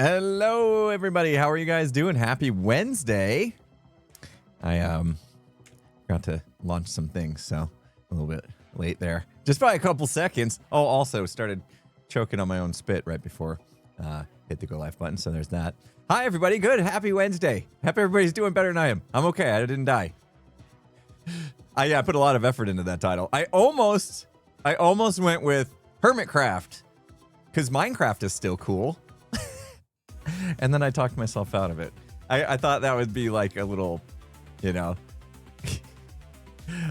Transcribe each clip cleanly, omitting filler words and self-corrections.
Hello, everybody. How are you guys doing? Happy Wednesday. I got to launch some things, so a little bit late there. Just by a couple seconds. Oh, also started choking on my own spit right before hit the go live button, so there's that. Hi, everybody. Good. Happy Wednesday. Happy everybody's doing better than I am. I'm okay. I didn't die. I put a lot of effort into that title. I almost went with Hermitcraft because Minecraft is still cool. And then I talked myself out of it. I thought that would be like a little, you know.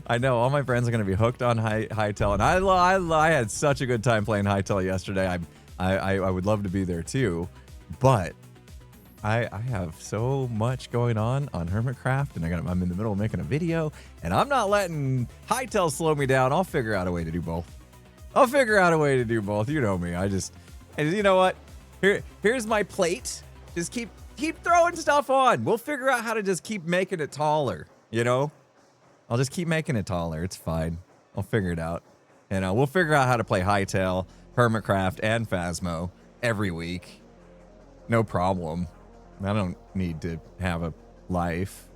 I know all my friends are going to be hooked on Hytale, and I had such a good time playing Hytale yesterday. I would love to be there too, but I have so much going on Hermitcraft, and I'm in the middle of making a video, and I'm not letting Hytale slow me down. I'll figure out a way to do both. You know me. And you know what? Here's my plate. Just keep throwing stuff on. We'll figure out how to just keep making it taller, you know? I'll just keep making it taller. It's fine. I'll figure it out. And we'll figure out how to play Hytale, Hermitcraft, and Phasmo every week. No problem. I don't need to have a life.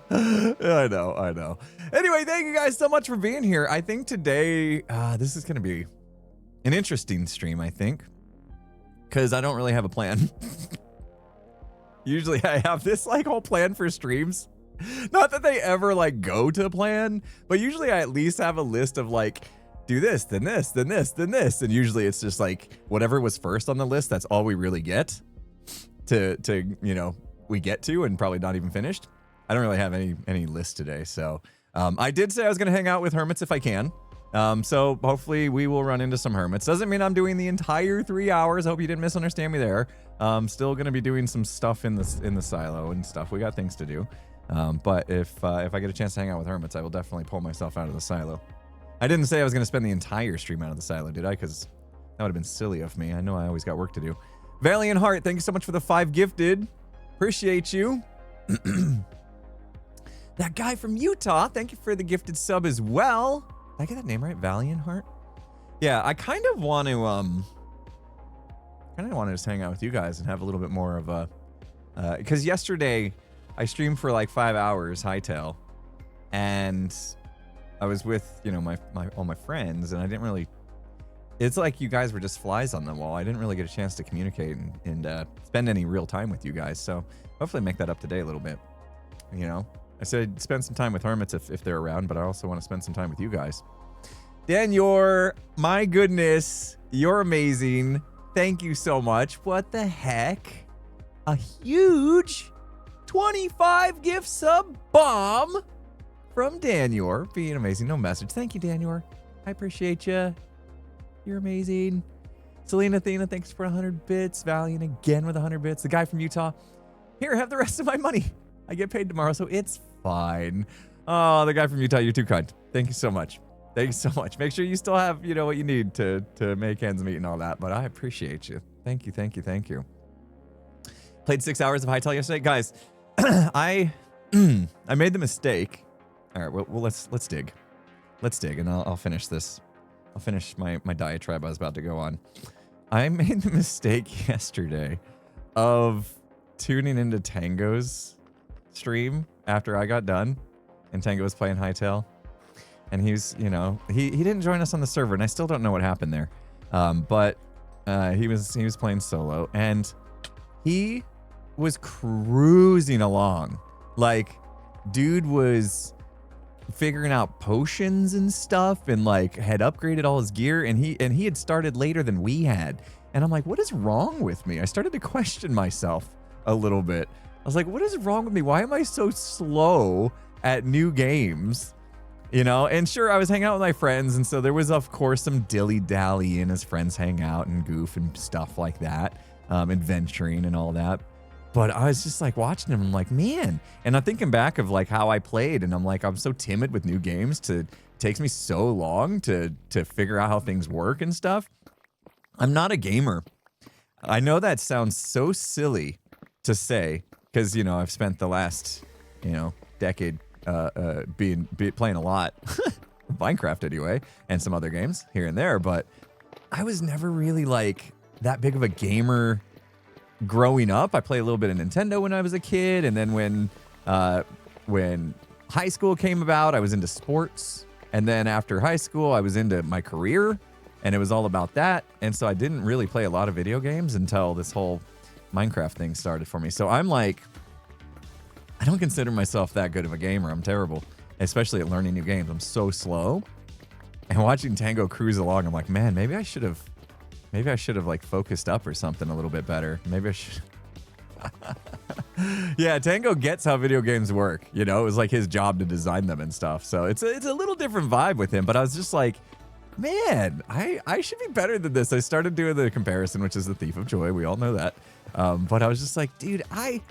I know. Anyway, thank you guys so much for being here. I think today, this is going to be an interesting stream, I think, because I don't really have a plan. Usually I have this like whole plan for streams. Not that they ever like go to plan, but usually I at least have a list of like, do this, then this, then this, then this. And usually it's just like whatever was first on the list, that's all we really get to you know, we get to and probably not even finished. I don't really have any list today. So I did say I was going to hang out with Hermits if I can. So hopefully we will run into some Hermits. Doesn't mean I'm doing the entire 3 hours. I hope you didn't misunderstand me there. Still going to be doing some stuff in the silo and stuff. We got things to do. But if I get a chance to hang out with Hermits, I will definitely pull myself out of the silo. I didn't say I was going to spend the entire stream out of the silo, did I? Because that would have been silly of me. I know I always got work to do. Valiant Heart, thank you so much for the 5 gifted. Appreciate you. That guy from Utah, thank you for the gifted sub as well. Did I get that name right? Valiant Heart? Yeah, I kind of want to just hang out with you guys and have a little bit more of a because yesterday I streamed for like 5 hours Hytale, and I was with, you know, all my friends, and I didn't really, it's like you guys were just flies on the wall. I didn't really get a chance to communicate and spend any real time with you guys. So hopefully make that up today a little bit. You know, I said spend some time with Hermits if they're around, but I also want to spend some time with you guys. Dan, my goodness, you're amazing. Thank you so much. What the heck? A huge 25 gift sub bomb from Danior, being amazing. No message. Thank you, Danior. I appreciate you. You're amazing. Selena Athena, thanks for 100 bits. Valiant again with 100 bits. The guy from Utah. Here, have the rest of my money. I get paid tomorrow, so it's fine. Oh, the guy from Utah, you're too kind. Thank you so much. Thank you so much. Make sure you still have, you know, what you need to make ends meet and all that, but I appreciate you. Thank you. Played 6 hours of Hytale yesterday. Guys, I made the mistake. All right, well let's dig. Let's dig, and I'll finish this. I'll finish my diatribe I was about to go on. I made the mistake yesterday of tuning into Tango's stream after I got done, and Tango was playing Hytale, and he's, you know, he didn't join us on the server, and I still don't know what happened there. But he was playing solo, and he was cruising along. Like, dude was figuring out potions and stuff, and like had upgraded all his gear, and he had started later than we had. And I'm like, what is wrong with me? I started to question myself a little bit. I was like, what is wrong with me? Why am I so slow at new games? You know, and sure, I was hanging out with my friends, and so there was, of course, some dilly-dally and his friends hang out and goof and stuff like that, adventuring and all that. But I was just like watching him, I'm like, man. And I'm thinking back of like how I played, and I'm like, I'm so timid with new games. It takes me so long to figure out how things work and stuff. I'm not a gamer. I know that sounds so silly to say, because, you know, I've spent the last, you know, decade playing a lot Minecraft anyway, and some other games here and there, but I was never really like that big of a gamer growing up. I played a little bit of Nintendo when I was a kid, and then when high school came about, I was into sports. And then after high school, I was into my career, and it was all about that. And so I didn't really play a lot of video games until this whole Minecraft thing started for me. So I'm like, I don't consider myself that good of a gamer. I'm terrible, especially at learning new games. I'm so slow. And watching Tango cruise along, I'm like, man, maybe I should have like focused up or something a little bit better. Maybe I should. Yeah, Tango gets how video games work. You know, it was like his job to design them and stuff. So it's a little different vibe with him. But I was just like, man, I should be better than this. I started doing the comparison, which is the thief of joy. We all know that. But I was just like, dude, I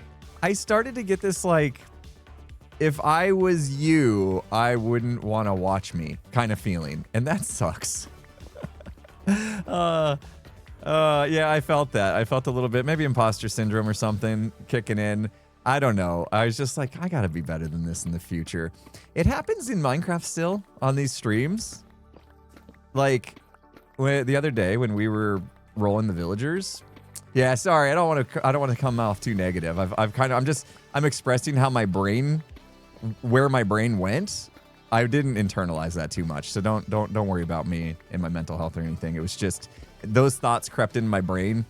started to get this like, if I was you, I wouldn't want to watch me kind of feeling. And that sucks. Yeah, I felt that. I felt a little bit, maybe imposter syndrome or something kicking in. I don't know. I was just like, I gotta be better than this in the future. It happens in Minecraft still on these streams. Like the other day when we were rolling the villagers. Yeah, sorry, I don't want to come off too negative. I'm expressing how my brain, where my brain went. I didn't internalize that too much, so don't worry about me and my mental health or anything. It was just those thoughts crept into my brain,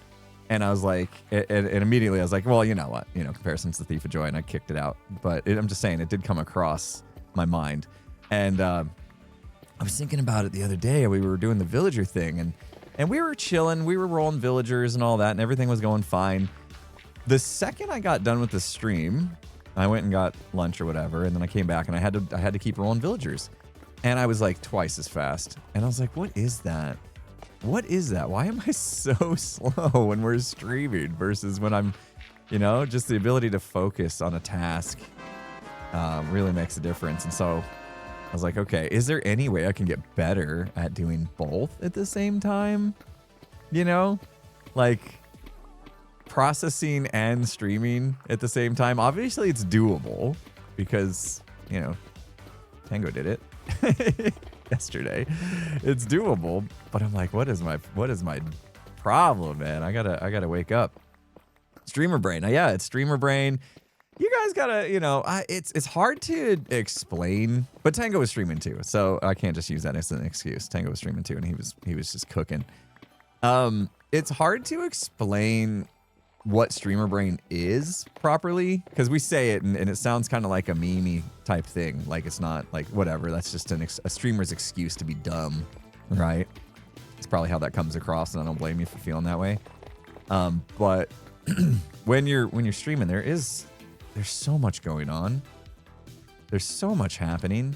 and I was like, and immediately I was like, well, you know what, comparison's the thief of joy, and I kicked it out. But I'm just saying, it did come across my mind, and I was thinking about it the other day. We were doing the villager thing, and we were chilling, we were rolling villagers and all that, and everything was going fine. The second I got done with the stream, I went and got lunch or whatever, and then I came back and I had to keep rolling villagers. And I was like twice as fast. And I was like, what is that? What is that? Why am I so slow when we're streaming versus when I'm, just the ability to focus on a task really makes a difference. And so I was like, okay, is there any way I can get better at doing both at the same time? Like processing and streaming at the same time. Obviously it's doable because, Tango did it yesterday. It's doable, but I'm like, what is my problem, man? I gotta wake up. Streamer brain. Yeah, it's streamer brain. You guys gotta, it's hard to explain, but Tango was streaming too, so I can't just use that as an excuse. Tango was streaming too, and he was just cooking. It's hard to explain what streamer brain is properly, because we say it and it sounds kind of like a meme type thing. Like it's not like whatever. That's just a streamer's excuse to be dumb, right? It's probably how that comes across, and I don't blame you for feeling that way. But when you're streaming, there's so much going on. There's so much happening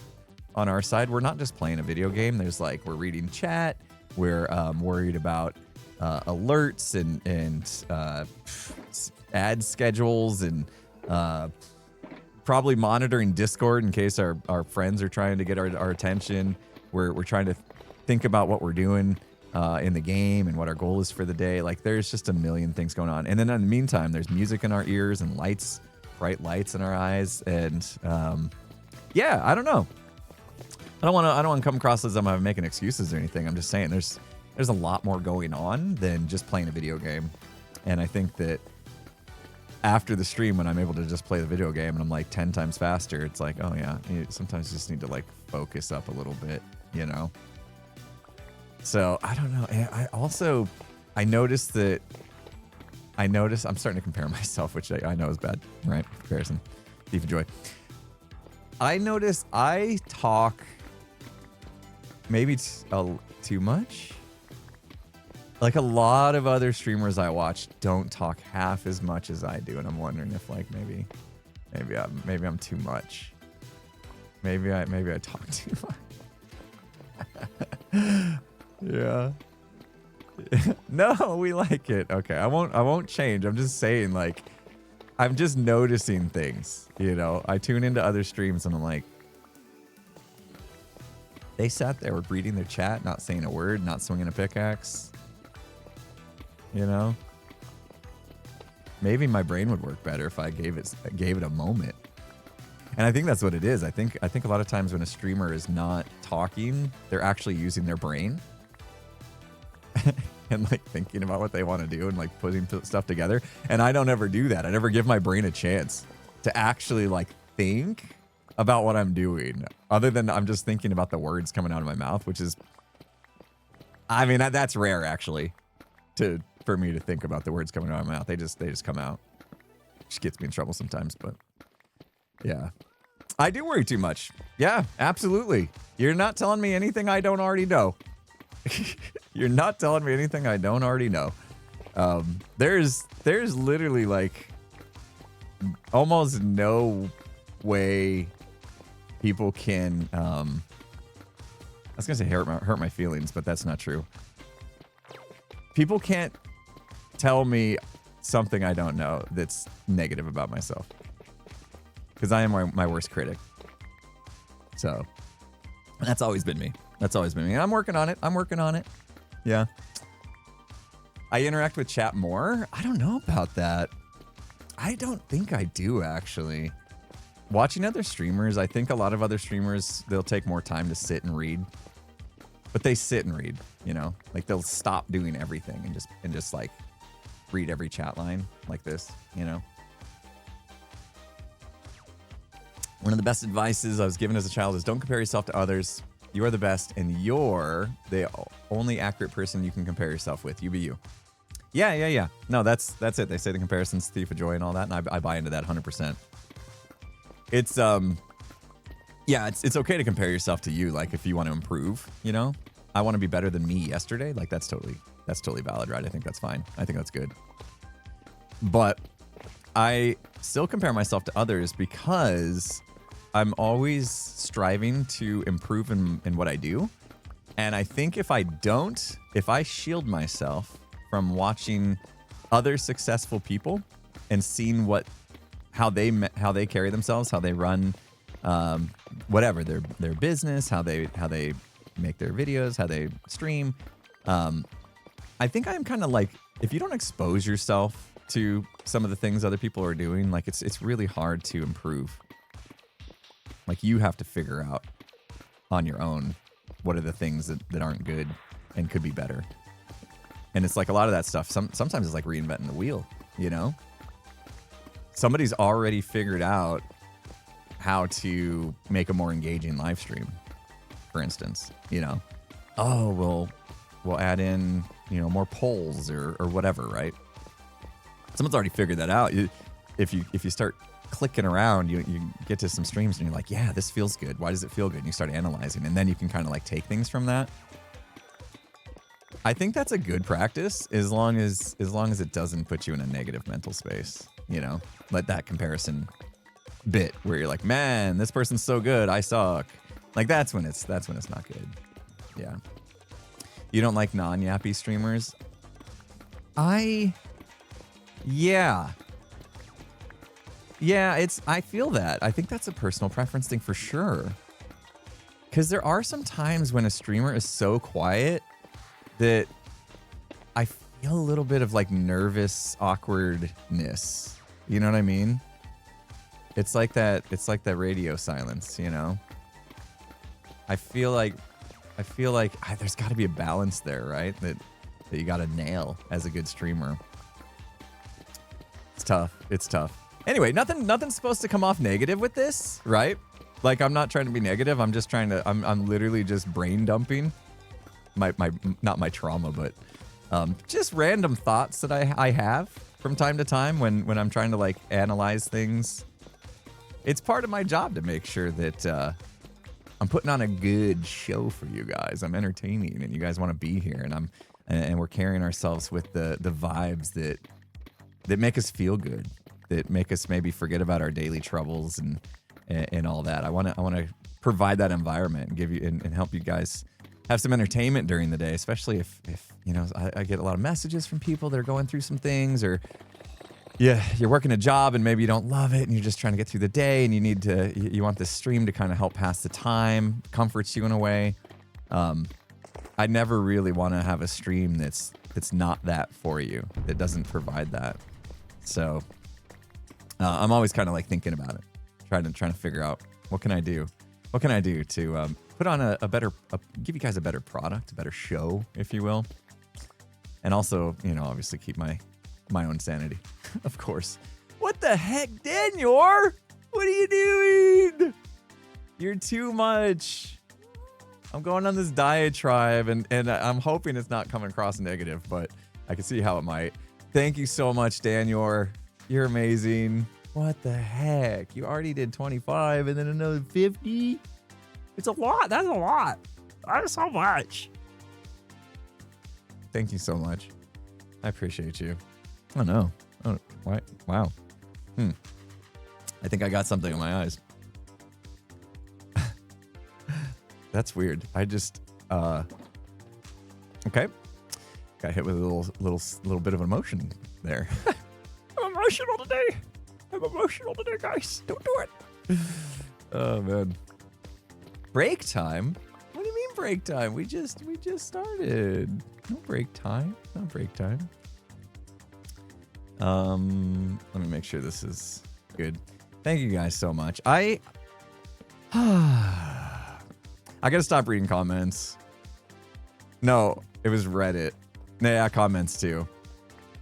on our side. We're not just playing a video game. There's like, we're reading chat. We're worried about alerts and ad schedules and probably monitoring Discord in case our friends are trying to get our attention. We're trying to think about what we're doing in the game and what our goal is for the day. Like there's just a million things going on. And then in the meantime, there's music in our ears and bright lights in our eyes. And yeah, I don't know. I don't want to come across as I'm making excuses or anything. I'm just saying there's a lot more going on than just playing a video game. And I think that after the stream, when I'm able to just play the video game and I'm like 10 times faster, it's like, oh yeah, sometimes you just need to like focus up a little bit, So I don't know. I noticed I'm starting to compare myself, which I know is bad, right? Comparison. Thief of joy. I noticed I talk maybe too much. Like a lot of other streamers I watch don't talk half as much as I do, and I'm wondering if like maybe I'm too much. Maybe I talk too much. Yeah. No, we like it. Okay, I won't change. I'm just saying, like, I'm just noticing things. I tune into other streams and I'm like, they sat there reading their chat, not saying a word, not swinging a pickaxe. Maybe my brain would work better if I gave it a moment. And I think that's what it is. I think a lot of times when a streamer is not talking, they're actually using their brain. and like thinking about what they want to do and like putting stuff together. And I don't ever do that. I never give my brain a chance to actually like think about what I'm doing, other than I'm just thinking about the words coming out of my mouth, which is, I mean, that's rare actually, for me to think about the words coming out of my mouth. They just come out. Which gets me in trouble sometimes, but yeah. I do worry too much. Yeah, absolutely. You're not telling me anything I don't already know. You're not telling me anything I don't already know. There's literally like almost no way people can, I was gonna say hurt my feelings, but that's not true. People can't tell me something I don't know that's negative about myself, because I am my worst critic. So that's always been me. That's always been me. And I'm working on it. Yeah. I interact with chat more. I don't know about that. I don't think I do, actually. Watching other streamers, I think a lot of other streamers, they'll take more time to sit and read. But they sit and read, you know? Like, they'll stop doing everything and just like read every chat line like this, you know? One of the best advices I was given as a child is don't compare yourself to others. You are the best, and you're the only accurate person you can compare yourself with. You be you. Yeah. No, that's it. They say the comparison's the thief of joy and all that, and I buy into that 100%. It's yeah, it's okay to compare yourself to you. Like, if you want to improve, you know, I want to be better than me yesterday. Like, that's totally valid, right? I think that's fine. I think that's good. But I still compare myself to others because I'm always striving to improve in what I do. And I think if I shield myself from watching other successful people and seeing how they carry themselves, how they run, whatever their business, how they make their videos, how they stream, I think I'm kind of like, if you don't expose yourself to some of the things other people are doing, like it's really hard to improve. Like, you have to figure out on your own what are the things that aren't good and could be better. And it's like a lot of that stuff. Sometimes it's like reinventing the wheel, you know? Somebody's already figured out how to make a more engaging live stream, for instance, you know? Oh, we'll add in, you know, more polls or whatever, right? Someone's already figured that out. If you start clicking around, you get to some streams and you're like, yeah, this feels good. Why does it feel good? And you start analyzing, and then you can kind of like take things from that. I think that's a good practice as long as it doesn't put you in a negative mental space, you know? Let that comparison bit where you're like, man, this person's so good, I suck. Like, that's when it's not good. Yeah. You don't like non-yappy streamers? Yeah, I feel that. I think that's a personal preference thing for sure. Because there are some times when a streamer is so quiet that I feel a little bit of like nervous awkwardness. You know what I mean? It's like that radio silence, you know? I feel like there's got to be a balance there, right? That you got to nail as a good streamer. It's tough. Anyway, nothing's supposed to come off negative with this, right? Like, I'm not trying to be negative. I'm just I'm literally just brain dumping my not my trauma, but just random thoughts that I have from time to time when I'm trying to like analyze things. It's part of my job to make sure that I'm putting on a good show for you guys. I'm entertaining, and you guys want to be here, and we're carrying ourselves with the vibes that make us feel good, that make us maybe forget about our daily troubles and all that. I want to provide that environment and give you and help you guys have some entertainment during the day, especially if you know, I get a lot of messages from people that are going through some things, or yeah, you're working a job and maybe you don't love it and you're just trying to get through the day and you want this stream to kind of help pass the time, comforts you in a way. I never really want to have a stream that's not that for you, that doesn't provide that. So I'm always kind of like thinking about it, trying to figure out what can I do to put on a better, give you guys a better product, a better show, if you will. And also, you know, obviously keep my own sanity, of course. What the heck, Daniel? What are you doing? You're too much. I'm going on this diatribe, and I'm hoping it's not coming across negative, but I can see how it might. Thank you so much, Daniel. You're amazing. What the heck? You already did 25 and then another 50? It's a lot. That's a lot. That's so much. Thank you so much. I appreciate you. Oh, no. Oh, why? Wow. I think I got something in my eyes. That's weird. I just, okay. Got hit with a little bit of emotion there. I'm emotional today. I'm emotional today, guys. Don't do it. Oh, man. Break time? What do you mean break time? We just started. No break time. No break time. Let me make sure this is good. Thank you guys so much. I gotta stop reading comments. No, it was Reddit. Yeah, comments too.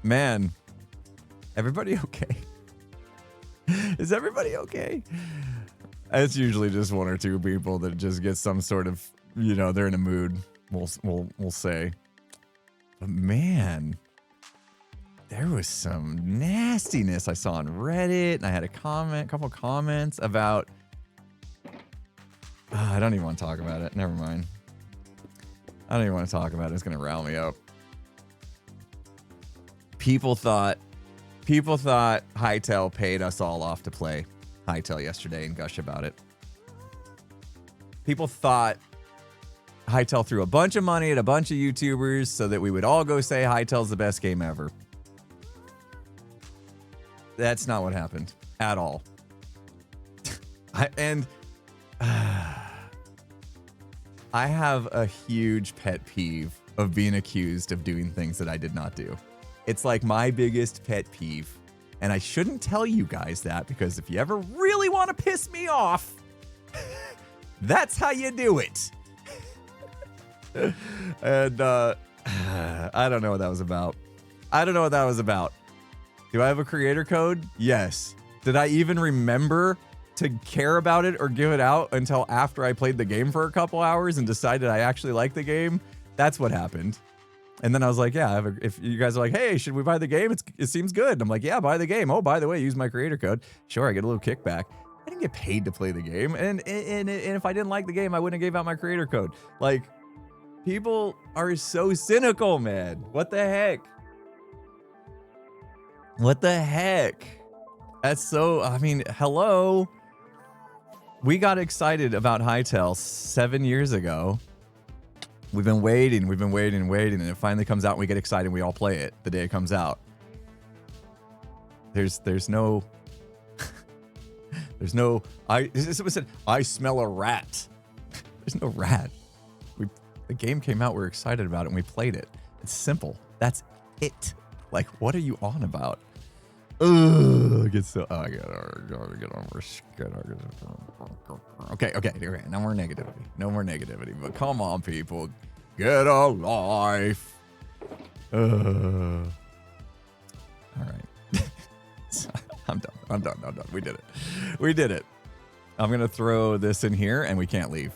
Man, everybody okay? Is everybody okay? It's usually just one or two people that just get some sort of, you know, they're in a mood. We'll say. But man, there was some nastiness I saw on Reddit, and I had a couple comments about. I don't even want to talk about it. Never mind. I don't even want to talk about it. It's gonna rile me up. People thought Hytale paid us all off to play Hytale yesterday and gush about it. People thought Hytale threw a bunch of money at a bunch of YouTubers so that we would all go say Hytale's the best game ever. That's not what happened at all. I have a huge pet peeve of being accused of doing things that I did not do. It's like my biggest pet peeve. And I shouldn't tell you guys that, because if you ever really want to piss me off, that's how you do it. And I don't know what that was about. Do I have a creator code? Yes. Did I even remember to care about it or give it out until after I played the game for a couple hours and decided I actually like the game? That's what happened. And then I was like, yeah, if you guys are like, hey, should we buy the game? It seems good. I'm like, yeah, buy the game. Oh, by the way, use my creator code. Sure, I get a little kickback. I didn't get paid to play the game. And if I didn't like the game, I wouldn't have gave out my creator code. Like, people are so cynical, man. What the heck? What the heck? That's so, I mean, hello. We got excited about Hytale 7 years ago. We've been waiting, and it finally comes out and we get excited and we all play it the day it comes out. There's no, someone said, I smell a rat. There's no rat. The game came out, we're excited about it, and we played it. It's simple. That's it. Like, what are you on about? Ugh, I get so. Oh, I get over. Okay. No more negativity. But come on, people, get a life. All right. I'm done. We did it. I'm gonna throw this in here, and we can't leave.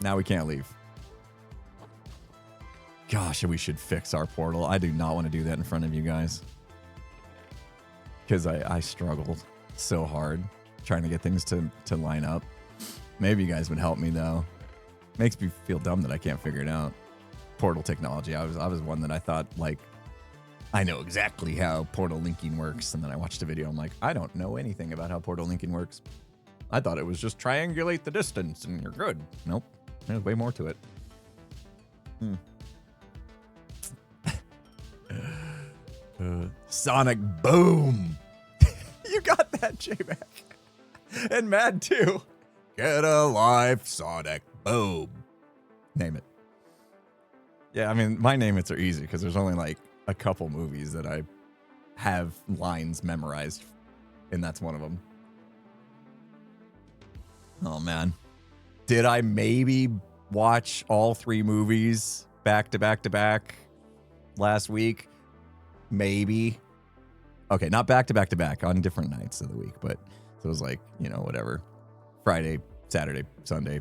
Now we can't leave. Gosh, we should fix our portal. I do not want to do that in front of you guys. Because I struggled so hard trying to get things to line up. Maybe you guys would help me, though. Makes me feel dumb that I can't figure it out. Portal technology. I was one that I thought, like, I know exactly how portal linking works. And then I watched a video. I'm like, I don't know anything about how portal linking works. I thought it was just triangulate the distance and you're good. Nope. There's way more to it. Sonic Boom. You got that, J-Mac. And Mad too. Get a life, Sonic Boom. Name it. Yeah, I mean, my name it's are easy because there's only like a couple movies that I have lines memorized, and that's one of them. Oh man. Did I maybe watch all 3 movies back to back to back? last week. Maybe. Okay, not back to back to back on different nights of the week, but so it was like, whatever. Friday, Saturday, Sunday.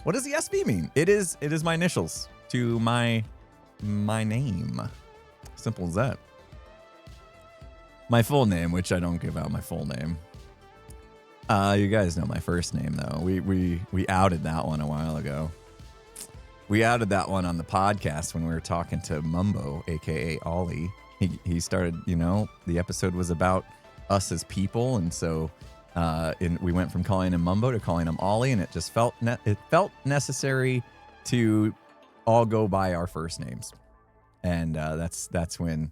What does the SB mean? It is my initials to my name. Simple as that. My full name, which I don't give out my full name. You guys know my first name though. We outed that one a while ago. We outed that one on the podcast when we were talking to Mumbo, aka Ollie. He started, the episode was about us as people, and so we went from calling him Mumbo to calling him Ollie, and it just felt necessary to all go by our first names, and that's when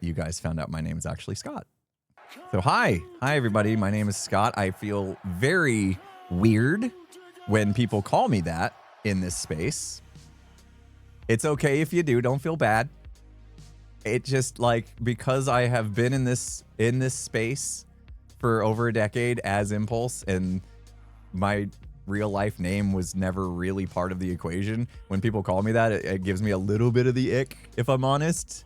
you guys found out my name is actually Scott. So hi everybody, my name is Scott. I feel very weird when people call me that in this space. It's okay if you do, don't feel bad. It just because I have been in this space for over a decade as Impulse, and my real life name was never really part of the equation. When people call me that, it gives me a little bit of the ick, if I'm honest.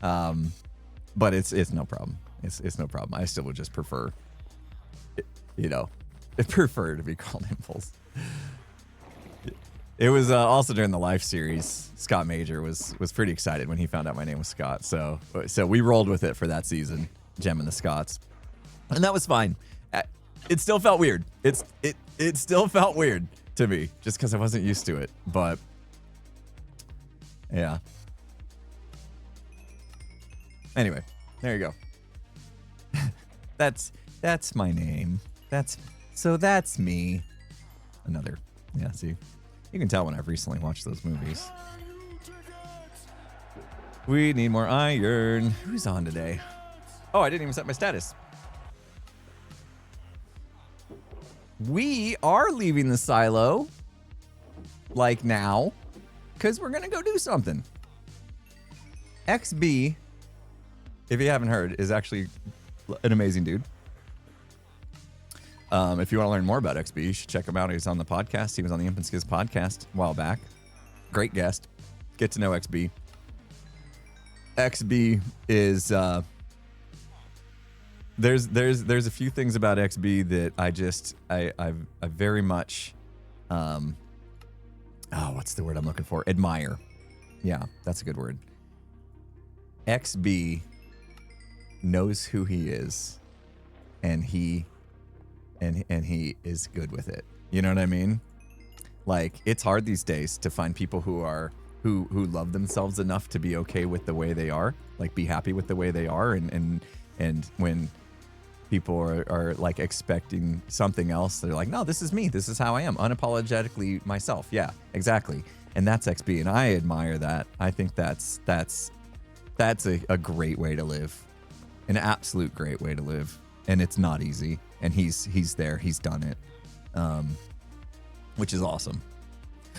But it's no problem. It's no problem. I still would just prefer, prefer to be called Impulse. It was also during the Life series. Scott Major was pretty excited when he found out my name was Scott. So we rolled with it for that season, Gem and the Scots, and that was fine. It still felt weird. It still felt weird to me just because I wasn't used to it. But yeah. Anyway, there you go. That's my name. That's me. Another. Yeah, see. You can tell when I've recently watched those movies. We need more iron. Who's on today? Oh, I didn't even set my status. We are leaving the silo. Now. Because we're going to go do something. XB, if you haven't heard, is actually an amazing dude. If you want to learn more about XB, you should check him out. He's on the podcast. He was on the Imp and Skiz podcast a while back. Great guest. Get to know XB. XB is there's a few things about XB that I very much what's the word I'm looking for? Admire. Yeah, that's a good word. XB knows who he is, and he is good with it. You know what I mean? It's hard these days to find people who love themselves enough to be okay with the way they are, be happy with the way they are, and when people are expecting something else, they're like, no, this is me, this is how I am, unapologetically myself. Yeah, exactly. And that's XB, and I admire that. I think that's a great way to live, an absolute great way to live. And it's not easy, and he's there, he's done it, which is awesome.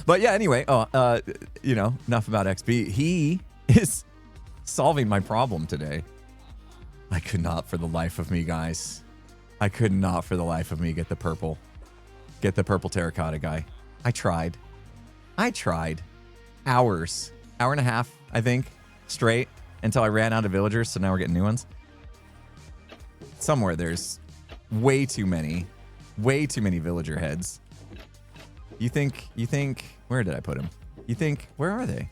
But yeah, anyway, enough about XB. He is solving my problem today. I could not for the life of me, guys. I could not for the life of me get the purple terracotta guy. I tried. Hour and a half, I think, straight until I ran out of villagers. So now we're getting new ones. Somewhere there's way too many villager heads. You think, where did I put them? You think, where are they?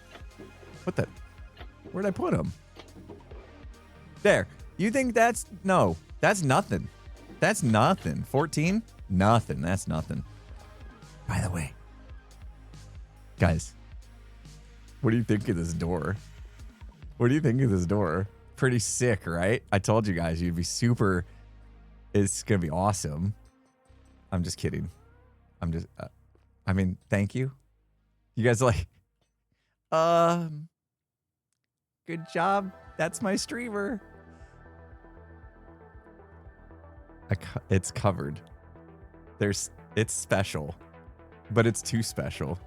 Where'd I put them? There. You think that's nothing. That's nothing. 14? Nothing. That's nothing. By the way, guys, what do you think of this door? Pretty sick, right? I told you guys you'd be super. It's gonna be awesome. I'm just kidding. Thank you. You guys are good job. That's my streamer. It's covered. It's special, but it's too special.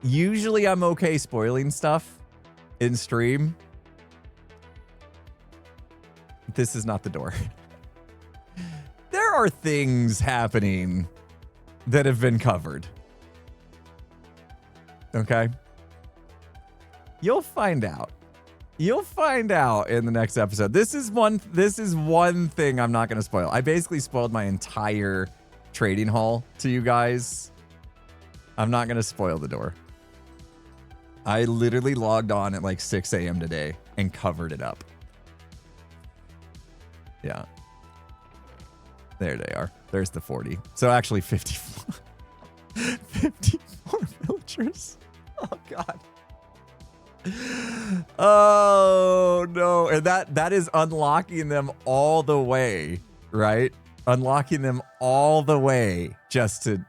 Usually I'm okay spoiling stuff in stream. This is not the door. There are things happening that have been covered. Okay? You'll find out. You'll find out in the next episode. This is one thing I'm not going to spoil. I basically spoiled my entire trading haul to you guys. I'm not going to spoil the door. I literally logged on at like 6 a.m. today and covered it up. Yeah. There they are. There's the 40. So actually 54. 54 villagers. Oh, God. Oh, no. And that is unlocking them all the way, right? Unlocking them all the way just to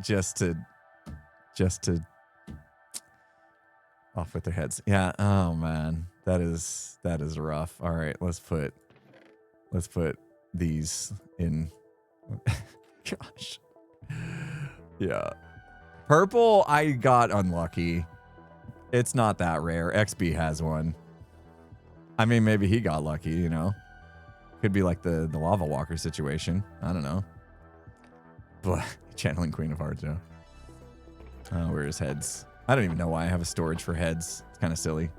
off with their heads. Yeah. Oh, man. That is rough. All right. Let's put these in. Gosh. Yeah. Purple, I got unlucky. It's not that rare. XB has one. I mean, maybe he got lucky, you know. Could be like the lava walker situation. I don't know. But channeling Queen of Hearts, yeah. Oh, where are his heads? I don't even know why I have a storage for heads. It's kind of silly.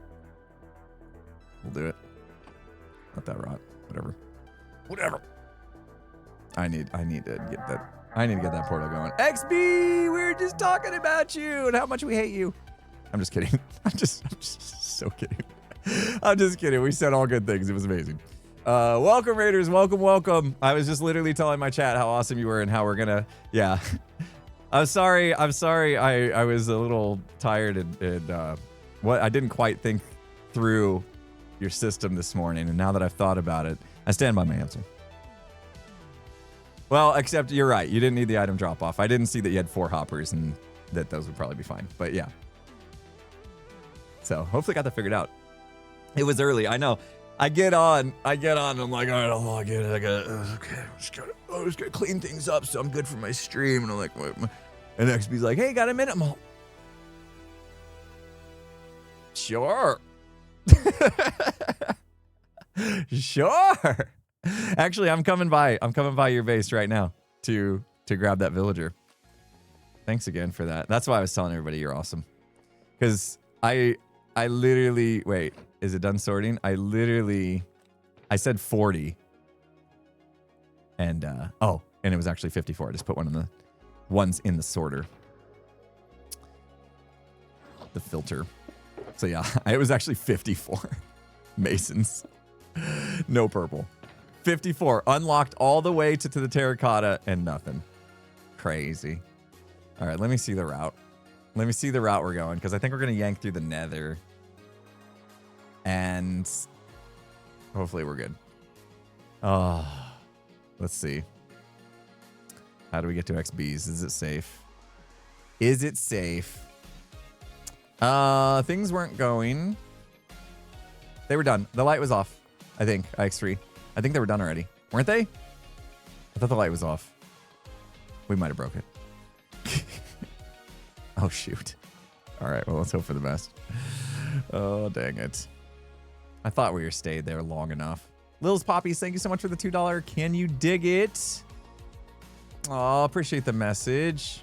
We'll do it. Let that rot. Whatever. I need to get that. I need to get that portal going. XB, we were just talking about you and how much we hate you. I'm just kidding. I'm just so kidding. I'm just kidding. We said all good things. It was amazing. Welcome, Raiders. Welcome. I was just literally telling my chat how awesome you were and how we're gonna. Yeah. I'm sorry. I was a little tired and what I didn't quite think through your system this morning, and now that I've thought about it, I stand by my answer. Well, except you're right. You didn't need the item drop off. I didn't see that you had 4 hoppers and that those would probably be fine. But yeah. So hopefully got that figured out. It was early. I know. I get on. I'm like, all right, I'll log in. Okay, I'm just gonna clean things up so I'm good for my stream. And I'm like, and XB's like, hey, got a minute? I'm all, sure. Sure. Actually, I'm coming by your base right now to grab that villager. Thanks again for that. That's why I was telling everybody you're awesome. Because I literally, wait, is it done sorting? I said 40. And, and it was actually 54. I just put one of the ones in the sorter. The filter. So yeah, it was actually 54 masons. No purple. 54 unlocked all the way to the terracotta and nothing. Crazy. All right, let me see the route. Let me see the route we're going, because I think we're going to yank through the nether. And hopefully we're good. Oh, let's see. How do we get to XBs? Is it safe? Is it safe? Things weren't going. They were done. The light was off, I think, IX3. I think they were done already. Weren't they? I thought the light was off. We might have broke it. Oh, shoot. All right, well, let's hope for the best. Oh, dang it. I thought we were stayed there long enough. Lil's Poppies, thank you so much for the $2. Can you dig it? Oh, appreciate the message.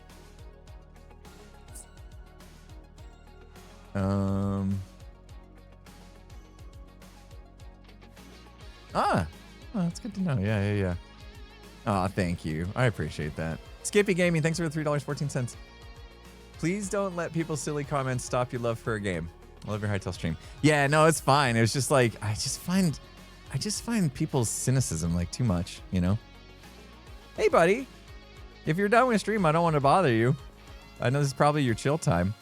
Oh, that's good to know. Yeah. Oh, thank you. I appreciate that. Skippy Gaming, thanks for the $3.14. Please don't let people's silly comments stop your love for a game. I love your Hytale stream. Yeah, no, it's fine. It was just like, I just find people's cynicism like too much, you know? Hey, buddy. If you're done with stream, I don't want to bother you. I know this is probably your chill time.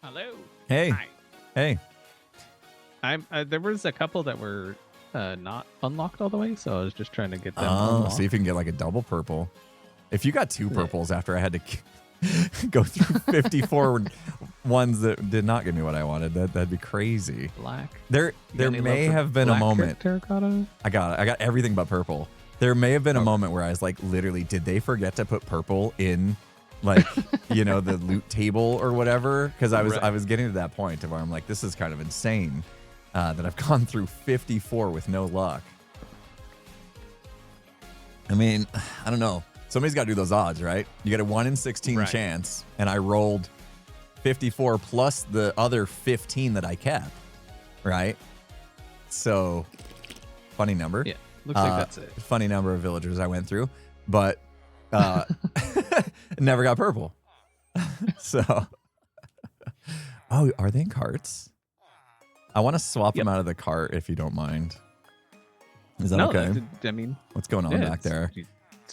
Hello. Hey. Hi. Hey. There was a couple that were not unlocked all the way, so I was just trying to get them unlocked. See if you can get like a double purple. If you got 2 purples after I had to go through 54 ones that did not give me what I wanted, that'd be crazy. Black. There may have been a moment. Terracotta. I got everything but purple. There may have been a moment where I was like, literally, did they forget to put purple in, like, you know, the loot table or whatever? Because I was getting to that point where I'm like, this is kind of insane. That I've gone through 54 with no luck. I mean, I don't know. Somebody's got to do those odds, right? You get a 1 in 16 chance, and I rolled 54 plus the other 15 that I kept, right? So, funny number. Yeah, looks like that's it. Funny number of villagers I went through, but never got purple. So, oh, are they in carts? I want to swap them out of the cart if you don't mind. Is that okay? I mean, what's going on back there?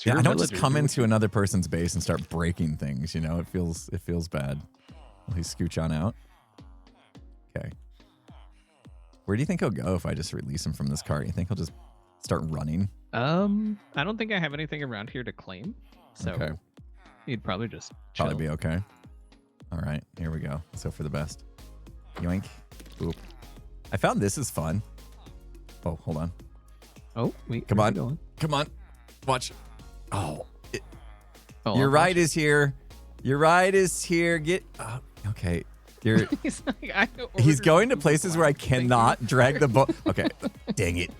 Yeah, I don't just come into another person's base and start breaking things. You know, it feels bad. Will he scooch on out? Okay. Where do you think he'll go if I just release him from this cart? You think he'll just start running? I don't think I have anything around here to claim. So okay. He'd probably just chill. Probably be okay. All right, here we go. Let's hope for the best. Yoink. Oop. I found this is fun. Oh, hold on. Oh, wait. Come on. Come on. Watch. Oh. Your I'll ride is here. Your ride is here. Get. Oh, okay. You're. He's going to places where I cannot drag the boat. Okay. Dang it.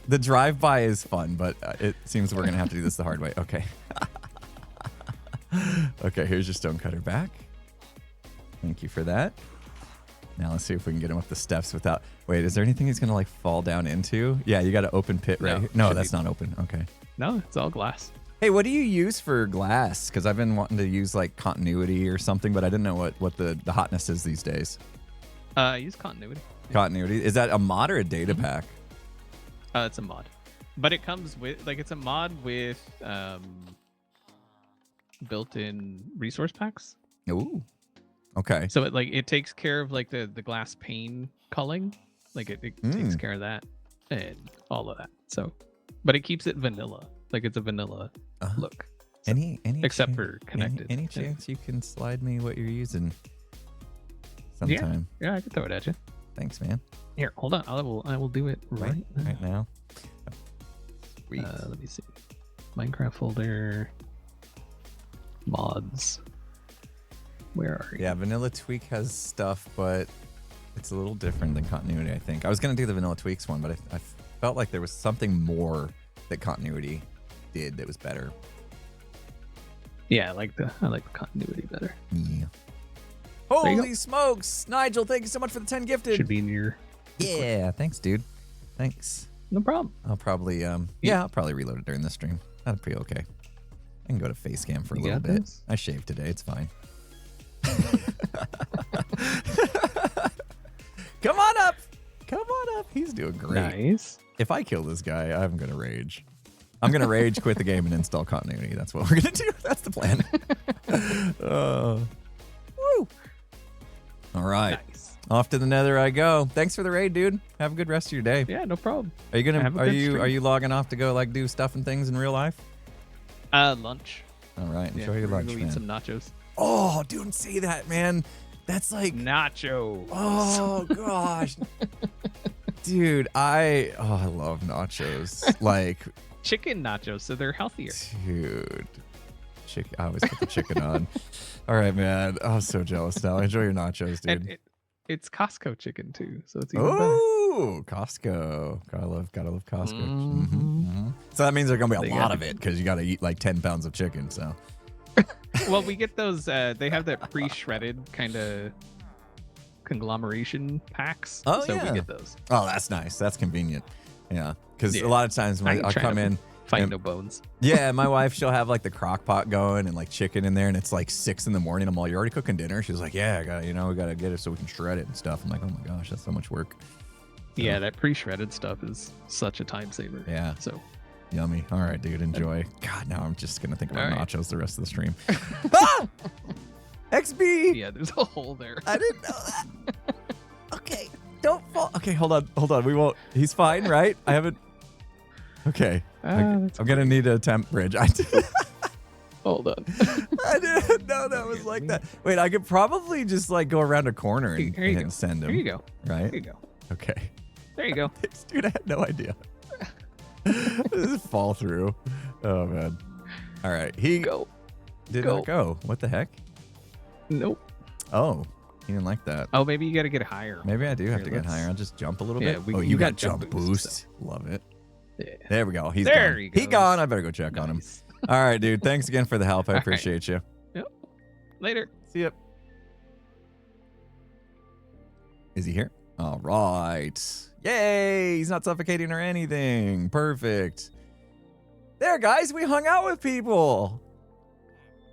The drive-by is fun, but it seems we're going to have to do this the hard way. Okay. Okay, here's your stonecutter back. Thank you for that. Now let's see if we can get him up the steps without... Wait, is there anything he's going to like fall down into? Yeah, you got an open pit right here. No, that's not open. Okay. No, it's all glass. Hey, what do you use for glass? Because I've been wanting to use like continuity or something, but I didn't know what the hotness is these days. I use continuity. Continuity? Is that a mod or a data pack? It's a mod. But it comes with... Like, it's a mod with built-in resource packs. Ooh. Okay. So it takes care of like the glass pane culling. Like it takes care of that and all of that. So, but it keeps it vanilla. Like it's a vanilla look. So, any except for connected. Any chance you can slide me what you're using sometime? Yeah, I can throw it at you. Thanks, man. Here, hold on. I will do it right now. Sweet. Let me see. Minecraft folder. Mods. Where are you? Yeah, Vanilla Tweak has stuff, but it's a little different than Continuity, I think. I was going to do the Vanilla Tweaks one, but I felt like there was something more that Continuity did that was better. Yeah, I like the Continuity better. Yeah. Holy smokes! Nigel, thank you so much for the 10 gifted. Should be in your... Yeah, thanks, dude. Thanks. No problem. I'll probably, I'll probably reload it during the stream. That'd be okay. I can go to face cam for a little bit. This? I shaved today. It's fine. Come on up. Come on up. He's doing great. Nice. If I kill this guy, I'm going to rage. I'm going to rage, quit the game, and install continuity. That's what we're going to do. That's the plan. Woo. All right. Nice. Off to the nether I go. Thanks for the raid, dude. Have a good rest of your day. Yeah, no problem. Are you logging off to go like do stuff and things in real life? Lunch. All right. Enjoy your lunch, man. Eat some nachos. Oh, don't say that, man. That's like nacho. Oh gosh. Dude, I love nachos. Like chicken nachos, so they're healthier. Dude. I always put the chicken on. All right, man. I'm so jealous now. Enjoy your nachos, dude. And it's Costco chicken too, so it's even better. Oh, Costco. Gotta love Costco. Mm-hmm. So that means there's gonna be a lot of it because you gotta eat like 10 pounds of chicken, so. Well, we get those. They have that pre-shredded kind of conglomeration packs. Oh, so yeah. we get those. Oh, that's nice. That's convenient. Yeah, because a lot of times when I come in, find no bones. Yeah, my wife, she'll have like the crock pot going and like chicken in there, and it's like 6 a.m. I'm all, you're already cooking dinner? She's like, yeah, I got, we gotta get it so we can shred it and stuff. I'm like, oh my gosh, that's so much work. So, yeah, that pre-shredded stuff is such a time saver. Yeah. So. Yummy. All right, dude. Enjoy. God, now I'm just going to think about nachos the rest of the stream. XB! Yeah, there's a hole there. I didn't know that. Okay. Don't fall. Okay, hold on. We won't. He's fine, right? I haven't. Okay. I'm going to need a temp bridge. Hold on. I didn't know that was like that. Wait, I could probably just like go around a corner and send him. Here you go. Right? There you go. Okay. There you go. Dude, I had no idea. This is fall through. Oh man. All right. He did not go. What the heck? Nope. Oh, he didn't like that. Oh, maybe you got to get higher. Maybe I do have to get higher. I'll just jump a little bit. Oh, you got jump boost. So. Love it. Yeah. There we go. He's there gone. He goes. He gone. I better go check on him. All right, dude. Thanks again for the help. I appreciate you. Yep. Later. See ya. Is he here? All right. Yay! He's not suffocating or anything. Perfect. There, guys, we hung out with people.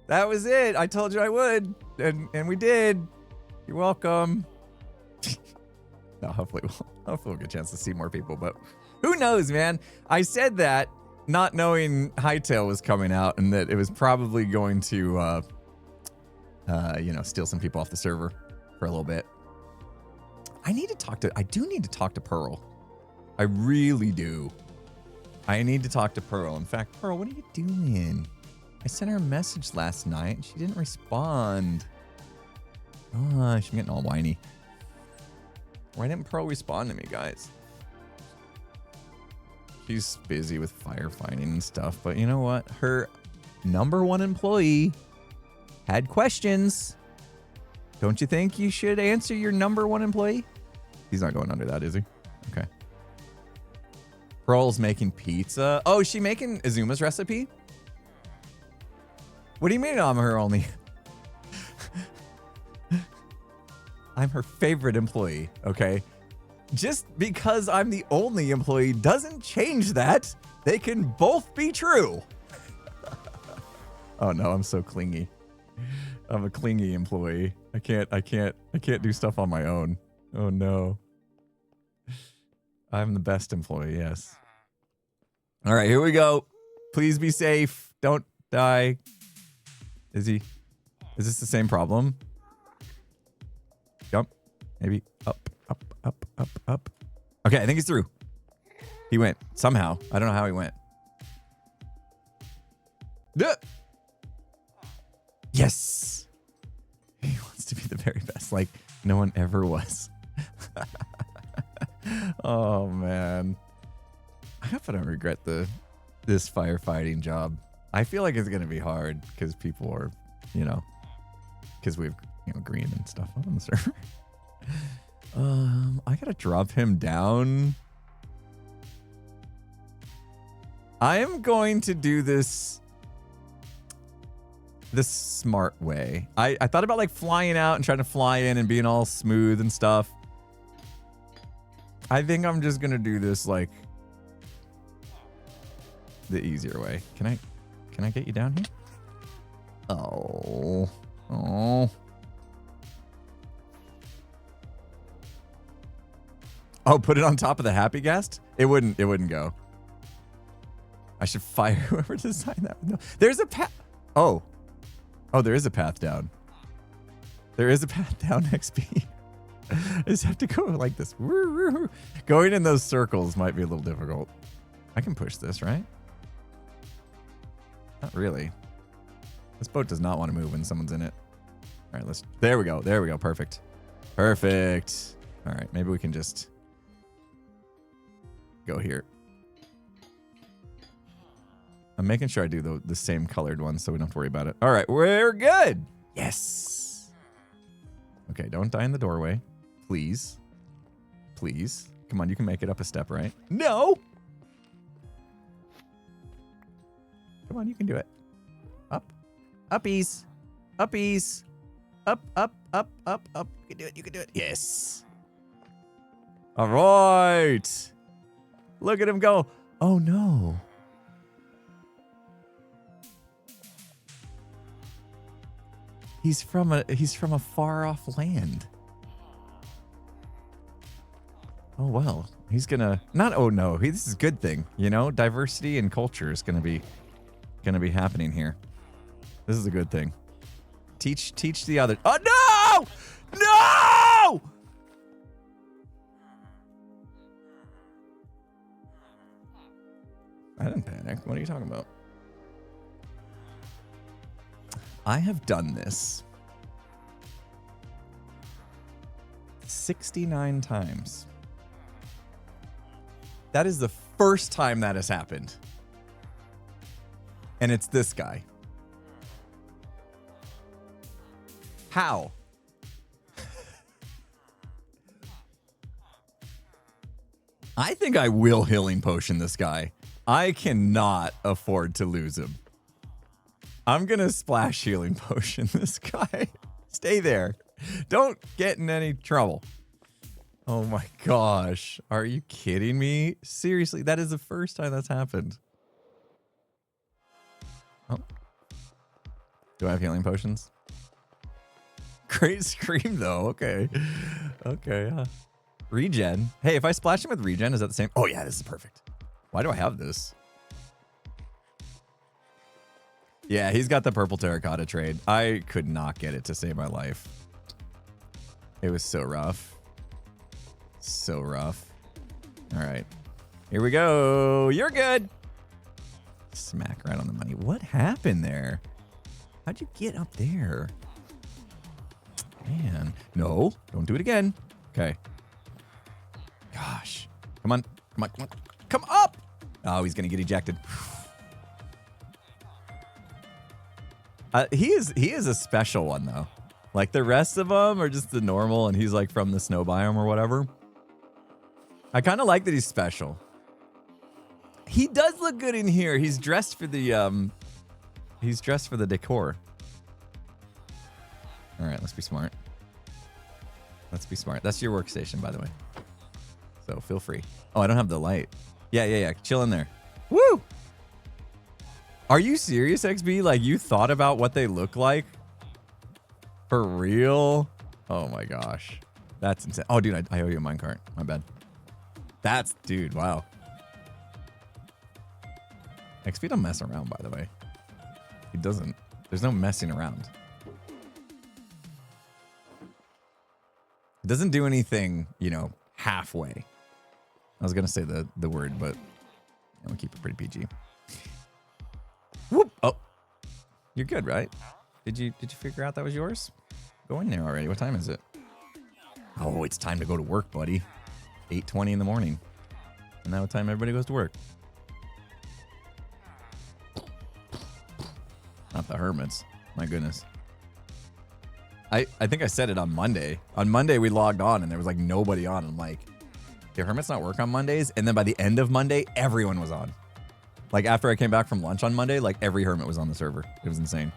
That was it. I told you I would, and we did. You're welcome. No, hopefully we'll get a chance to see more people, but who knows, man? I said that not knowing Hytale was coming out and that it was probably going to, steal some people off the server for a little bit. I do need to talk to Pearl. I really do. I need to talk to Pearl. In fact, Pearl, what are you doing? I sent her a message last night and she didn't respond. Gosh, I'm getting all whiny. Why didn't Pearl respond to me, guys? She's busy with firefighting and stuff, but you know what? Her #1 employee had questions. Don't you think you should answer your #1 employee? He's not going under that, is he? Okay. Pearl's making pizza. Oh, is she making Azuma's recipe? What do you mean I'm her only? I'm her favorite employee, okay? Just because I'm the only employee doesn't change that. They can both be true. Oh no, I'm so clingy. I'm a clingy employee. I can't do stuff on my own. Oh no. I'm the best employee, yes. All right, here we go. Please be safe. Don't die. Is this the same problem? Jump. Maybe up, up, up, up, up. Okay, I think he's through. He went somehow. I don't know how he went. Yes. He wants to be the very best, like no one ever was. Oh man. I hope I don't regret this firefighting job. I feel like it's gonna be hard because people are, because we have green and stuff on the server. I gotta drop him down. I am going to do this the smart way. I thought about like flying out and trying to fly in and being all smooth and stuff. I think I'm just gonna do this like the easier way. Can I get you down here? Oh. Oh, put it on top of the happy guest? It wouldn't go. I should fire whoever designed that. No. There's a path. Oh, there is a path down. There is a path down, XB. I just have to go like this. Going in those circles might be a little difficult. I can push this, right? Not really. This boat does not want to move when someone's in it. All right, there we go. There we go. Perfect. Perfect. All right, maybe we can just go here. I'm making sure I do the same colored one so we don't have to worry about it. All right, we're good. Yes. Okay, don't die in the doorway. Please. Please. Come on, you can make it up a step, right? No. Come on, you can do it. Up. Uppies. Uppies. Up, up, up, up, up. You can do it. You can do it. Yes. All right. Look at him go. Oh, no. He's from a far off land. Oh well, he's gonna not. Oh no, this is a good thing. Diversity and culture is gonna be happening here. This is a good thing. Teach the other. Oh no! No! I didn't panic. What are you talking about? I have done this 69 times. That is the first time that has happened. And it's this guy. How? I think I will healing potion this guy. I cannot afford to lose him. I'm going to splash healing potion this guy. Stay there. Don't get in any trouble. Oh my gosh. Are you kidding me? Seriously, that is the first time that's happened. Oh. Do I have healing potions? Great scream though. Okay. Okay, yeah. Regen. Hey, if I splash him with regen, is that the same? Oh yeah, this is perfect. Why do I have this? Yeah, he's got the purple terracotta trade. I could not get it to save my life. It was so rough. So rough. All right. Here we go. You're good. Smack right on the money. What happened there? How'd you get up there? Man. No, don't do it again. Okay. Gosh. Come on. Come on. Come on. Come up. Oh, he's going to get ejected. He is a special one, though. Like, the rest of them are just the normal, and he's, like, from the snow biome or whatever. I kind of like that he's special. He does look good in here. He's dressed for the, he's dressed for the decor. All right, let's be smart. Let's be smart. That's your workstation, by the way. So feel free. Oh, I don't have the light. Yeah. Chill in there. Woo! Are you serious, XB? Like, you thought about what they look like? For real? Oh my gosh. That's insane. Oh, dude, I owe you a minecart. My bad. Dude, wow. XB don't mess around, by the way. He doesn't. There's no messing around. It doesn't do anything, you know, halfway. I was going to say the word, but I'm going to keep it pretty PG. Whoop. Oh, you're good, right? Did you figure out that was yours? Go in there already. What time is it? Oh, it's time to go to work, buddy. 8:20 in the morning. And now what time everybody goes to work? Not the Hermits. My goodness. I think I said it on Monday. On Monday, we logged on and there was like nobody on. I'm like, do Hermits not work on Mondays? And then by the end of Monday, everyone was on. Like after I came back from lunch on Monday, like every Hermit was on the server. It was insane.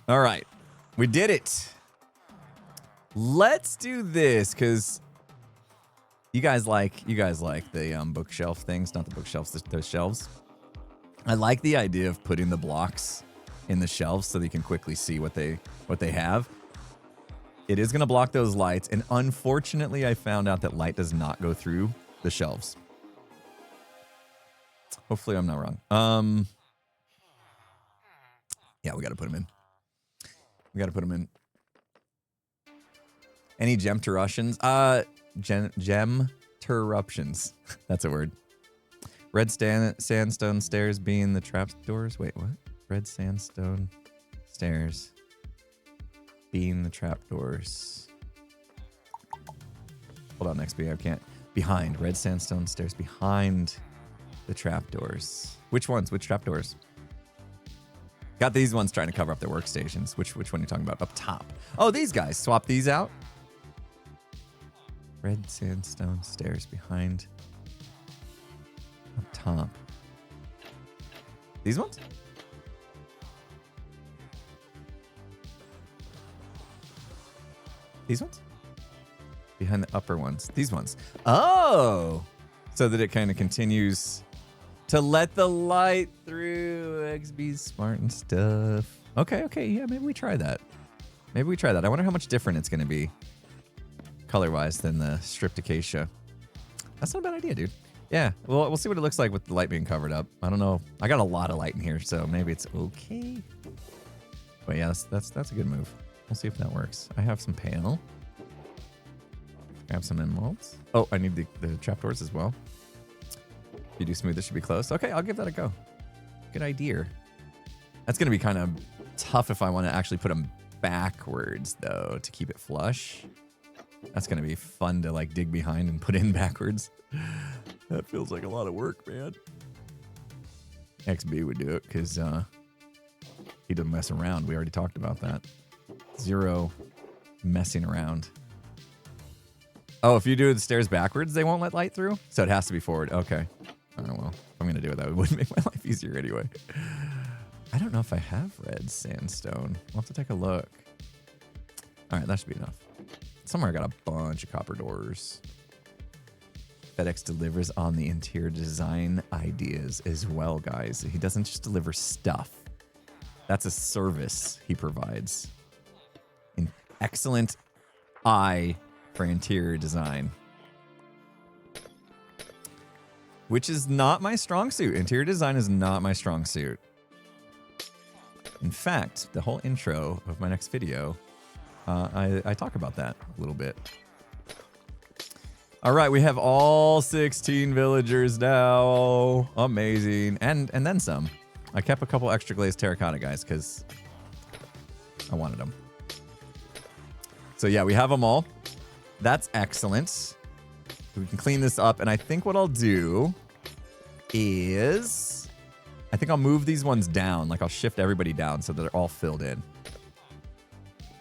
All right. We did it. Let's do this because you guys like the bookshelf things, not the bookshelves, the shelves. I like the idea of putting the blocks in the shelves so that you can quickly see what they have. It is going to block those lights, and unfortunately, I found out that light does not go through the shelves. Hopefully, I'm not wrong. Yeah, we got to put them in. We got to put them in. Any gem interruptions? Gem interruptions. That's a word. Red sandstone stairs being the trap doors. Wait, what? Red sandstone stairs being the trap doors. Hold on, XB. I can't. Behind. Red sandstone stairs behind the trap doors. Which ones? Which trap doors? Got these ones trying to cover up their workstations. Which one are you talking about? Up top. Oh, these guys. Swap these out. Red sandstone stairs behind. Up top. These ones? These ones? Behind the upper ones. These ones. Oh! So that it kind of continues to let the light through. XB's smart and stuff. Okay. Yeah, maybe we try that. I wonder how much different it's going to be color-wise than the stripped acacia. That's not a bad idea, dude. Yeah, well, we'll see what it looks like with the light being covered up. I don't know. I got a lot of light in here, so maybe it's okay. But yeah, that's a good move. We'll see if that works. I have some pale. Grab some emeralds. Oh, I need the trapdoors as well. If you do smooth, this should be close. Okay, I'll give that a go. Good idea. That's going to be kind of tough if I want to actually put them backwards, though, to keep it flush. That's going to be fun to, like, dig behind and put in backwards. That feels like a lot of work, man. XB would do it because he doesn't mess around. We already talked about that. Zero messing around. Oh, if you do the stairs backwards, they won't let light through? So it has to be forward. Okay. Oh, well. If I'm going to do it, that would make my life easier anyway. I don't know if I have red sandstone. We'll have to take a look. All right, that should be enough. somewhere I got a bunch of copper doors. FedEx delivers on the interior design ideas as well, guys. He doesn't just deliver stuff. That's a service he provides. An excellent eye for interior design. Which is not my strong suit. Interior design is not my strong suit. In fact, the whole intro of my next video, I talk about that a little bit. All right, we have all 16 villagers now. Amazing. And then some. I kept a couple extra glazed terracotta guys because I wanted them. So yeah, we have them all. That's excellent. We can clean this up. And I think what I'll do is, I think I'll move these ones down. Like I'll shift everybody down so that they're all filled in.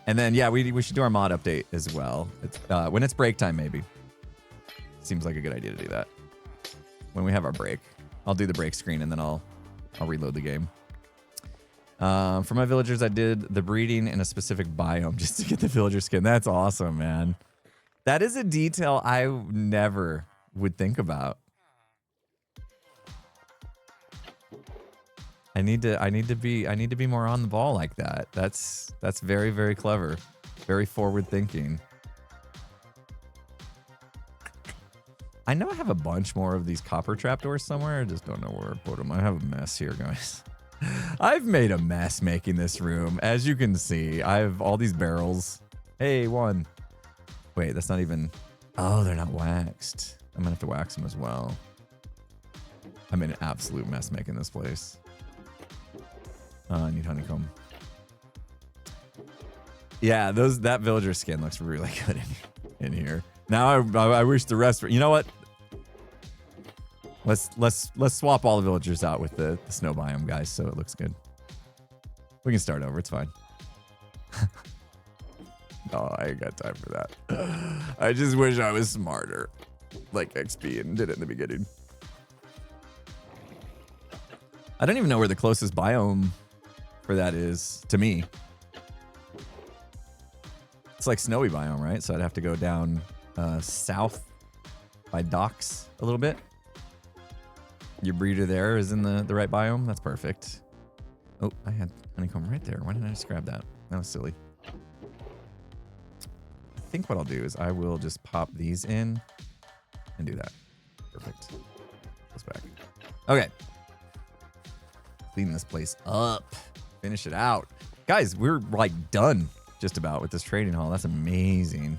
And then, yeah, we should do our mod update as well. It's, when it's break time, maybe. Seems like a good idea to do that. When we have our break. I'll do the break screen and then I'll reload the game. For my villagers, I did the breeding in a specific biome just to get the villager skin. That's awesome, man. That is a detail I never would think about. I need to be more on the ball like that. That's very, very clever. Very forward thinking. I know I have a bunch more of these copper trapdoors somewhere. I just don't know where I put them. I have a mess here, guys. I've made a mess making this room. As you can see, I have all these barrels. Hey, one. Wait, that's not even... Oh, they're not waxed. I'm gonna have to wax them as well. I'm in an absolute mess making this place. I need honeycomb. Yeah, that villager skin looks really good in here. Now I wish the rest were... You know what? Let's swap all the villagers out with the snow biome, guys, so it looks good. We can start over. It's fine. No, I ain't got time for that. I just wish I was smarter, like XB and did it in the beginning. I don't even know where the closest biome for that is to me. It's like snowy biome, right? So I'd have to go down south by docks a little bit. Your breeder there is in the right biome. That's perfect. Oh, I had honeycomb right there. Why didn't I just grab that? That was silly. I think what I'll do is I will just pop these in and do that. Perfect. Goes back. Okay. Clean this place up. Finish it out. Guys, we're like done just about with this trading hall. That's amazing.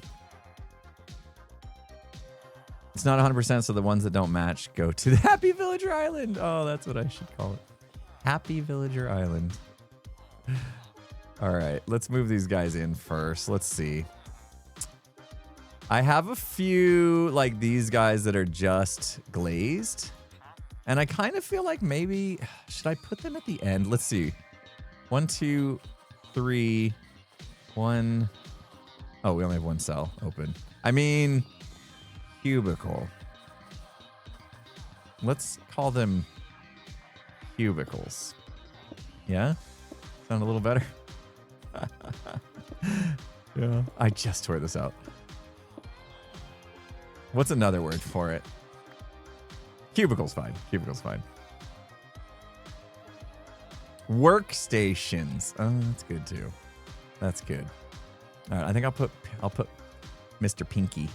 It's not 100%, so the ones that don't match go to the Happy Villager Island. Oh, that's what I should call it. Happy Villager Island. All right, let's move these guys in first. Let's see. I have a few like these guys that are just glazed. And I kind of feel like maybe, should I put them at the end? Let's see. 1, 2, 3, 1. Oh, we only have one cell open. I mean, cubicle. Let's call them cubicles. Yeah? Sound a little better? Yeah. I just tore this out. What's another word for it? Cubicle's fine. Cubicle's fine. Workstations. Oh, that's good too. That's good. All right, I think I'll put Mr. Pinky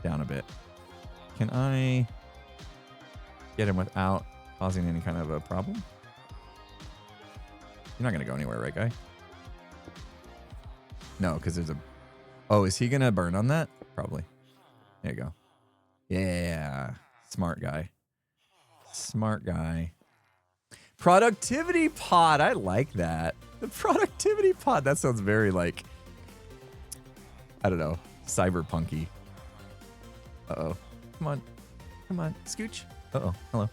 down a bit. Can I get him without causing any kind of a problem? You're not gonna go anywhere, right, guy? No, because there's a... Oh, is he gonna burn on that? Probably. There you go. Yeah. Smart guy. Smart guy. Productivity pod. I like that. The productivity pod. That sounds very like, I don't know, cyberpunky. Uh-oh. Come on. Come on. Scooch. Uh-oh. Hello.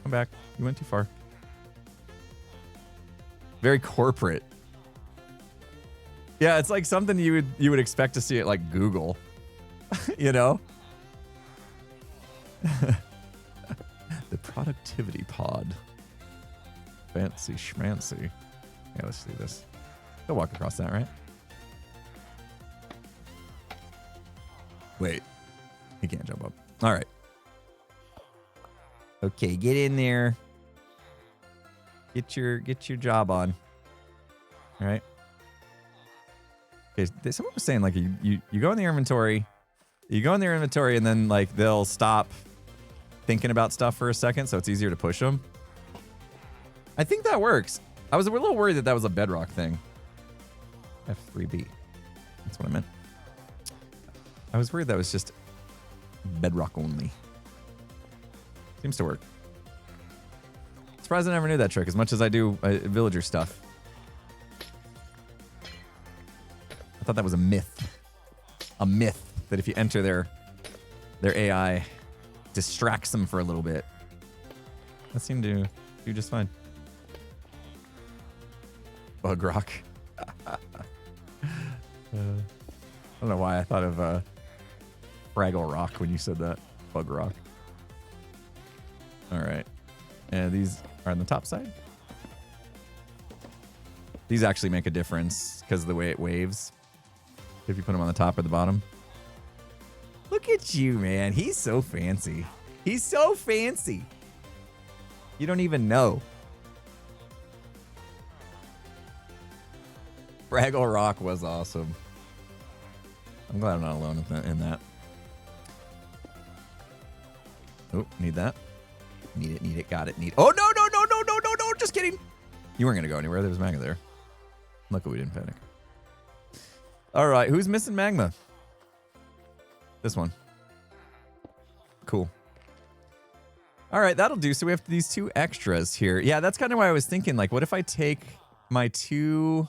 Come back. You went too far. Very corporate. Yeah, it's like something you would expect to see at like Google. You know? The productivity pod. Fancy schmancy. Yeah, let's do this. He'll walk across that, right? Wait. He can't jump up. All right. Okay, get in there. Get your job on. All right. Okay, someone was saying like you go in the inventory, and then like they'll stop thinking about stuff for a second, so it's easier to push them. I think that works. I was a little worried that was a bedrock thing. F3B. That's what I meant. I was worried that was just bedrock only. Seems to work. Surprised I never knew that trick as much as I do villager stuff. I thought that was a myth. A myth that if you enter their AI, distracts them for a little bit. That seemed to do just fine. Bug rock. I don't know why I thought of Fraggle Rock when you said that. Bug rock. All right. And these are on the top side. These actually make a difference because of the way it waves. If you put them on the top or the bottom. Look at you, man. He's so fancy. He's so fancy. You don't even know. Fraggle Rock was awesome. I'm glad I'm not alone in that. Oh, need that. Need it, got it, need. Oh, no. Just kidding. You weren't going to go anywhere. There was magma there. Luckily, we didn't panic. All right, who's missing magma? This one. Cool. All right, that'll do. So we have these two extras here. Yeah, that's kind of why I was thinking, like, what if I take my two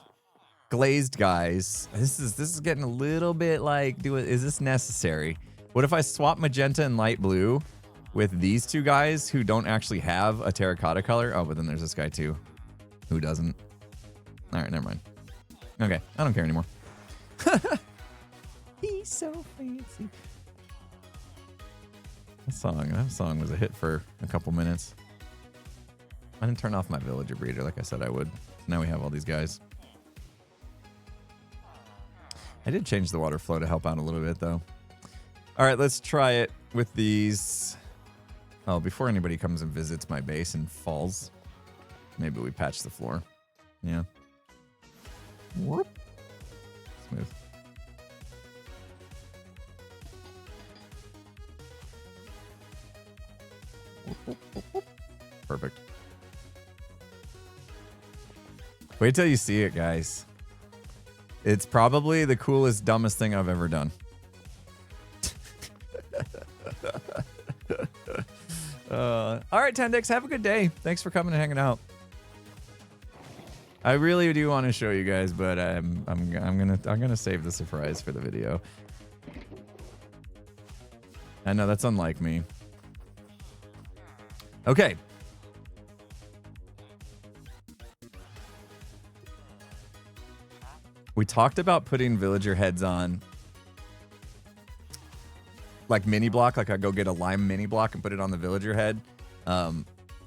glazed guys? This is getting a little bit like, is this necessary? What if I swap magenta and light blue with these two guys who don't actually have a terracotta color? Oh, but then there's this guy too who doesn't. All right, never mind. Okay, I don't care anymore. He's so fancy. That song was a hit for a couple minutes. I didn't turn off my villager breeder like I said I would. Now we have all these guys. I did change the water flow to help out a little bit though. All right, let's try it with these. Oh, before anybody comes and visits my base and falls, maybe we patch the floor. Yeah. Whoop. Smooth. Perfect. Wait till you see it, guys. It's probably the coolest, dumbest thing I've ever done. All right, Tendix, have a good day. Thanks for coming and hanging out. I really do want to show you guys, but I'm gonna save the surprise for the video. I know that's unlike me. Okay. We talked about putting villager heads on like mini block, like I go get a lime mini block and put it on the villager head.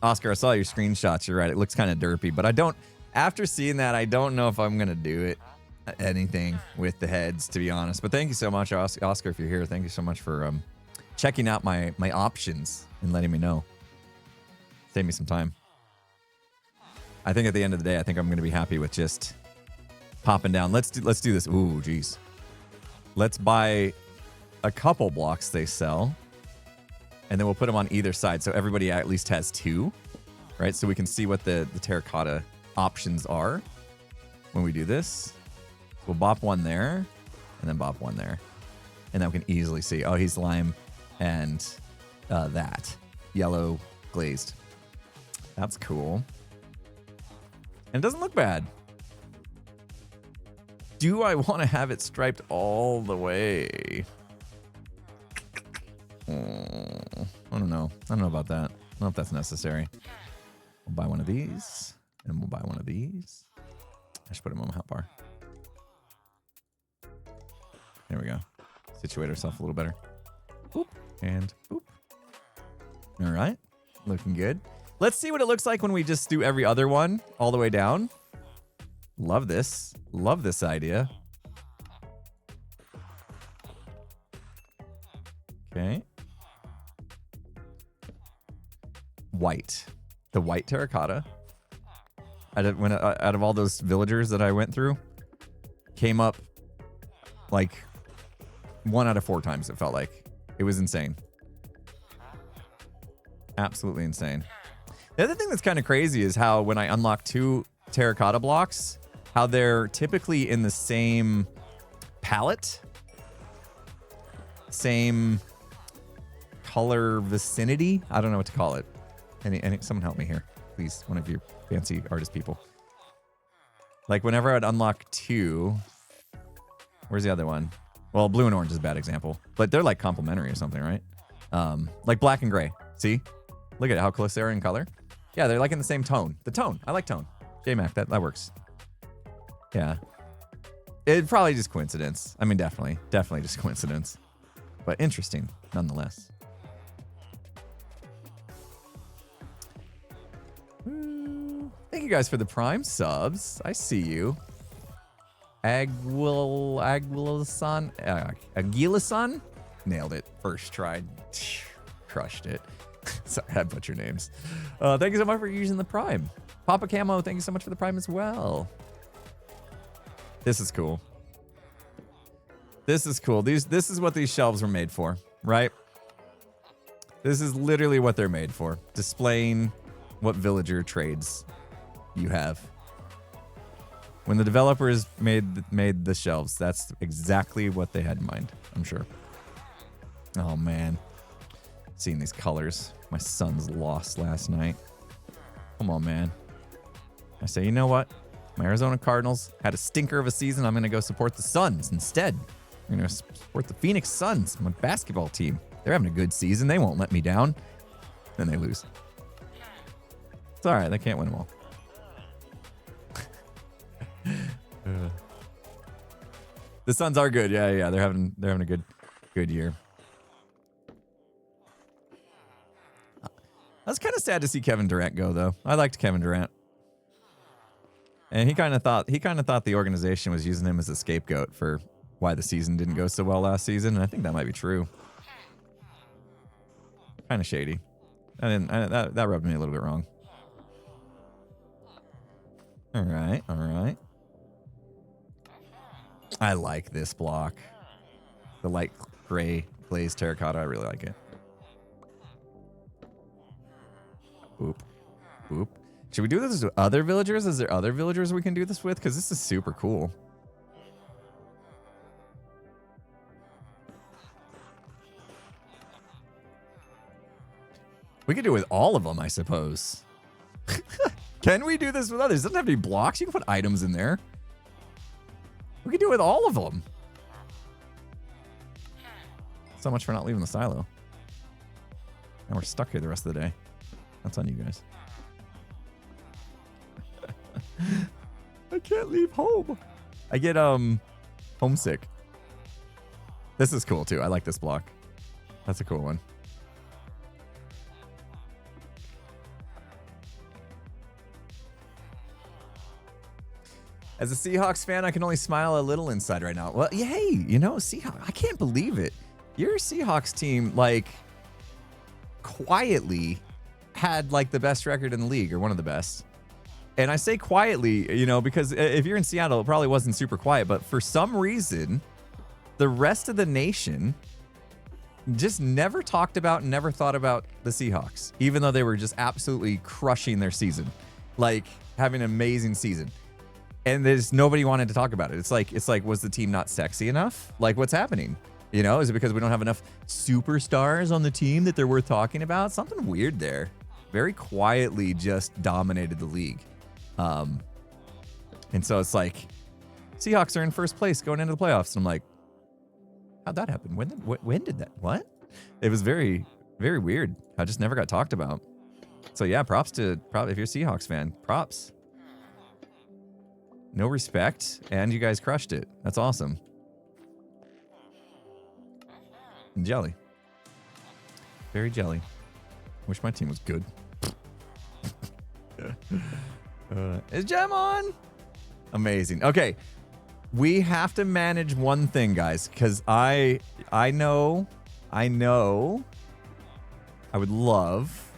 Oscar, I saw your screenshots. You're right. It looks kind of derpy, but after seeing that, I don't know if I'm going to do it anything with the heads, to be honest. But thank you so much, Oscar, if you're here. Thank you so much for checking out my options and letting me know. Save me some time. I think at the end of the day, I think I'm going to be happy with just popping down. Let's do this. Ooh, geez. Let's buy a couple blocks they sell, and then we'll put them on either side so everybody at least has two, right? So we can see what the terracotta options are when we do this. We'll bop one there, and then bop one there. And then we can easily see, oh, he's lime and that. Yellow glazed. That's cool. And it doesn't look bad. Do I want to have it striped all the way? I don't know. I don't know about that. I don't know if that's necessary. We'll buy one of these, and we'll buy one of these. I should put them on my hotbar. There we go. Situate ourselves a little better. Boop, and boop. All right. Looking good. Let's see what it looks like when we just do every other one all the way down. Love this. Love this idea. Okay. White. The white terracotta. Out of all those villagers that I went through, came up like 1 out of 4 times, it felt like. It was insane. Absolutely insane. The other thing that's kind of crazy is how when I unlock 2 terracotta blocks, how they're typically in the same palette, same color vicinity. I don't know what to call it. Someone help me here, please. One of you fancy artist people. Like whenever I'd unlock 2, where's the other one? Well, blue and orange is a bad example, but they're like complementary or something, right? Like black and gray. See? Look at how close they are in color. Yeah, they're like in the same tone. The tone. I like tone. JMac, that works. Yeah. It's probably just coincidence. I mean, definitely just coincidence. But interesting, nonetheless. Thank you guys for the Prime subs. I see you. Aguilasan? Nailed it. First try. Crushed it. Sorry, I butchered names. Thank you so much for using the Prime. Papa Camo, thank you so much for the Prime as well. This is cool. This is cool. This is what these shelves were made for, right? This is literally what they're made for. Displaying what villager trades you have. When the developers made the shelves, that's exactly what they had in mind, I'm sure. Oh man. Seeing these colors. My Suns lost last night. Come on, man. I say, you know what? My Arizona Cardinals had a stinker of a season. I'm going to go support the Suns instead. I'm going to support the Phoenix Suns, my basketball team. They're having a good season. They won't let me down. Then they lose. It's all right. They can't win them all. The Suns are good. Yeah. They're having a good year. I was kind of sad to see Kevin Durant go, though. I liked Kevin Durant. And he kind of thought the organization was using him as a scapegoat for why the season didn't go so well last season, and I think that might be true. Kind of shady. That rubbed me a little bit wrong. All right. I like this block. The light gray glazed terracotta. I really like it. Boop. Boop. Should we do this with other villagers? Is there other villagers we can do this with? Because this is super cool. We could do it with all of them, I suppose. Can we do this with others? It doesn't have to be blocks. You can put items in there. We could do it with all of them. So much for not leaving the silo. And we're stuck here the rest of the day. That's on you guys. I can't leave home. I get homesick. This is cool too. I like this block. That's a cool one. As a Seahawks fan, I can only smile a little inside right now. Well, hey, you know, Seahawks, I can't believe it. Your Seahawks team, like, quietly had, like, the best record in the league, or one of the best. And I say quietly, you know, because if you're in Seattle, it probably wasn't super quiet, but for some reason, the rest of the nation just never talked about and never thought about the Seahawks, even though they were just absolutely crushing their season, like having an amazing season. And there's nobody wanted to talk about it. It's like, was the team not sexy enough? Like, what's happening? You know, is it because we don't have enough superstars on the team that they're worth talking about? Something weird there. Very quietly just dominated the league. And so it's like, Seahawks are in first place going into the playoffs. And I'm like, how'd that happen? When did that? What? It was very, very weird. I just never got talked about. So yeah, props if you're a Seahawks fan, props. No respect, and you guys crushed it. That's awesome. And jelly. Very jelly. Wish my team was good. Is Gem on? Amazing. Okay. We have to manage one thing, guys, because I know I would love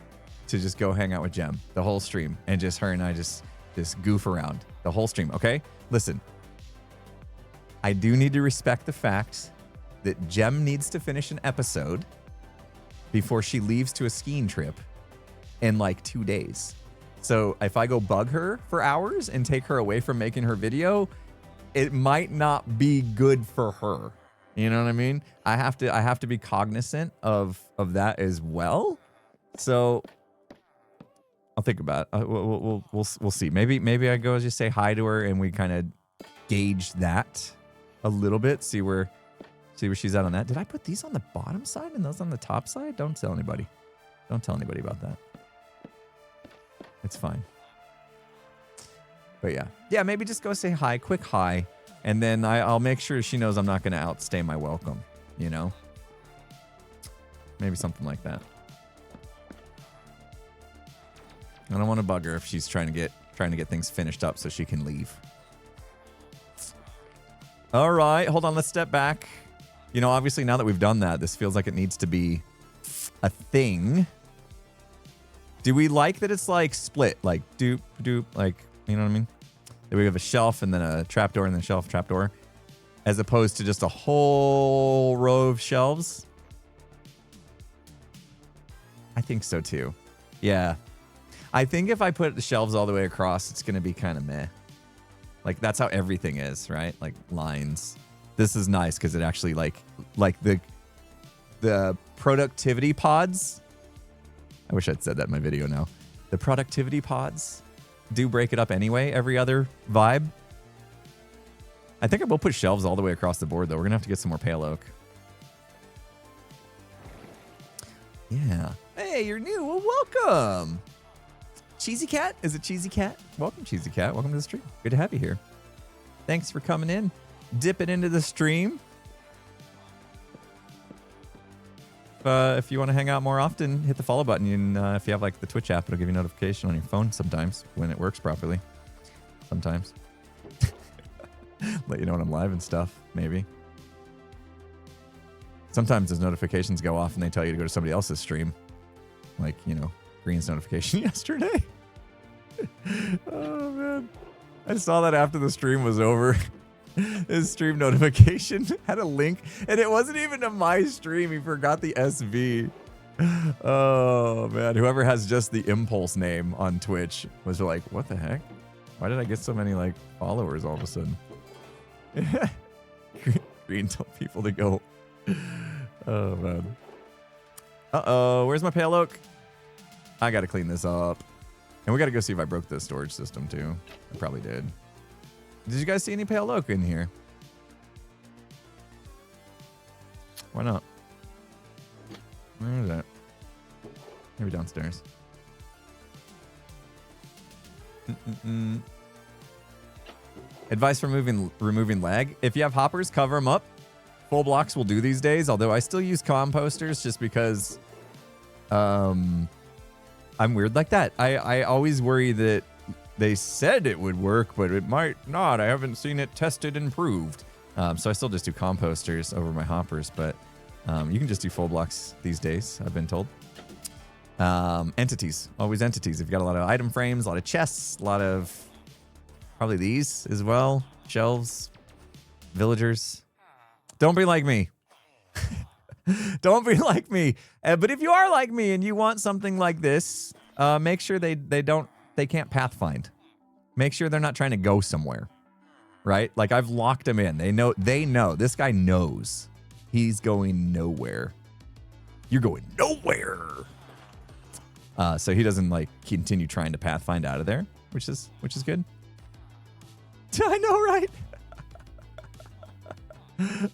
to just go hang out with Jem the whole stream and just her and I just goof around the whole stream. Okay. Listen, I do need to respect the fact that Jem needs to finish an episode before she leaves to a skiing trip in like 2 days. So if I go bug her for hours and take her away from making her video, it might not be good for her. You know what I mean? I have to be cognizant of that as well. So I'll think about it. We'll see. Maybe I go just say hi to her and we kind of gauge that a little bit. See where she's at on that. Did I put these on the bottom side and those on the top side? Don't tell anybody. Don't tell anybody about that. It's fine. But yeah, maybe just go say hi, quick hi, and then I'll make sure she knows I'm not going to outstay my welcome, you know? Maybe something like that. I don't want to bug her if she's trying to get things finished up so she can leave. All right, hold on, let's step back. You know, obviously now that we've done that, this feels like it needs to be a thing. Do we like that it's like split, like doop, like, you know what I mean? That we have a shelf and then a trapdoor and then shelf, trapdoor, as opposed to just a whole row of shelves? I think so too. Yeah. I think if I put the shelves all the way across, it's going to be kind of meh. Like that's how everything is, right? Like lines. This is nice because it actually like the productivity pods. I wish I'd said that in my video now. The productivity pods do break it up anyway, every other vibe. I think I will put shelves all the way across the board, though. We're going to have to get some more pale oak. Yeah. Hey, you're new. Well, welcome. Cheesy Cat? Is it Cheesy Cat? Welcome, Cheesy Cat. Welcome to the stream. Good to have you here. Thanks for coming in. Dipping into the stream. If you want to hang out more often, hit the follow button. And if you have like the Twitch app, it'll give you a notification on your phone sometimes when it works properly. Sometimes. Let you know when I'm live and stuff, maybe. Sometimes those notifications go off and they tell you to go to somebody else's stream. Like, you know, Green's notification yesterday. Oh, man. I saw that after the stream was over. His stream notification had a link, and it wasn't even to my stream. He forgot the SV. Oh, man. Whoever has just the Impulse name on Twitch was like, what the heck? Why did I get so many, like, followers all of a sudden? Green told people to go. Oh, man. Uh-oh. Where's my pale oak? I got to clean this up. And we got to go see if I broke the storage system, too. I probably did. Did you guys see any pale oak in here? Why not? Where is that? Maybe downstairs. Advice for removing lag. If you have hoppers, cover them up. Full blocks will do these days, although I still use composters just because I'm weird like that. I always worry that they said it would work, but it might not. I haven't seen it tested and proved. So I still just do composters over my hoppers, but you can just do full blocks these days, I've been told. Entities. Always entities. If you've got a lot of item frames, a lot of chests, a lot of probably these as well. Shelves, villagers. Don't be like me. Don't be like me. But if you are like me and you want something like this, make sure they can't pathfind. Make sure they're not trying to go somewhere, right? Like I've locked them in. They know. This guy knows he's going nowhere. You're going nowhere. So he doesn't like continue trying to pathfind out of there, which is good. I know, right?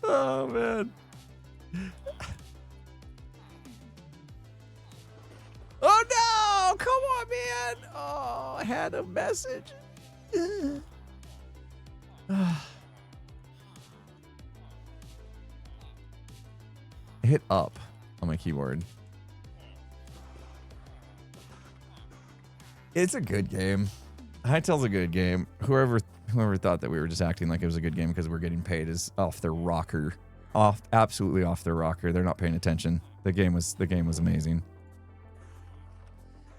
Oh man. Oh no! Come on, man! Oh, I had a message. Hit up on my keyboard. It's a good game. Hytale's a good game. Whoever whoever thought that we were just acting like it was a good game because we're getting paid is off their rocker. Absolutely off their rocker. They're not paying attention. The game was amazing.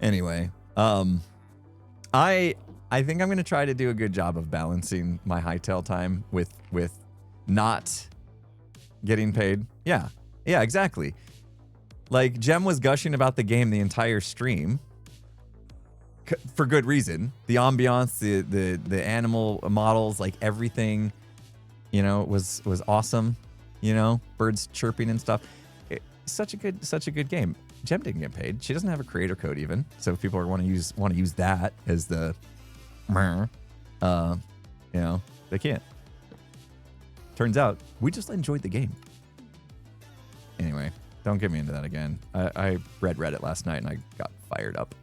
Anyway, I think I'm gonna try to do a good job of balancing my Hytale time with not getting paid. Yeah, exactly. Like Jem was gushing about the game the entire stream for good reason. The ambiance, the animal models, like everything, you know, was awesome. You know, birds chirping and stuff. Such a good game. Jem didn't get paid. She doesn't have a creator code even. So if people want to use that as the, you know, they can't. Turns out we just enjoyed the game. Anyway, don't get me into that again. I read Reddit last night and I got fired up.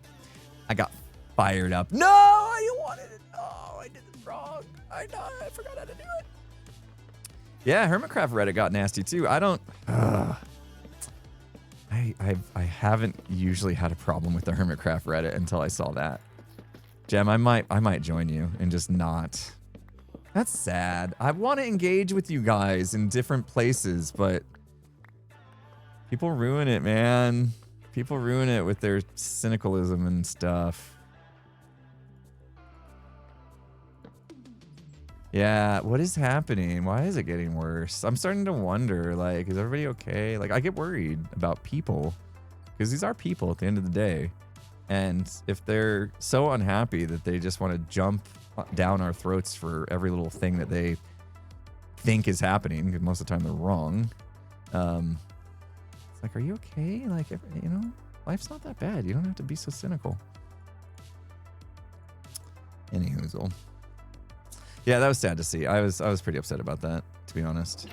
No, I wanted it. Oh, I did it wrong. I know. I forgot how to do it. Yeah, Hermitcraft Reddit got nasty too. I don't. I haven't usually had a problem with the Hermitcraft Reddit until I saw that. Jem, I might join you and just not. That's sad. I want to engage with you guys in different places, but people ruin it, man. People ruin it with their cynicalism and stuff. Yeah, what is happening? Why is it getting worse? I'm starting to wonder, like, is everybody okay? Like, I get worried about people because these are people at the end of the day. And if they're so unhappy that they just want to jump down our throats for every little thing that they think is happening, because most of the time they're wrong. It's like, are you okay? Like, you know, life's not that bad. You don't have to be so cynical. Anyhoozle. Yeah, that was sad to see. I was pretty upset about that, to be honest.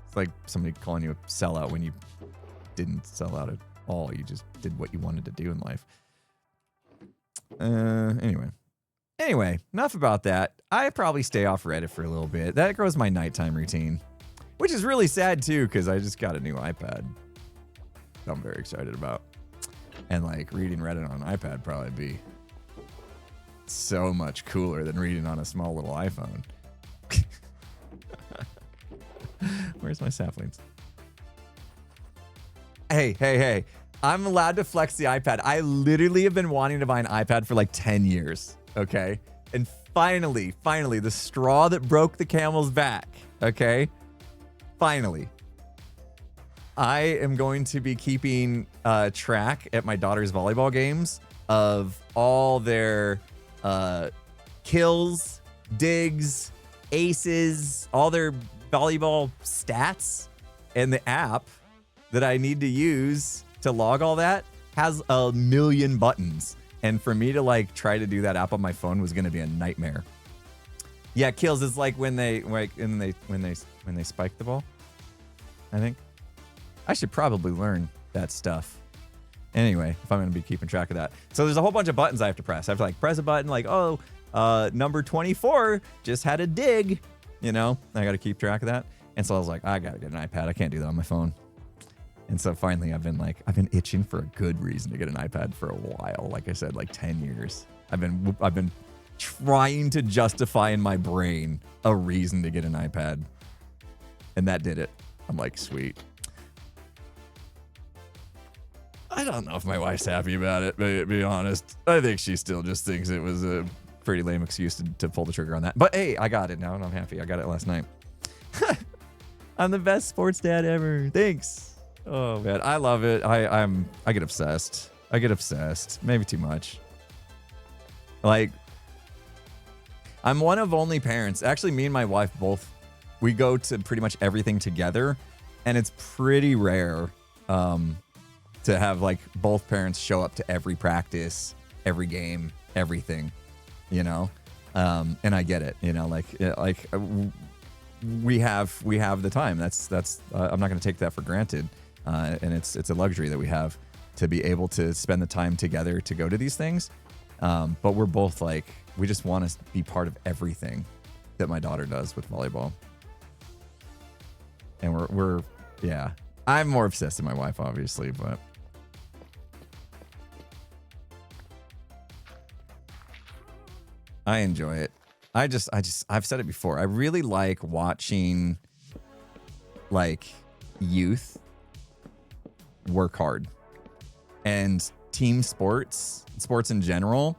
It's like somebody calling you a sellout when you didn't sell out at all. You just did what you wanted to do in life. Anyway, enough about that. I probably stay off Reddit for a little bit. That goes my nighttime routine, which is really sad too, because I just got a new iPad that I'm very excited about. And like reading Reddit on an iPad probably be so much cooler than reading on a small little iPhone. Where's my saplings? Hey. I'm allowed to flex the iPad. I literally have been wanting to buy an iPad for like 10 years, okay? And finally, the straw that broke the camel's back, okay? Finally. I am going to be keeping track at my daughter's volleyball games of all their kills, digs, aces, all their volleyball stats, and the app that I need to use to log all that has a million buttons. And for me to like try to do that app on my phone was going to be a nightmare. Yeah, kills is like when they spike the ball. I think I should probably learn that stuff. Anyway, if I'm going to be keeping track of that. So there's a whole bunch of buttons I have to press. I have to like press a button like, oh, number 24 just had a dig, you know, I got to keep track of that. And so I was like, I got to get an iPad. I can't do that on my phone. And so finally I've been itching for a good reason to get an iPad for a while. Like I said, like 10 years. I've been trying to justify in my brain a reason to get an iPad. And that did it. I'm like, sweet. I don't know if my wife's happy about it, but to be honest, I think she still just thinks it was a pretty lame excuse to pull the trigger on that. But hey, I got it now and I'm happy. I got it last night. I'm the best sports dad ever. Thanks. Oh man, I love it. I get obsessed. Maybe too much. Like, I'm one of only parents. Actually, me and my wife both, we go to pretty much everything together, and it's pretty rare to have like both parents show up to every practice, every game, everything, you know. And I get it, you know, like we have the time. That's I'm not going to take that for granted. And it's a luxury that we have to be able to spend the time together to go to these things. But we're both like, we just want to be part of everything that my daughter does with volleyball. And we're yeah, I'm more obsessed than my wife, obviously, but I enjoy it. I've said it before. I really like watching like youth work hard and team sports in general.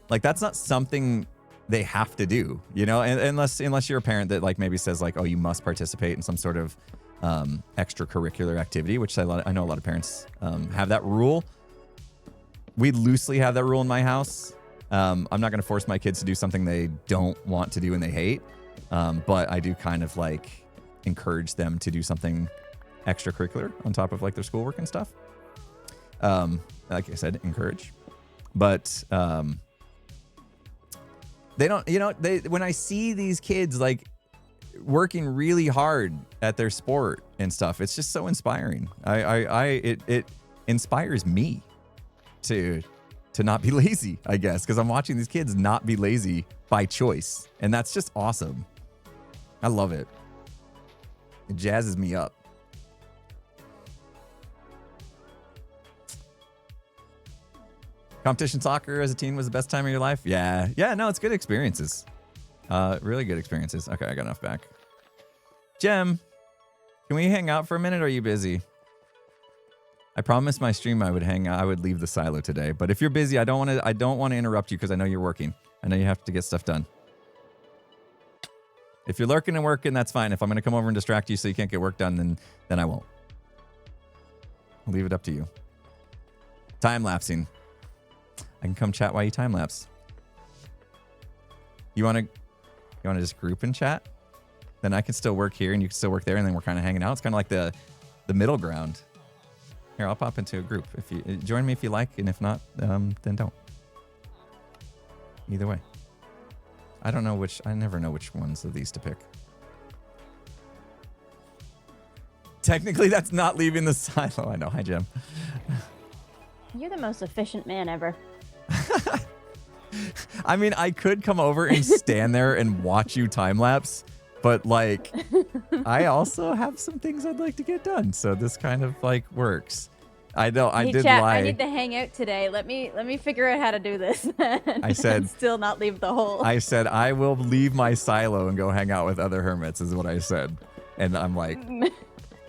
Like that's not something they have to do, you know, unless you're a parent that like maybe says like, oh, you must participate in some sort of extracurricular activity, which I know a lot of parents have that rule. We loosely have that rule in my house. I'm not going to force my kids to do something they don't want to do and they hate. But I do kind of like encourage them to do something extracurricular on top of like their schoolwork and stuff. Like I said, encourage. But they don't, you know, when I see these kids like working really hard at their sport and stuff, it's just so inspiring. It inspires me to not be lazy, I guess, because I'm watching these kids not be lazy by choice. And that's just awesome. I love it. It jazzes me up. Competition soccer as a teen was the best time of your life? Yeah. Yeah, no, it's good experiences. Really good experiences. Okay, I got enough back. Jem, can we hang out for a minute or are you busy? I promised my stream I would hang out. I would leave the silo today. But if you're busy, I don't want to interrupt you because I know you're working. I know you have to get stuff done. If you're lurking and working, that's fine. If I'm going to come over and distract you so you can't get work done, then I won't. I'll leave it up to you. Time lapsing. I can come chat while you time lapse. You want to just group and chat? Then I can still work here and you can still work there, and then we're kind of hanging out. It's kind of like the middle ground. Here, I'll pop into a group. If you join me if you like, and if not, then don't. Either way. I never know which ones of these to pick. Technically, that's not leaving the silo. I know. Hi, Jem. You're the most efficient man ever. I mean, I could come over and stand there and watch you time lapse, but like, I also have some things I'd like to get done. So this kind of like works. I know I did chat, lie. I need to hang out today. Let me figure out how to do this. I said still not leave the hole. I said I will leave my silo and go hang out with other hermits is what I said. And I'm like,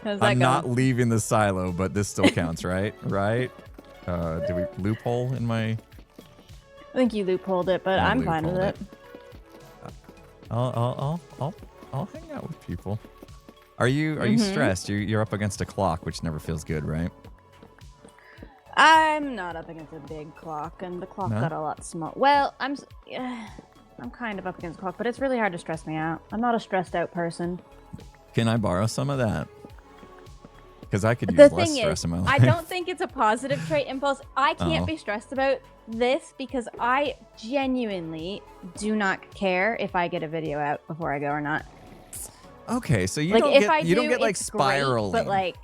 I'm not leaving the silo, but this still counts, right? Right? Did we loophole in my? I think you loopholed it, but I'm fine with it. I'll hang out with people. Are you stressed? You're up against a clock, which never feels good, right? I'm not up against a big clock, and the clock got a lot small. Well, I'm kind of up against the clock, but it's really hard to stress me out. I'm not a stressed out person. Can I borrow some of that? Because I could use less stress in my life. I don't think it's a positive trait, Impulse. I can't be stressed about this because I genuinely do not care if I get a video out before I go or not. Okay, so you like, don't get like spiraling. Great, but like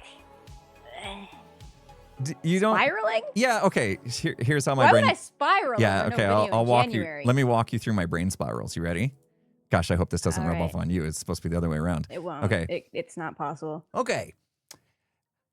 you don't spiraling? Yeah, okay. Here's how my brain. Why would I spiral? Yeah, okay. I'll walk you. January? Let me walk you through my brain spirals. You ready? Gosh, I hope this doesn't rub off on you. It's supposed to be the other way around. It won't. Okay. It's not possible. Okay.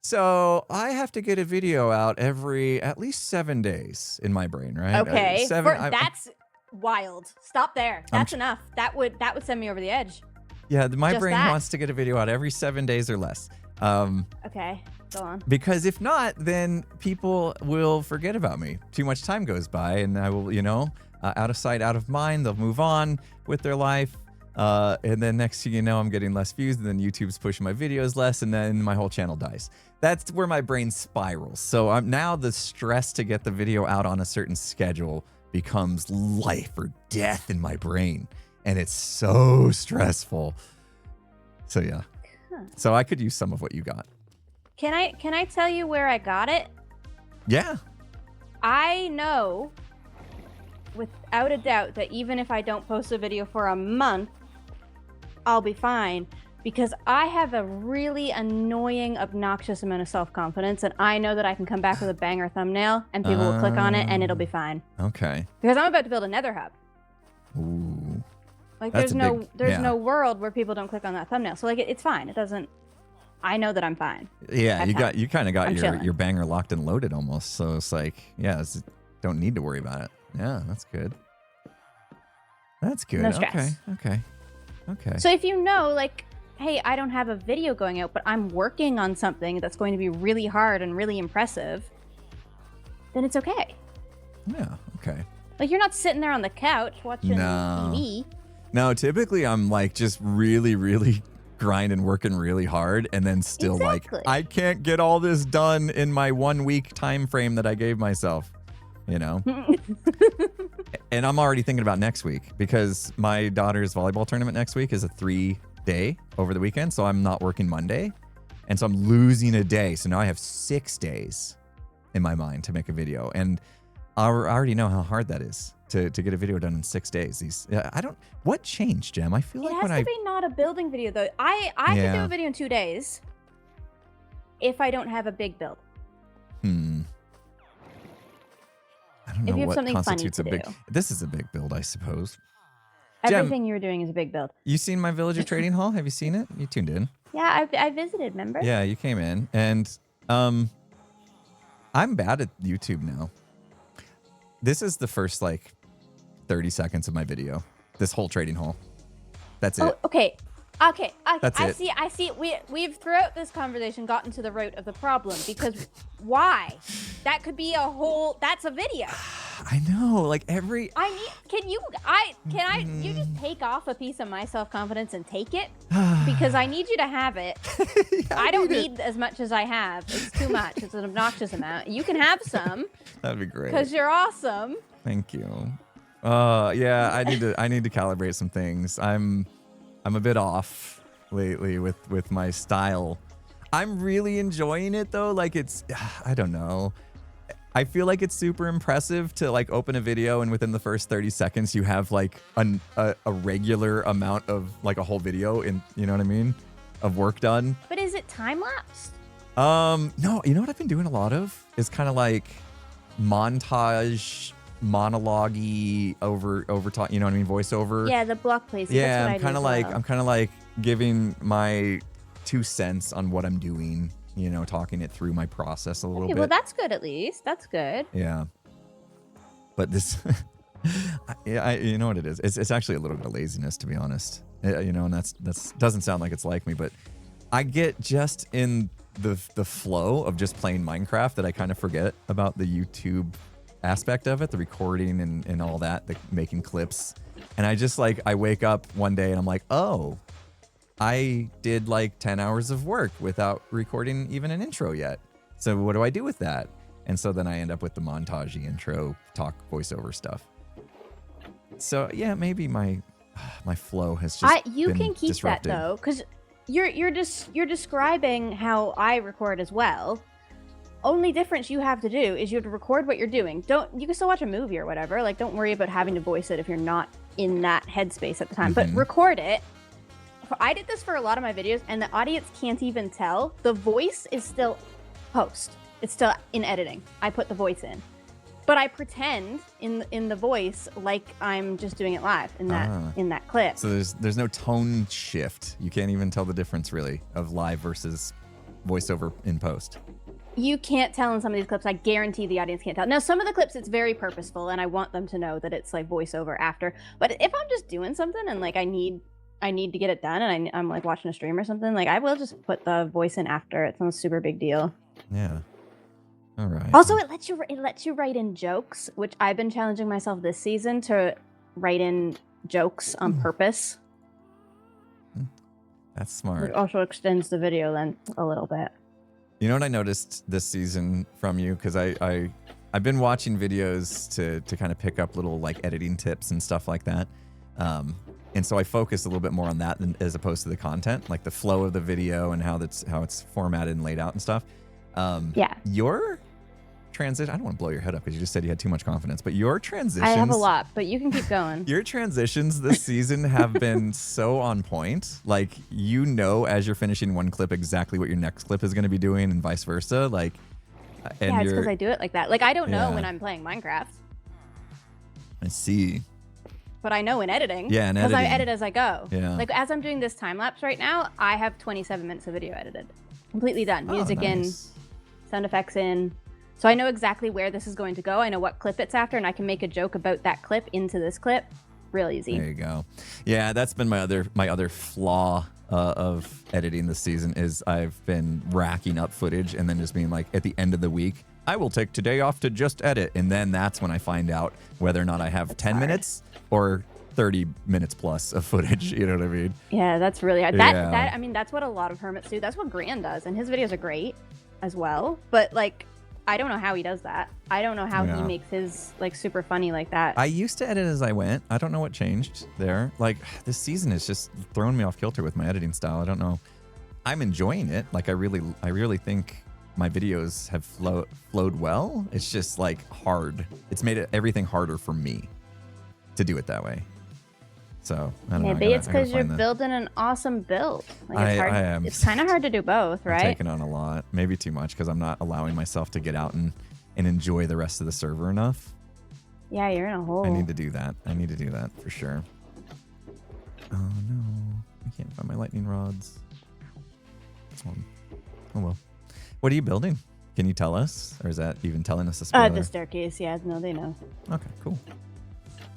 So I have to get a video out every at least 7 days in my brain, right? Okay. That's wild. Stop there. That's enough. That would send me over the edge. Yeah, my brain wants to get a video out every 7 days or less. Okay. Go on. Because if not, then people will forget about me. Too much time goes by, and I will, out of sight, out of mind. They'll move on with their life. And then next thing you know, I'm getting less views, and then YouTube's pushing my videos less, and then my whole channel dies. That's where my brain spirals. So now the stress to get the video out on a certain schedule becomes life or death in my brain. And it's so stressful. So yeah. So I could use some of what you got. Can I tell you where I got it? Yeah. I know without a doubt that even if I don't post a video for a month, I'll be fine because I have a really annoying, obnoxious amount of self-confidence, and I know that I can come back with a banger thumbnail and people will click on it and it'll be fine. Okay. Because I'm about to build a nether hub. Ooh. Like there's no world where people don't click on that thumbnail. So like it's fine. It doesn't. I know that I'm fine. Yeah, you kind of got your banger locked and loaded almost. So it's like, don't need to worry about it. Yeah, that's good. That's good. No stress. Okay. So if you know, like, hey, I don't have a video going out, but I'm working on something that's going to be really hard and really impressive, then it's okay. Yeah, okay. Like, you're not sitting there on the couch watching TV. No, typically I'm like just really, really grinding, working really hard, and then still like, I can't get all this done in my 1 week time frame that I gave myself, you know? And I'm already thinking about next week because my daughter's volleyball tournament next week is a 3-day over the weekend. So I'm not working Monday. And so I'm losing a day. So now I have 6 days in my mind to make a video. And I already know how hard that is to get a video done in 6 days. What changed, Jem? I feel like it has to be not a building video though. I can do a video in 2 days if I don't have a big build. I don't know if you have what something constitutes funny a big. to do. This is a big build, I suppose. Everything you're doing is a big build. You seen my Villager Trading Hall? Have you seen it? You tuned in. Yeah, I visited, remember? Yeah, you came in. And I'm bad at YouTube now. This is the first, like, 30 seconds of my video. This whole trading hall. That's it. Okay. That's I it. I see. We've throughout this conversation gotten to the root of the problem because why? That could be that's a video. I know, like can you just take off a piece of my self-confidence and take it? Because I need you to have it. Yeah, I don't need as much as I have. It's too much. It's an obnoxious amount. You can have some. That'd be great. Because you're awesome. Thank you. Yeah, I need to calibrate some things. I'm a bit off lately with my style. I'm really enjoying it though. Like I don't know. I feel like it's super impressive to like open a video and within the first 30 seconds you have like a regular amount of like a whole video in, you know what I mean, of work done. But is it time lapsed? No, you know what I've been doing a lot of is kind of like montage, monologue-y over talk, you know what I mean, voiceover. Yeah, the block placement. Yeah, I'm kind of like giving my 2 cents on what I'm doing, you know, talking it through my process a little bit. Well, that's good at least. That's good. Yeah. But this, you know what it is? It's actually a little bit of laziness, to be honest. You know, and that's doesn't sound like it's like me, but I get just in the flow of just playing Minecraft that I kind of forget about the YouTube aspect of it, the recording and all that, the making clips. And I just like, I wake up one day and I'm like, oh, I did like 10 hours of work without recording even an intro yet. So what do I do with that? And so then I end up with the montage intro, talk, voiceover stuff. So yeah, maybe my flow has just you been can keep disrupted. that though, because you're describing how I record as well. Only difference you have to do is you have to record what you're doing. You can still watch a movie or whatever. Like, don't worry about having to voice it if you're not in that headspace at the time. But record it. I did this for a lot of my videos, and the audience can't even tell. The voice is still post. It's still in editing. I put the voice in, but I pretend in the voice like I'm just doing it live in that clip. So there's no tone shift. You can't even tell the difference really of live versus voiceover in post. You can't tell in some of these clips. I guarantee the audience can't tell. Now, some of the clips, it's very purposeful, and I want them to know that it's like voiceover after. But if I'm just doing something and like I need to get it done, and I'm like watching a stream or something, like I will just put the voice in after. It's not a super big deal. Yeah. All right. Also, it lets you write in jokes, which I've been challenging myself this season to write in jokes on purpose. That's smart. It also extends the video length a little bit. You know what I noticed this season from you? Because I've been watching videos to kind of pick up little like editing tips and stuff like that. And so I focus a little bit more on that as opposed to the content, like the flow of the video and how it's formatted and laid out and stuff. Yeah. Your transition, I don't want to blow your head up because you just said you had too much confidence, but your transitions. I have a lot, but you can keep going. Your transitions this season have been so on point. Like, you know, as you're finishing one clip, exactly what your next clip is going to be doing and vice versa. Like, and yeah, it's because I do it like that. Like, I don't know when I'm playing Minecraft. I see. But I know in editing. Yeah, in editing. Because I editing. edit as I go. Yeah. Like, as I'm doing this time lapse right now, I have 27 minutes of video edited. Completely done. Music in, sound effects in. So I know exactly where this is going to go. I know what clip it's after, and I can make a joke about that clip into this clip. real easy. There you go. Yeah, that's been my other flaw of editing this season is I've been racking up footage and then just being like, at the end of the week, I will take today off to just edit. And then that's when I find out whether or not I have 10 minutes or 30 minutes plus of footage. You know what I mean? Yeah, that's really hard. I mean, that's what a lot of hermits do. That's what Gran does. And his videos are great as well. But like, I don't know how he does that. I don't know how he makes his like super funny like that. I used to edit as I went. I don't know what changed there. Like this season is just throwing me off kilter with my editing style. I don't know. I'm enjoying it. Like I really think my videos have flowed well. It's just like hard. It's made everything harder for me to do it that way. So I don't know. Maybe it's because you're building an awesome build. Like it's hard. I am. It's kind of hard to do both, right? I'm taking on a lot, maybe too much, because I'm not allowing myself to get out and enjoy the rest of the server enough. Yeah, you're in a hole. I need to do that. I need to do that for sure. Oh no, I can't find my lightning rods. Oh well. What are you building? Can you tell us, or is that even telling us a spoiler? The staircase. Yeah, no, they know. Okay, cool.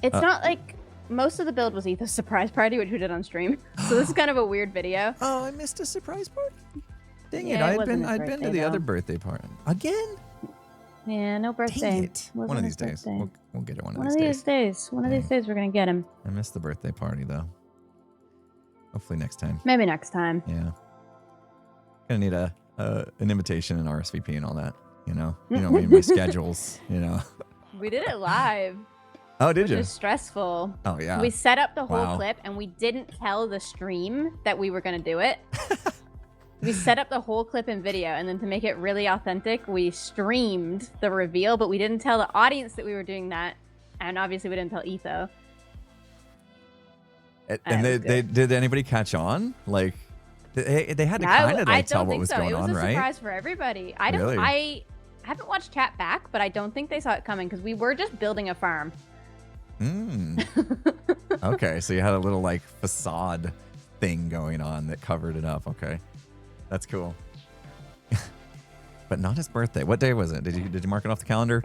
It's not like. Most of the build was Ethan's surprise party, which we did on stream. So this is kind of a weird video. Oh, I missed a surprise party. Dang it! I'd been to the other birthday party again. Yeah, no birthday. Dang it. One of these days, we'll get it. One of these days. One of these days, we're gonna get him. I missed the birthday party though. Hopefully next time. Maybe next time. Yeah. Gonna need an invitation and RSVP and all that. You know me and my schedules. You know. We did it live. Oh, did you? Which was stressful. Oh, yeah. We set up the whole clip, and we didn't tell the stream that we were going to do it. We set up the whole clip in video, and then to make it really authentic, we streamed the reveal, but we didn't tell the audience that we were doing that. And obviously, we didn't tell Etho. And did anybody catch on? Like, they had to kind of like tell what was going on, right? It was a surprise for everybody. I haven't watched chat back, but I don't think they saw it coming because we were just building a farm. Okay, so you had a little like facade thing going on that covered it up. Okay, that's cool. But not his birthday. What day was it? Did you mark it off the calendar?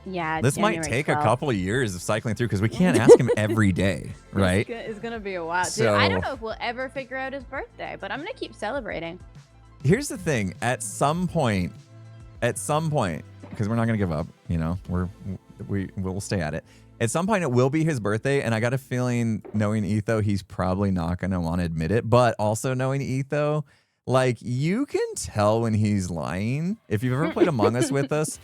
Yeah. This January might take 12th. a couple of years of cycling through because we can't ask him every day, right? It's gonna be a while. Dude, So, I don't know if we'll ever figure out his birthday, but I'm gonna keep celebrating. Here's the thing: at some point, because we're not gonna give up. You know, we'll stay at it. At some point, it will be his birthday, and I got a feeling, knowing Etho, he's probably not going to want to admit it. But also knowing Etho, like, you can tell when he's lying. If you've ever played Among Us with us,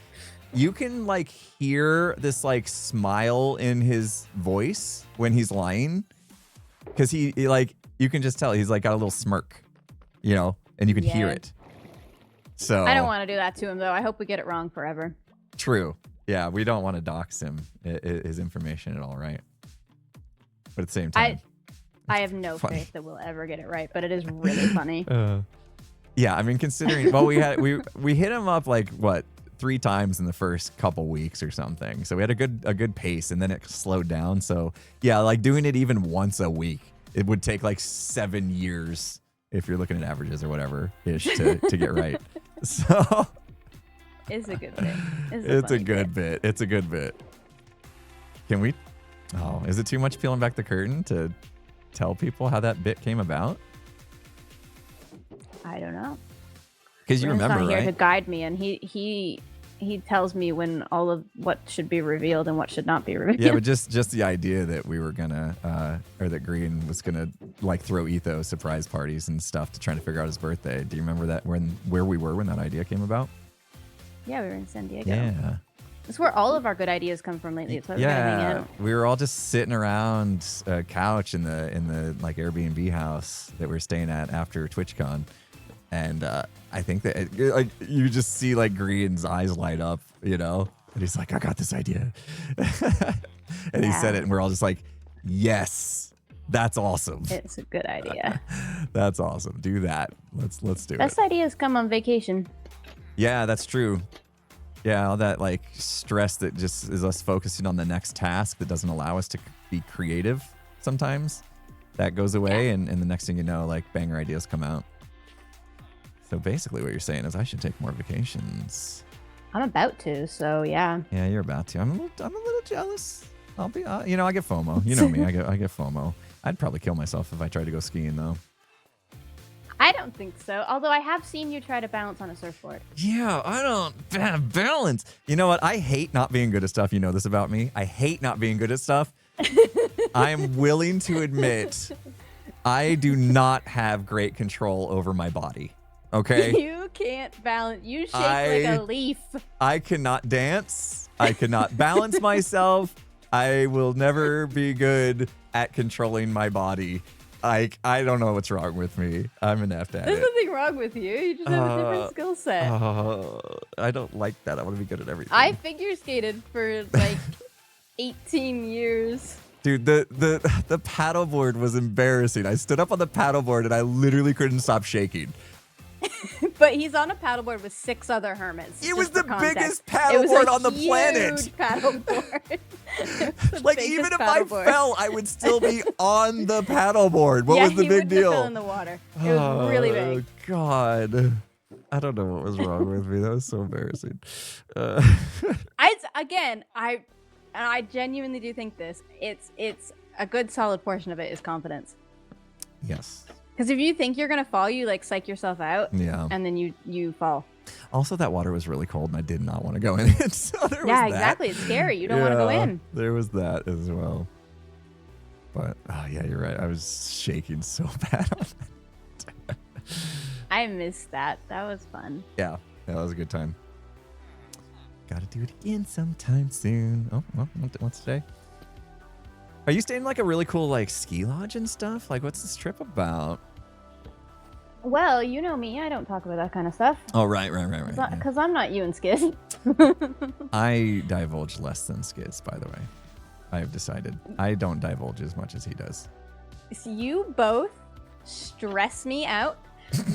you can, like, hear this, like, smile in his voice when he's lying. Because he, like, you can just tell he's, like, got a little smirk, you know, and you can hear it. So I don't want to do that to him, though. I hope we get it wrong forever. True. Yeah, we don't want to dox him, his information at all, right? But at the same time, I have no faith that we'll ever get it right, but it is really funny. Yeah, I mean, considering, well, we hit him up like what 3 times in the first couple weeks or something, so we had a good pace, and then it slowed down. So yeah, like doing it even once a week, it would take like 7 years if you're looking at averages or whatever ish to get right. So. It's a good bit. It's a good bit. It's a good bit. Can we? Oh, is it too much peeling back the curtain to tell people how that bit came about? I don't know. Because you remember, not here right? to guide me, and he tells me when all of what should be revealed and what should not be revealed. Yeah, but just the idea that we were gonna, or that Green was gonna like throw Etho surprise parties and stuff to try to figure out his birthday. Do you remember that where we were when that idea came about? Yeah, we were in San Diego. Yeah. That's where all of our good ideas come from lately. It's we were all just sitting around a couch in the like Airbnb house that we were staying at after TwitchCon, and I think that like you just see like Green's eyes light up, you know, and he's like, "I got this idea," and he said it, and we're all just like, "Yes, that's awesome. It's a good idea. That's awesome. Do that. Let's do it." Best ideas come on vacation. Yeah, that's true. Yeah, all that like stress that just is us focusing on the next task that doesn't allow us to be creative sometimes. That goes away, and the next thing you know, like banger ideas come out. So basically what you're saying is I should take more vacations. I'm about to, so yeah. Yeah, you're about to. I'm a little jealous. I'll be, you know, I get FOMO. You know me, I get FOMO. I'd probably kill myself if I tried to go skiing, though. I don't think so. Although I have seen you try to balance on a surfboard. Yeah, I don't balance. You know what? I hate not being good at stuff. You know this about me. I hate not being good at stuff. I am willing to admit I do not have great control over my body. Okay? You can't balance. You shake like a leaf. I cannot dance. I cannot balance myself. I will never be good at controlling my body. I don't know what's wrong with me. I'm inept at There's it. nothing wrong with you. You just have a different skill set. I don't like that. I want to be good at everything. I figure skated for like 18 years. Dude, the paddleboard was embarrassing. I stood up on the paddleboard and I literally couldn't stop shaking. But he's on a paddleboard with 6 other hermits. It was the biggest It was paddleboard a on the planet. huge paddleboard. Like, even if I fell, I would still be on the paddleboard. What was the big deal? Fell in the water. It was really big. Oh, God. I don't know what was wrong with me. That was so embarrassing. I genuinely do think this. It's a good solid portion of it is confidence. Yes. Because if you think you're gonna fall, you like psych yourself out. Yeah. And then you fall. Also, that water was really cold, and I did not want to go in it. So there was that. Exactly. It's scary. You don't want to go in. There was that as well. But yeah, you're right. I was shaking so bad on that. I missed that. That was fun. Yeah, that was a good time. Gotta do it again sometime soon. Oh, well, what's today? Are you staying in like a really cool like ski lodge and stuff? Like, what's this trip about? Well, you know me. I don't talk about that kind of stuff. Oh, right. Because I'm not you and Skid. I divulge less than Skids, by the way. I have decided. I don't divulge as much as he does. So you both stress me out.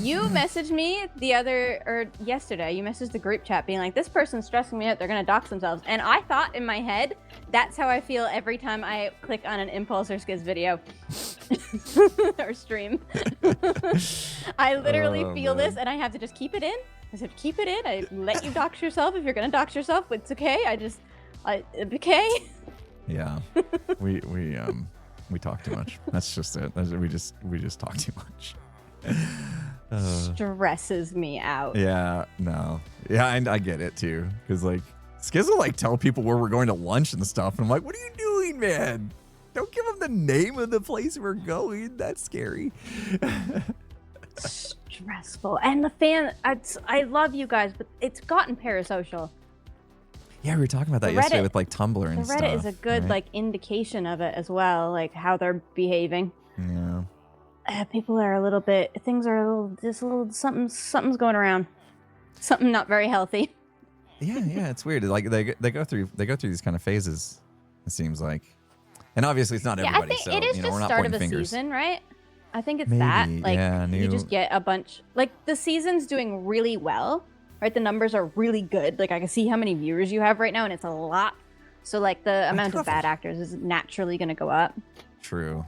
You messaged me yesterday, you messaged the group chat being like, this person's stressing me out, they're gonna dox themselves. And I thought in my head, that's how I feel every time I click on an Impulse or Skiz video or stream. I literally feel this and I have to just keep it in. I said, keep it in. I let you dox yourself. If you're gonna dox yourself, it's okay. Okay. Yeah. We talk too much. That's just it. We just talk too much. Stresses me out. Yeah, no. Yeah, and I get it too. Because like Skiz will like tell people where we're going to lunch and stuff. And I'm like, what are you doing, man? Don't give them the name of the place we're going. That's scary. Stressful. And the fan, I love you guys, but it's gotten parasocial. Yeah, we were talking about that yesterday with like Tumblr and stuff. The Reddit is a good like indication of it as well, like how they're behaving. Yeah. People are a little bit, things are a little, something's going around. Something not very healthy. Yeah, it's weird. Like they go through these kind of phases, it seems like. And obviously it's not everybody, I think so it is we're just not start of pointing the fingers. season, right? I think it's Maybe, that. Like yeah, you just get a bunch, like the season's doing really well, right? The numbers are really good. Like I can see how many viewers you have right now and it's a lot. So like the amount of bad actors is naturally going to go up. True.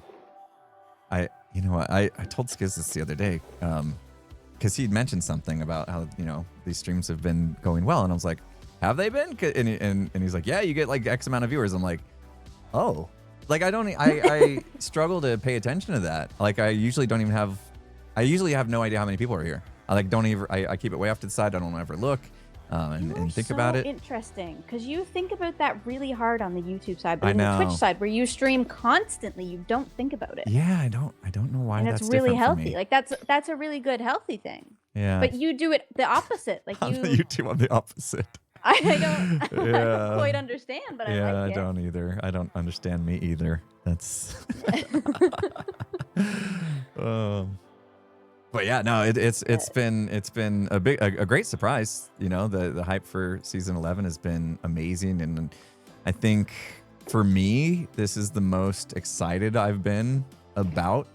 You know what? I told Skiz this the other day because he'd mentioned something about how, you know, these streams have been going well. And I was like, have they been? And he's like, yeah, you get like X amount of viewers. I'm like, oh. Like, I struggle to pay attention to that. Like, I usually have no idea how many people are here. I keep it way off to the side. I don't ever look and think about it. Interesting, because you think about that really hard on the YouTube side, but I on know. the Twitch side, where you stream constantly, you don't think about it. Yeah, I don't know why and that's it's really different for healthy. me. Like that's a really good healthy thing. Yeah. But you do it the opposite. Like on the YouTube, I'm the opposite. I don't quite understand, but I like it. I don't either. I don't understand me either. That's. But yeah, no, it's been a great surprise. You know, the hype for season 11 has been amazing, and I think for me, this is the most excited I've been about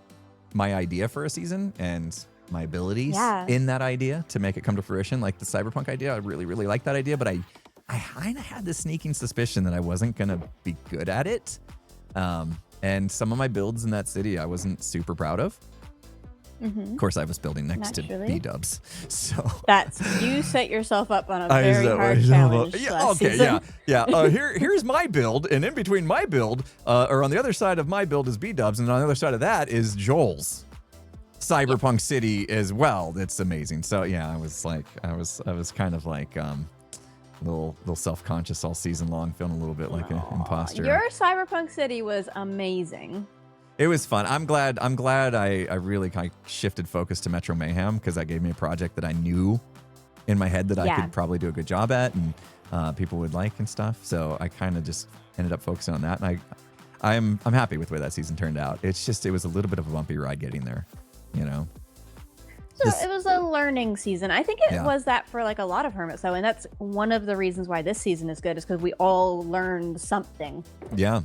my idea for a season and my abilities in that idea to make it come to fruition. Like the cyberpunk idea, I really, really like that idea, but I kind of had this sneaking suspicion that I wasn't gonna be good at it. And some of my builds in that city I wasn't super proud of. Of course, I was building next to Naturally. B-dubs, so You set yourself up on a I very set hard myself challenge up. Yeah, last okay, season. yeah. Here's my build, and in between my build, or on the other side of my build is B-dubs, and on the other side of that is Joel's Cyberpunk City as well. It's amazing. So yeah, I was kind of like little self-conscious all season long, feeling a little bit like an imposter. Your Cyberpunk City was amazing. It was fun. I'm glad I really kind of shifted focus to Metro Mayhem because that gave me a project that I knew in my head that I could probably do a good job at and people would like and stuff. So I kind of just ended up focusing on that. And I'm happy with the way that season turned out. It's just, it was a little bit of a bumpy ride getting there, you know? So it was a learning season. I think it was that for like a lot of Hermits though. And that's one of the reasons why this season is good is because we all learned something. Yeah.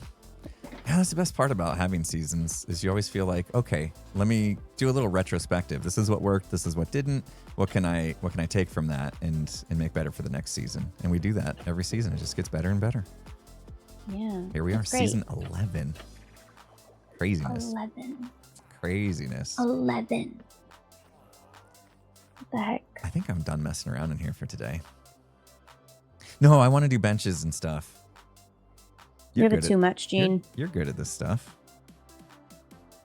Yeah, that's the best part about having seasons is you always feel like, okay, let me do a little retrospective. This is what worked. This is what didn't. What can I take from that and make better for the next season? And we do that every season. It just gets better and better. Yeah. Here we are, season 11. Craziness. 11. Craziness. 11. What the heck? I think I'm done messing around in here for today. No, I want to do benches and stuff. You have it too much, Gene. You're good at this stuff.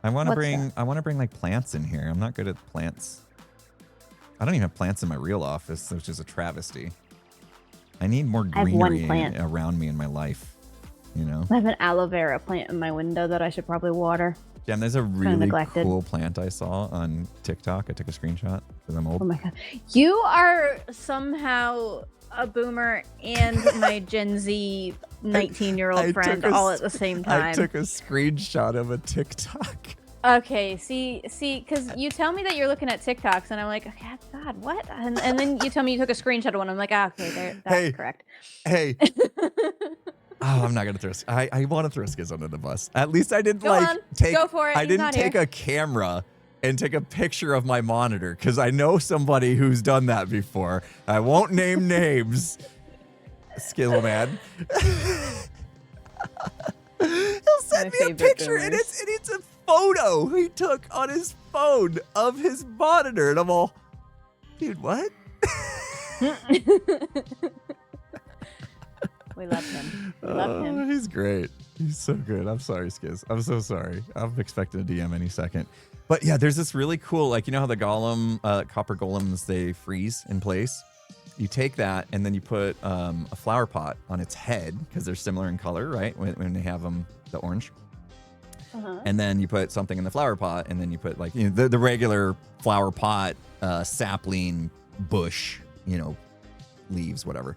I want to bring like plants in here. I'm not good at plants. I don't even have plants in my real office, which is a travesty. I need more greenery around me in my life. You know, I have an aloe vera plant in my window that I should probably water. Yeah, and there's a really cool plant I saw on TikTok. I took a screenshot because I'm old. Oh my god, you are somehow a boomer and my Gen Z 19-year-old friend all at the same time. I took a screenshot of a TikTok. Okay, see, because you tell me that you're looking at TikToks, and I'm like, okay, God, what? And then you tell me you took a screenshot of one. I'm like, okay, that's correct. Hey. Oh, I'm not gonna throw. I want to throw Skiz under the bus. At least I didn't Go for it. I didn't take a camera and take a picture of my monitor because I know somebody who's done that before. I won't name names. Skill man. He'll send me a picture and it's a photo he took on his phone of his monitor, and I'm all, dude, what? We love him. We love him. He's great. He's so good. I'm sorry, Skiz. I'm so sorry. I'm expecting a DM any second. But yeah, there's this really cool, like, you know how the copper golems, they freeze in place? You take that and then you put a flower pot on its head because they're similar in color, right? When they have them, the orange. And then you put something in the flower pot and then you put like, you know, the regular flower pot, sapling, bush, you know, leaves, whatever.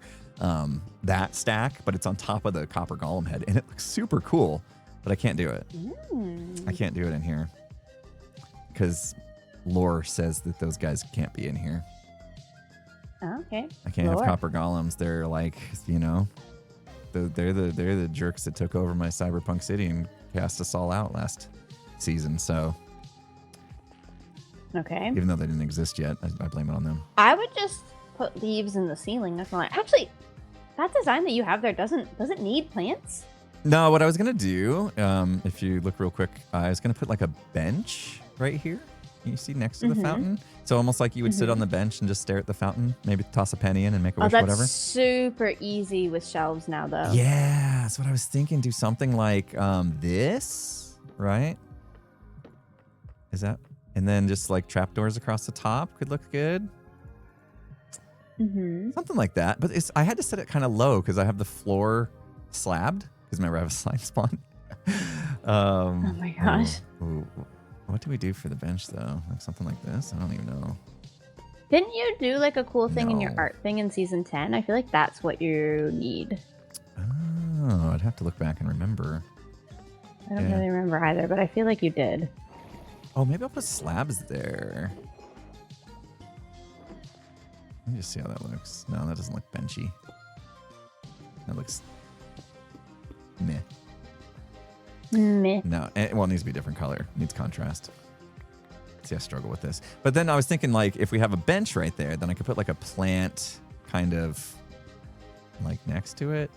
That stack, but it's on top of the copper golem head and it looks super cool, but I can't do it. I can't do it in here because lore says that those guys can't be in here. Okay. I can't have copper golems. They're like, you know, they're the jerks that took over my Cyberpunk City and cast us all out last season. So, okay. Even though they didn't exist yet, I blame it on them. I would just put leaves in the ceiling. That's not actually that design that you have there doesn't need plants. No, what I was gonna do, if you look real quick, I was gonna put like a bench right here. You see next to the fountain? So almost like you would sit on the bench and just stare at the fountain, maybe toss a penny in and make a wish, whatever. That's super easy with shelves now, though. Yeah, that's what I was thinking. Do something like this, right? Is that? And then just like trapdoors across the top could look good. Something like that. But I had to set it kind of low because I have the floor slabbed. Because remember, I have a slime spawn. Oh my gosh. What do we do for the bench, though? Like something like this? I don't even know. Didn't you do like a cool thing in your art thing in season 10? I feel like that's what you need. Oh, I'd have to look back and remember. I don't really remember either, but I feel like you did. Oh, maybe I'll put slabs there. Let me just see how that looks. No, that doesn't look benchy. That looks meh. Meh. No, it needs to be a different color. It needs contrast. See, I struggle with this. But then I was thinking, like, if we have a bench right there, then I could put, like, a plant kind of, like, next to it.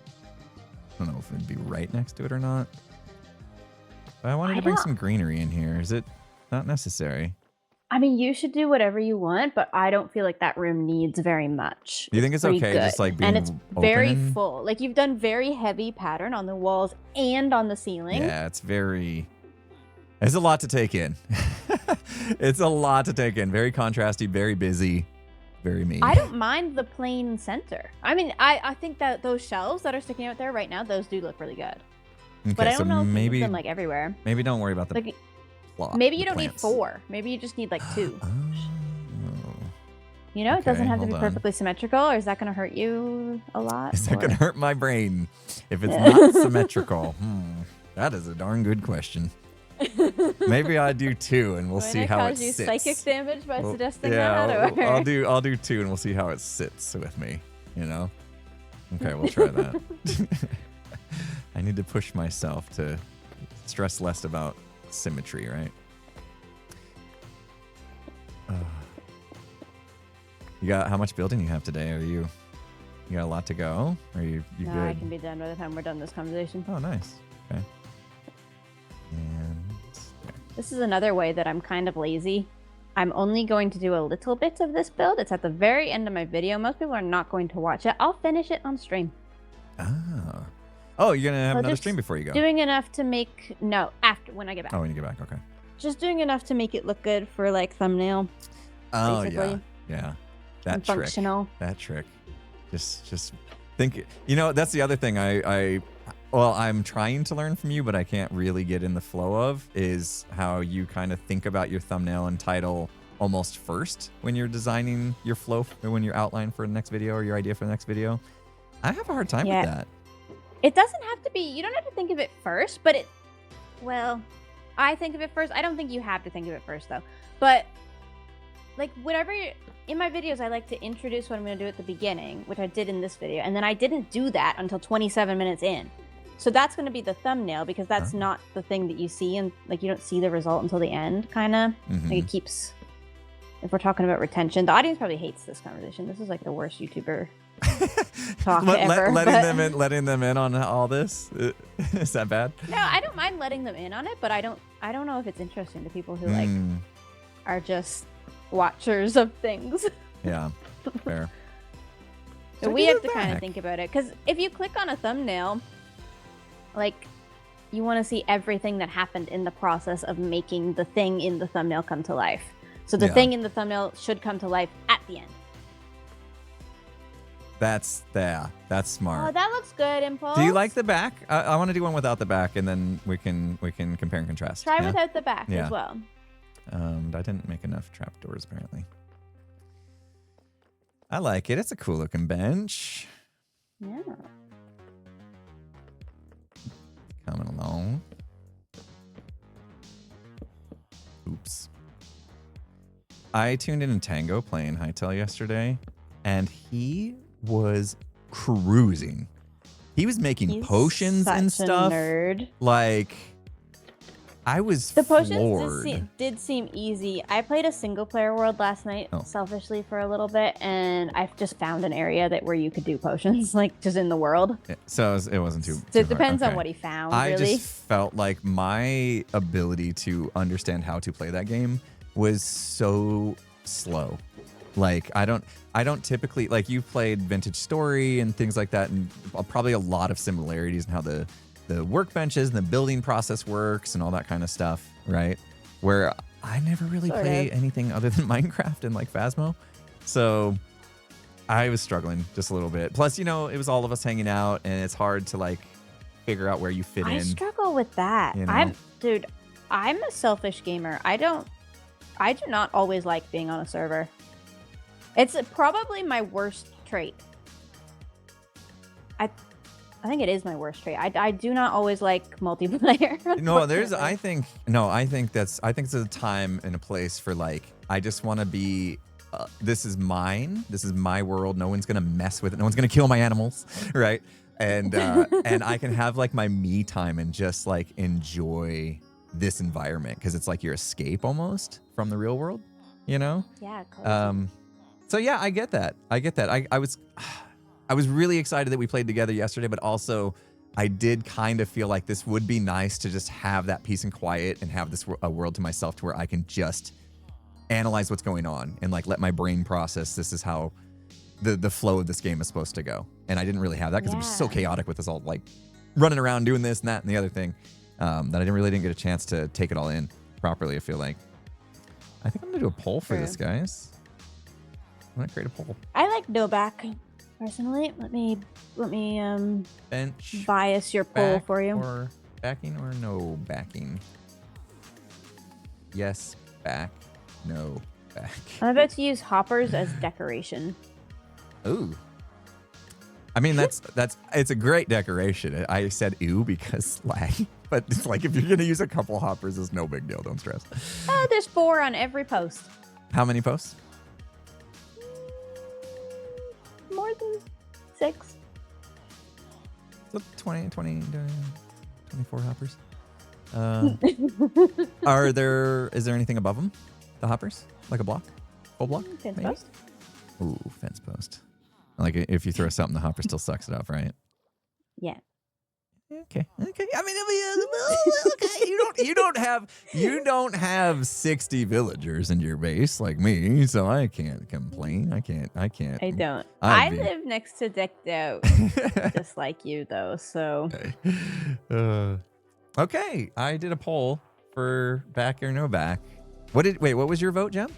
I don't know if it'd be right next to it or not. But I wanted to bring some greenery in here. Is it not necessary? I mean, you should do whatever you want, but I don't feel like that room needs very much. Do you think it's pretty okay good. just like being and it's open very and- full. Like you've done very heavy pattern on the walls and on the ceiling. Yeah, it's very. There's a lot to take in. It's a lot to take in. Very contrasty, very busy, very mean. I don't mind the plain center. I mean, I think that those shelves that are sticking out there right now, those do look really good. Okay, But I don't so know if you maybe need them like everywhere. maybe don't worry about the Like plot. maybe you the don't need plants. 4. Maybe you just need like 2. Oh. You know, it doesn't Okay, have to be hold on. perfectly symmetrical, or is that going to hurt you a lot? Is that or- gonna hurt my brain if it's not symmetrical? That is a darn good question. Maybe I do 2, and we'll Going see to how it cause you sits. psychic damage by Well, suggesting yeah, that? Or... I'll do 2, and we'll see how it sits with me. You know. Okay, we'll try that. I need to push myself to stress less about symmetry, right? You got how much building you have today? You got a lot to go? Or you No, good? I can be done by the time we're done this conversation. Oh, nice. Okay. And This is another way that I'm kind of lazy. I'm only going to do a little bit of this build. It's at the very end of my video. Most people are not going to watch it. I'll finish it on stream. oh, you're gonna have So another just stream before you go. Doing enough to make... No, after, when I get back. Oh, when you get back, okay. Just doing enough to make it look good for, like, thumbnail. Oh Basically. yeah. And That trick. functional. That trick. Just think. You know, that's the other thing I'm trying to learn from you, but I can't really get in the flow of is how you kind of think about your thumbnail and title almost first when you're designing your flow, or when you're outline for the next video or your idea for the next video. I have a hard time with that. It doesn't have to be... You don't have to think of it first, but it... Well, I think of it first. I don't think you have to think of it first, though. But, like, whatever... In my videos, I like to introduce what I'm going to do at the beginning, which I did in this video. And then I didn't do that until 27 minutes in. So that's going to be the thumbnail, because that's not the thing that you see. And, like, you don't see the result until the end, kind of. Mhm. Like, it keeps... If we're talking about retention, the audience probably hates this conversation. This is, like, the worst YouTuber talk ever. Letting them in on all this. Is that bad? No, I don't mind letting them in on it, but I don't know if it's interesting to people who like are just watchers of things. Yeah, fair. So we have to kind of think about it, because if you click on a thumbnail, like, you want to see everything that happened in the process of making the thing in the thumbnail come to life. So the thing in the thumbnail should come to life at the end. That's smart. Oh, that looks good, Impulse. Do you like the back? I want to do one without the back, and then we can compare and contrast. Try yeah? without the back Yeah. as well. I didn't make enough trapdoors apparently. I like it. It's a cool looking bench. Yeah. Coming along. Oops. I tuned in Tango playing Hytale yesterday, and he was cruising. He was making He's potions and such a stuff. nerd. Like, I was The potions floored. did seem easy. I played a single player world last night, selfishly for a little bit, and I just found an area where you could do potions, like just in the world. So it wasn't too. So it depends on what he found. I really. just felt like my ability to understand how to play that game was so slow. Like I don't typically, like, you've played Vintage Story and things like that, and probably a lot of similarities in how the workbenches and the building process works and all that kind of stuff, right? Where I never really play anything other than Minecraft and like Phasmo. So I was struggling just a little bit. Plus, you know, it was all of us hanging out, and it's hard to like figure out where you fit in. I struggle with that. You know? I'm a selfish gamer. I do not always like being on a server. It's probably my worst trait. I think it is my worst trait. I do not always like multiplayer. No, I think it's a time and a place for, like, I just want to be, this is mine. This is my world. No one's going to mess with it. No one's going to kill my animals. Right. And I can have like my me time and just like enjoy this environment, because it's like your escape almost from the real world, you know? Yeah. Cool. So yeah, I get that. I was really excited that we played together yesterday, but also I did kind of feel like this would be nice to just have that peace and quiet and have this a world to myself to where I can just analyze what's going on and like let my brain process this is how the flow of this game is supposed to go. And I didn't really have that because it was so chaotic with us all like running around doing this and that and the other thing that I didn't get a chance to take it all in properly, I feel like. I think I'm going to do a poll for this, guys. I'm going to create a poll. I like no back, personally. Let me Bench bias your poll for you. Or backing or no backing? Yes, back. No, back. I'm about to use hoppers as decoration. Ooh. I mean, it's a great decoration. I said ooh because lag, but it's like if you're gonna use a couple hoppers, it's no big deal. Don't stress. There's 4 on every post. How many posts? More than 6. So 20, 24 hoppers. Is there anything above them? The hoppers? Like a block? Full block? Fence maybe? post. Ooh, fence post. Like if you throw something, the hopper still sucks it up, right? Yeah. Okay. I mean, okay. You don't have 60 villagers in your base like me, so I can't complain. I can't. I don't. I live next to Decked Out, just like you, though. So. Okay. I did a poll for back or no back. What was your vote, Jem?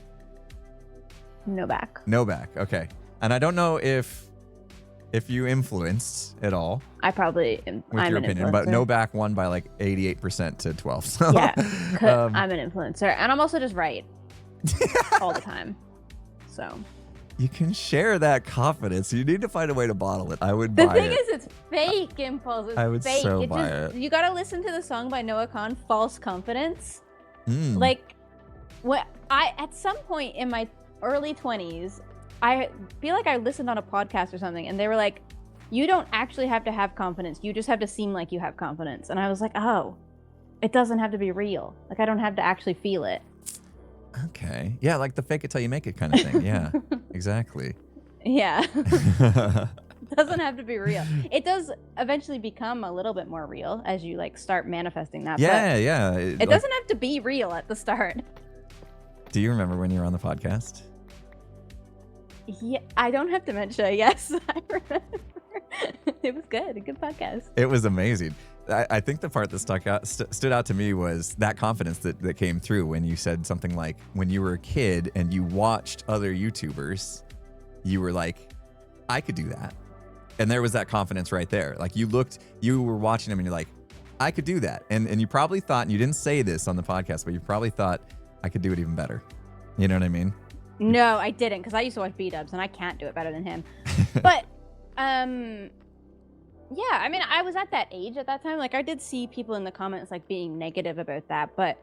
No back. No back. Okay. And I don't know if you influenced at all. I probably am. With your opinion, but no back won by like 88% to 12. So, yeah, I'm an influencer, and I'm also just right all the time. So you can share that confidence. You need to find a way to bottle it. I would buy it. The thing is, it's fake, Impulse. It's I would fake. so buy it. You gotta listen to the song by Noah Khan, "False Confidence." Mm. Like, at some point in my early 20s, I feel like I listened on a podcast or something, and they were like, you don't actually have to have confidence. You just have to seem like you have confidence. And I was like, oh, it doesn't have to be real. Like, I don't have to actually feel it. Okay. Yeah, like the fake it till you make it kind of thing. Yeah, exactly. Yeah. It doesn't have to be real. It does eventually become a little bit more real as you like start manifesting that. Yeah, yeah. It doesn't have to be real at the start. Do you remember when you were on the podcast? Yeah, I don't have dementia. Yes, I remember. It was good. A good podcast. It was amazing. I think the part that stood out to me was that confidence that came through when you said something like, when you were a kid and you watched other YouTubers, you were like, I could do that. And there was that confidence right there. Like you were watching them and you're like, I could do that. And you probably thought, and you didn't say this on the podcast, but you probably thought I could do it even better. You know what I mean? No, I didn't, because I used to watch B-dubs and I can't do it better than him. But, yeah, I mean, I was at that age at that time. Like, I did see people in the comments, like, being negative about that. But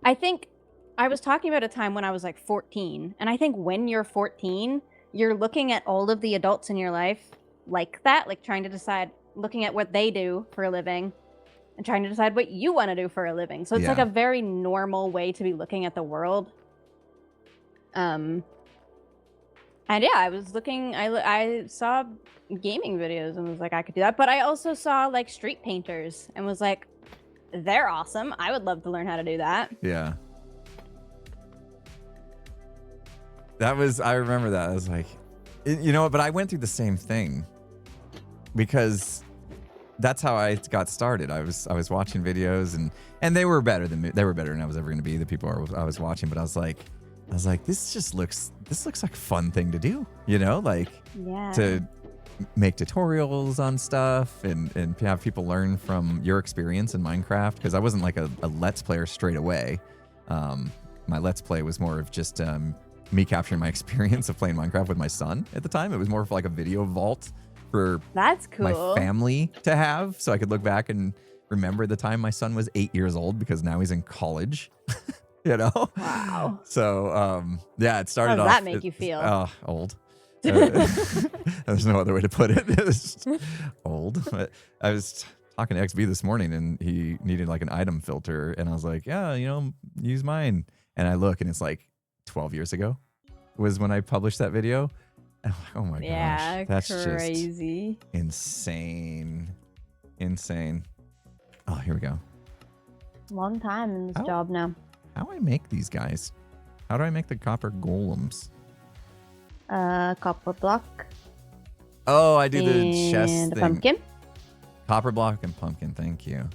I think I was talking about a time when I was, like, 14. And I think when you're 14, you're looking at all of the adults in your life like that, like, trying to decide, looking at what they do for a living and trying to decide what you want to do for a living. So it's like a very normal way to be looking at the world. And yeah, I was looking, I saw gaming videos and was like, I could do that. But I also saw like street painters and was like, they're awesome. I would love to learn how to do that. Yeah. I remember that. I was like, you know what? But I went through the same thing because that's how I got started. I was watching videos and they were better than me. They were better than I was ever going to be, the people I was watching. But I was like, this looks like a fun thing to do, you know, like to make tutorials on stuff and have people learn from your experience in Minecraft. Because I wasn't like a Let's Player straight away. My Let's Play was more of just me capturing my experience of playing Minecraft with my son at the time. It was more of like a video vault for that's cool. My family to have, so I could look back and remember the time my son was 8 years old, because now he's in college. You know? Wow. So, yeah, it started off. How does that make you feel? Old. There's no other way to put it. It's old. But I was talking to XB this morning and he needed like an item filter. And I was like, yeah, you know, use mine. And I look and it's like 12 years ago was when I published that video. And I'm like, oh my gosh. That's crazy. Just insane. Oh, here we go. Long time in this job now. How I make these guys? How do I make the copper golems? Copper block. Oh, I do the chest and a thing. pumpkin. Copper block and pumpkin, thank you.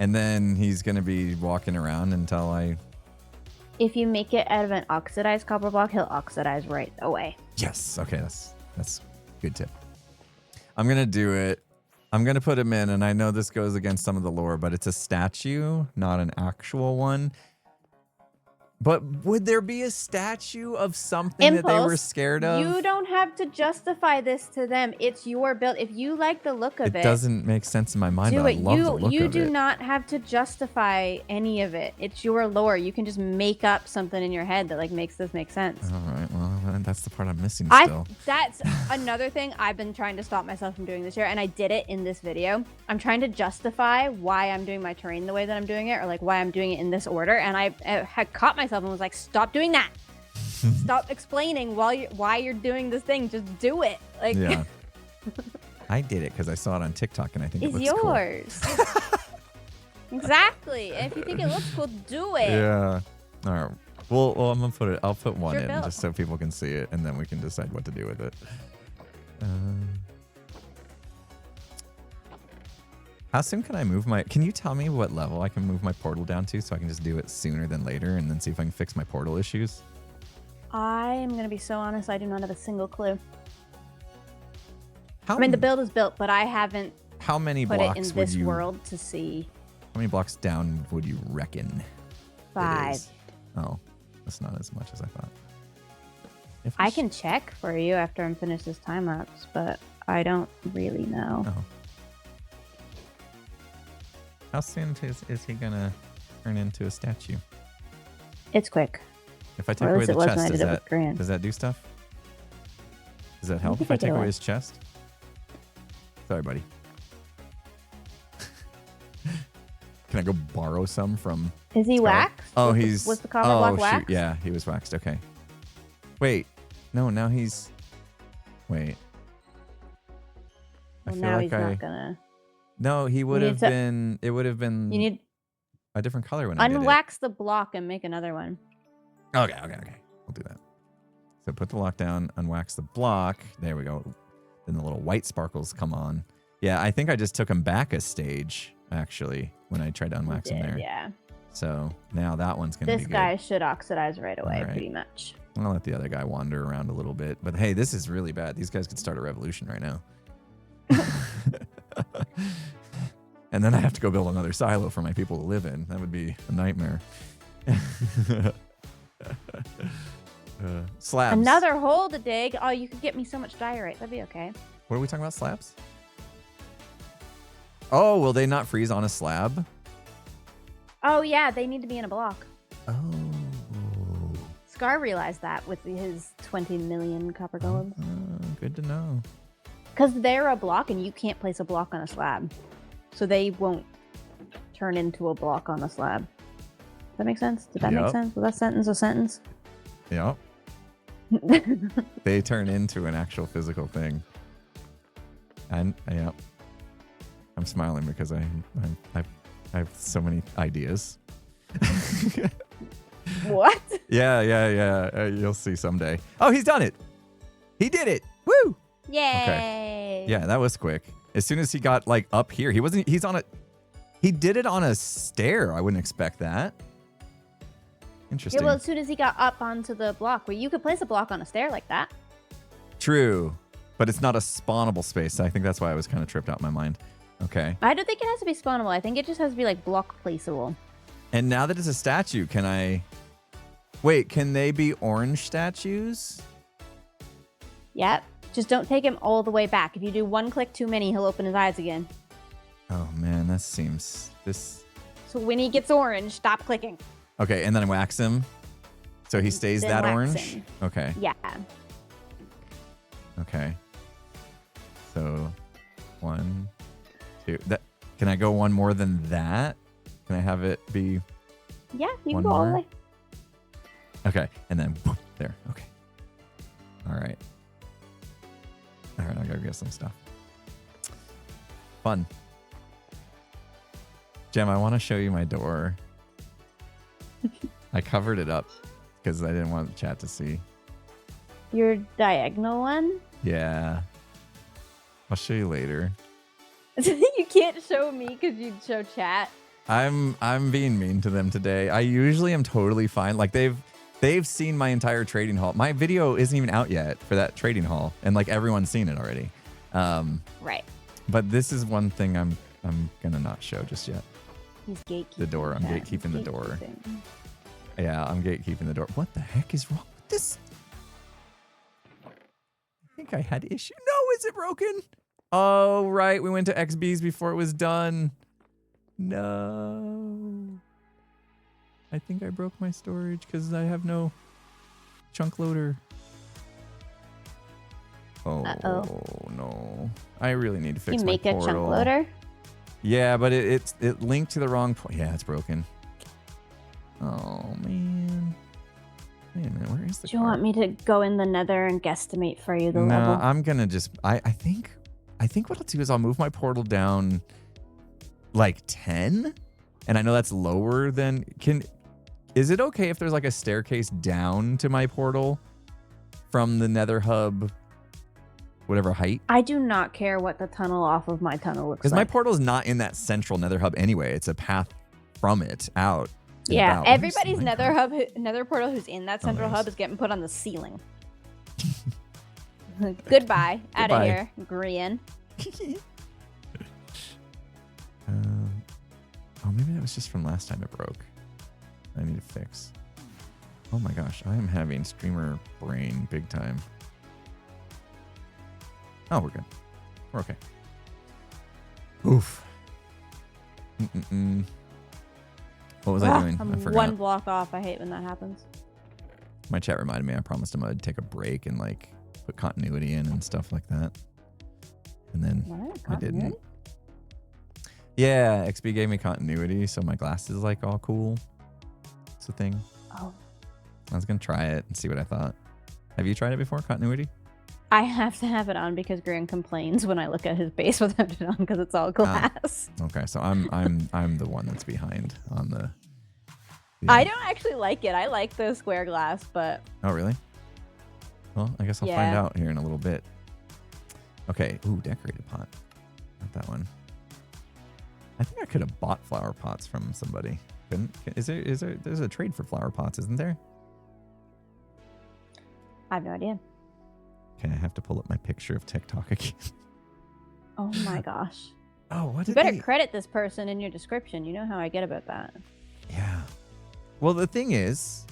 And then he's going to be walking around until I... If you make it out of an oxidized copper block, he'll oxidize right away. Yes. Okay, that's good tip. I'm going to do it. I'm going to put him in, and I know this goes against some of the lore, but it's a statue, not an actual one. But would there be a statue of something that they were scared of? You don't have to justify this to them. It's your build. If you like the look of it, It doesn't make sense in my mind, do but I it. love the look of it. You do not have to justify any of it. It's your lore. You can just make up something in your head that like makes this make sense. All right. Well, that's the part I'm missing still. That's another thing I've been trying to stop myself from doing this year, and I did it in this video. I'm trying to justify why I'm doing my terrain the way that I'm doing it, or like why I'm doing it in this order, and I had caught myself and was like, stop doing that. Stop explaining why you're doing this thing. Just do it. Like, yeah. I did it because I saw it on TikTok, and I think it it's looks cool. yours. Exactly. And if you think it looks cool, do it. Yeah. All right. Well, I'm gonna put it. I'll put one Sure in build. just so people can see it, and then we can decide what to do with it. How soon can I move my? Can you tell me what level I can move my portal down to, so I can just do it sooner than later, and then see if I can fix my portal issues? I am gonna be so honest. I do not have a single clue. How I mean, the build is built, but I haven't how many put it in blocks would this you? world to see. How many blocks down would you reckon? it 5. is? Oh, that's not as much as I thought. If I it's- can check for you after I'm finished this time lapse, but I don't really know. Oh. How soon is he gonna turn into a statue? It's quick. If I take Or at away least the it was when chest, I did it with Grant. does that do stuff? Does that help can if I take it take away away. his chest? Sorry, buddy. Can I go borrow some from? Is he Scarlet? waxed? Oh, Was the copper block waxed? Shoot. Yeah, he was waxed. Okay. Wait. No, now he's. Wait. Well, I feel now like he's not gonna. No, he would need have to- been. It would have been You need a different color when I did it. unwax the block and make another one. Okay. We'll do that. So put the lock down, unwax the block. There we go. Then the little white sparkles come on. Yeah, I think I just took him back a stage, actually, when I tried to unwax him there. Yeah. So now that one's going to be This good. guy should oxidize right away, All right. pretty much. I'll let the other guy wander around a little bit. But hey, this is really bad. These guys could start a revolution right now. And then I have to go build another silo for my people to live in. That would be a nightmare. Slabs. Another hole to dig. Oh, you could get me so much diorite. That'd be okay. What are we talking about? Slabs? Oh, will they not freeze on a slab? Oh, yeah, they need to be in a block. Oh. Scar realized that with his 20 million copper golems. Good to know. Because they're a block and you can't place a block on a slab. So they won't turn into a block on a slab. Does that make sense? Did that make Yep. sense? Was that sentence a sentence? Yep. They turn into an actual physical thing. And yep. I'm smiling because I have so many ideas. What? Yeah. You'll see someday. Oh, he's done it. He did it. Woo! Yay! Yeah, that was quick. As soon as he got like up here, he did it on a stair. I wouldn't expect that. Interesting. Yeah, well, as soon as he got up onto the block, where you could place a block on a stair like that. True, but it's not a spawnable space. I think that's why I was kind of tripped out in my mind. Okay. I don't think it has to be spawnable. I think it just has to be like block placeable. And now that it's a statue, can they be orange statues? Yep. Just don't take him all the way back. If you do one click too many, he'll open his eyes again. Oh man, this. So when he gets orange, stop clicking. Okay, and then wax him, so he stays Then that wax orange. him. Okay. Yeah. Okay. So, 1, 2. Can I go one more than that? Can I have it be? Yeah, you One can go all the more? way. Okay, and then boom, there. Okay. All right. I gotta get some stuff. Fun. Gem, I want to show you my door. I covered it up because I didn't want the chat to see. Your diagonal one? Yeah. I'll show you later. You can't show me because you'd show chat. I'm being mean to them today. I usually am totally fine. Like they've seen my entire trading hall. My video isn't even out yet for that trading hall, and like everyone's seen it already. Right. But this is one thing I'm gonna not show just yet. He's gatekeeping The door. I'm gatekeeping the door. Yeah, I'm gatekeeping the door. What the heck is wrong with this? I think I had issue. No, is it broken? Oh, right. We went to XB's before it was done. No. I think I broke my storage because I have no chunk loader. Oh, no. I really need to fix my portal. You make a chunk loader? Yeah, but it linked to the wrong point. Yeah, it's broken. Oh, man. Wait a minute, where is the Do you want me to go in the nether and guesstimate for you the level? No, I'm gonna just I think what I'll do is I'll move my portal down like 10. And I know that's lower than is it okay if there's like a staircase down to my portal from the nether hub, whatever height? I do not care what the tunnel off of my tunnel looks like. Because my portal is not in that central nether hub anyway. It's a path from it out. Yeah, everybody's nether portal who's in that central hub is getting put on the ceiling. Goodbye. Out of here, Grian. Oh, maybe that was just from last time it broke. I need to fix. Oh my gosh, I am having streamer brain big time. Oh, we're good. We're okay. Oof. What was I doing? I'm I forgot. one block off. I hate when that happens. My chat reminded me I promised him I'd take a break and like put continuity in and stuff like that. And then I didn't. Yeah, XB gave me continuity, so my glass is like all cool. It's a thing. Oh. I was gonna try it and see what I thought. Have you tried it before, continuity? I have to have it on because Grian complains when I look at his base without it on because it's all glass. Okay, so I'm the one that's behind on the. I don't actually like it. I like the square glass, but. Oh really? Well, I guess I'll find out here in a little bit. Okay. Ooh, decorated pot. Not that one. I think I could have bought flower pots from somebody. There's a trade for flower pots, isn't there? I have no idea. Okay, I have to pull up my picture of TikTok again. Oh my gosh. Oh, what? You better credit this person in your description. You know how I get about that. Yeah. Well, the thing is,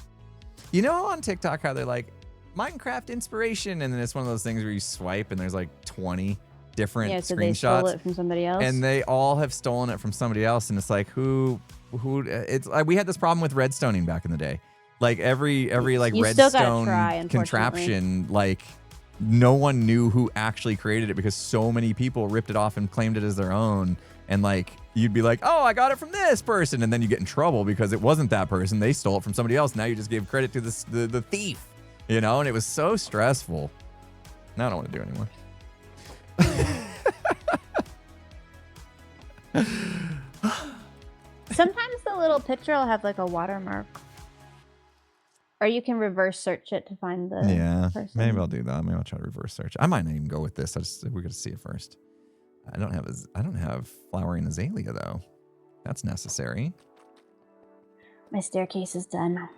you know on TikTok how they're like Minecraft inspiration, and then it's one of those things where you swipe and there's like 20 different so screenshots. They stole it from somebody else. And they all have stolen it from somebody else, and it's like who it's like we had this problem with redstoning back in the day. Like every like redstone contraption, like no one knew who actually created it because so many people ripped it off and claimed it as their own. And like you'd be like, oh, I got it from this person, and then you get in trouble because it wasn't that person. They stole it from somebody else. Now you just gave credit to the thief, you know. And it was so stressful. Now I don't want to do it anymore. Sometimes the little picture will have like a watermark. Or you can reverse search it to find the person. Maybe I'll do that. Maybe I'll try to reverse search. I might not even go with this. We're gonna see it first. I don't have flowering azalea though. That's necessary. My staircase is done.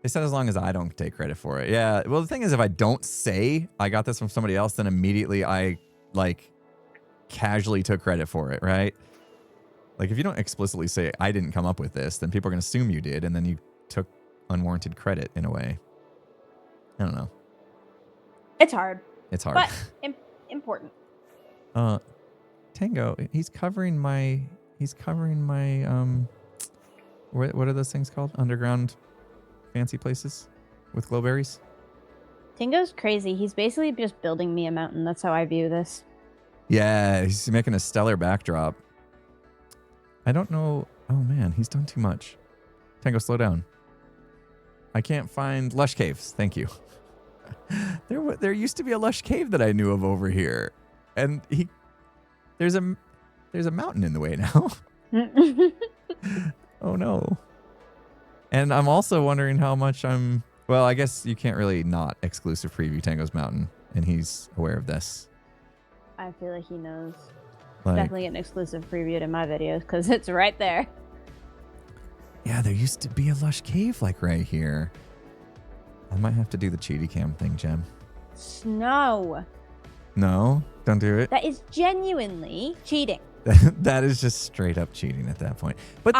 They said as long as I don't take credit for it. Yeah. Well, the thing is, if I don't say I got this from somebody else, then immediately I like casually took credit for it, right? Like if you don't explicitly say I didn't come up with this, then people are gonna assume you did, and then you took unwarranted credit in a way. I don't know. It's hard. It's hard. But important. Tango, he's covering my what are those things called? Underground fancy places with glowberries? Tango's crazy. He's basically just building me a mountain. That's how I view this. Yeah, he's making a stellar backdrop. I don't know. Oh man, he's done too much. Tango, slow down. I can't find lush caves. Thank you. There used to be a lush cave that I knew of over here, and there's a mountain in the way now. Oh no. And I'm also wondering how much I'm Well, I guess you can't really not exclusive preview Tango's Mountain, and he's aware of this. I feel like he knows. Like, Definitely an exclusive preview to my videos because it's right there. Yeah, there used to be a lush cave like right here. I might have to do the cheaty cam thing, Gem. Snow. No, don't do it. That is genuinely cheating. That is just straight up cheating at that point. But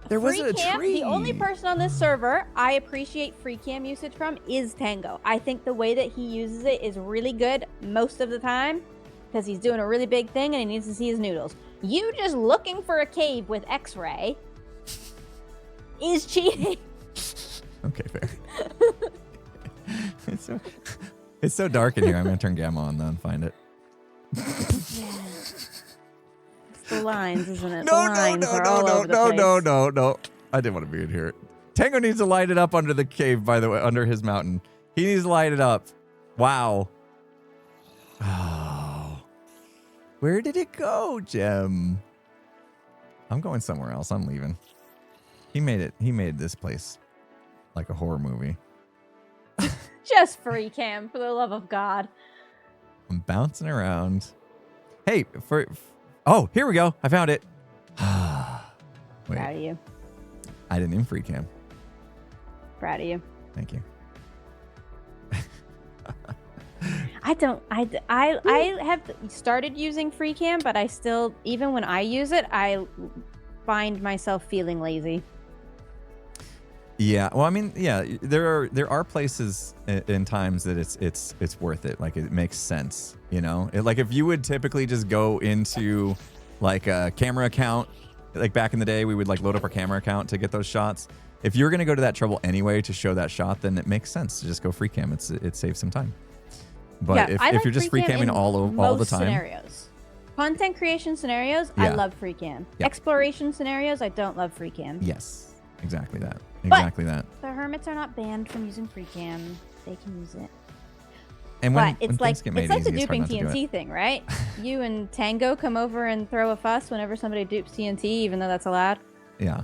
there wasn't a tree. The only person on this server I appreciate free cam usage from is Tango. I think the way that he uses it is really good most of the time because he's doing a really big thing and he needs to see his noodles. You just looking for a cave with X-ray is cheating. Okay, fair. It's so dark in here. I'm gonna turn gamma on though and find it. Yeah. It's the lines, isn't it? No. I didn't want to be in here. Tango needs to light it up under the cave, by the way, under his mountain. He needs to light it up. Wow. Oh. Where did it go, Gem? I'm going somewhere else. I'm leaving. He made this place like a horror movie. Just free cam, for the love of God. I'm bouncing around. Hey, oh, here we go. I found it. Wait, Proud of you. I didn't even free cam. Proud of you. Thank you. I have started using free cam, but I still, even when I use it, I find myself feeling lazy. Yeah, well, I mean, yeah, there are places in times that it's worth it. Like it makes sense, you know. Like if you would typically just go into like a camera account, like back in the day, we would like load up our camera account to get those shots. If you're gonna go to that trouble anyway to show that shot, then it makes sense to just go free cam. It saves some time. But yeah, if you're just free camming all the time, scenarios. Content creation scenarios, Yeah. I love free cam. Yeah. Exploration scenarios, I don't love free cam. yes, exactly that. Exactly that. The hermits are not banned from using free cam. They can use it. And But when it's like things get made the easy, it's hard duping not to do it. TNT thing, right? You and Tango come over and throw a fuss whenever somebody dupes TNT, even though that's allowed. Yeah.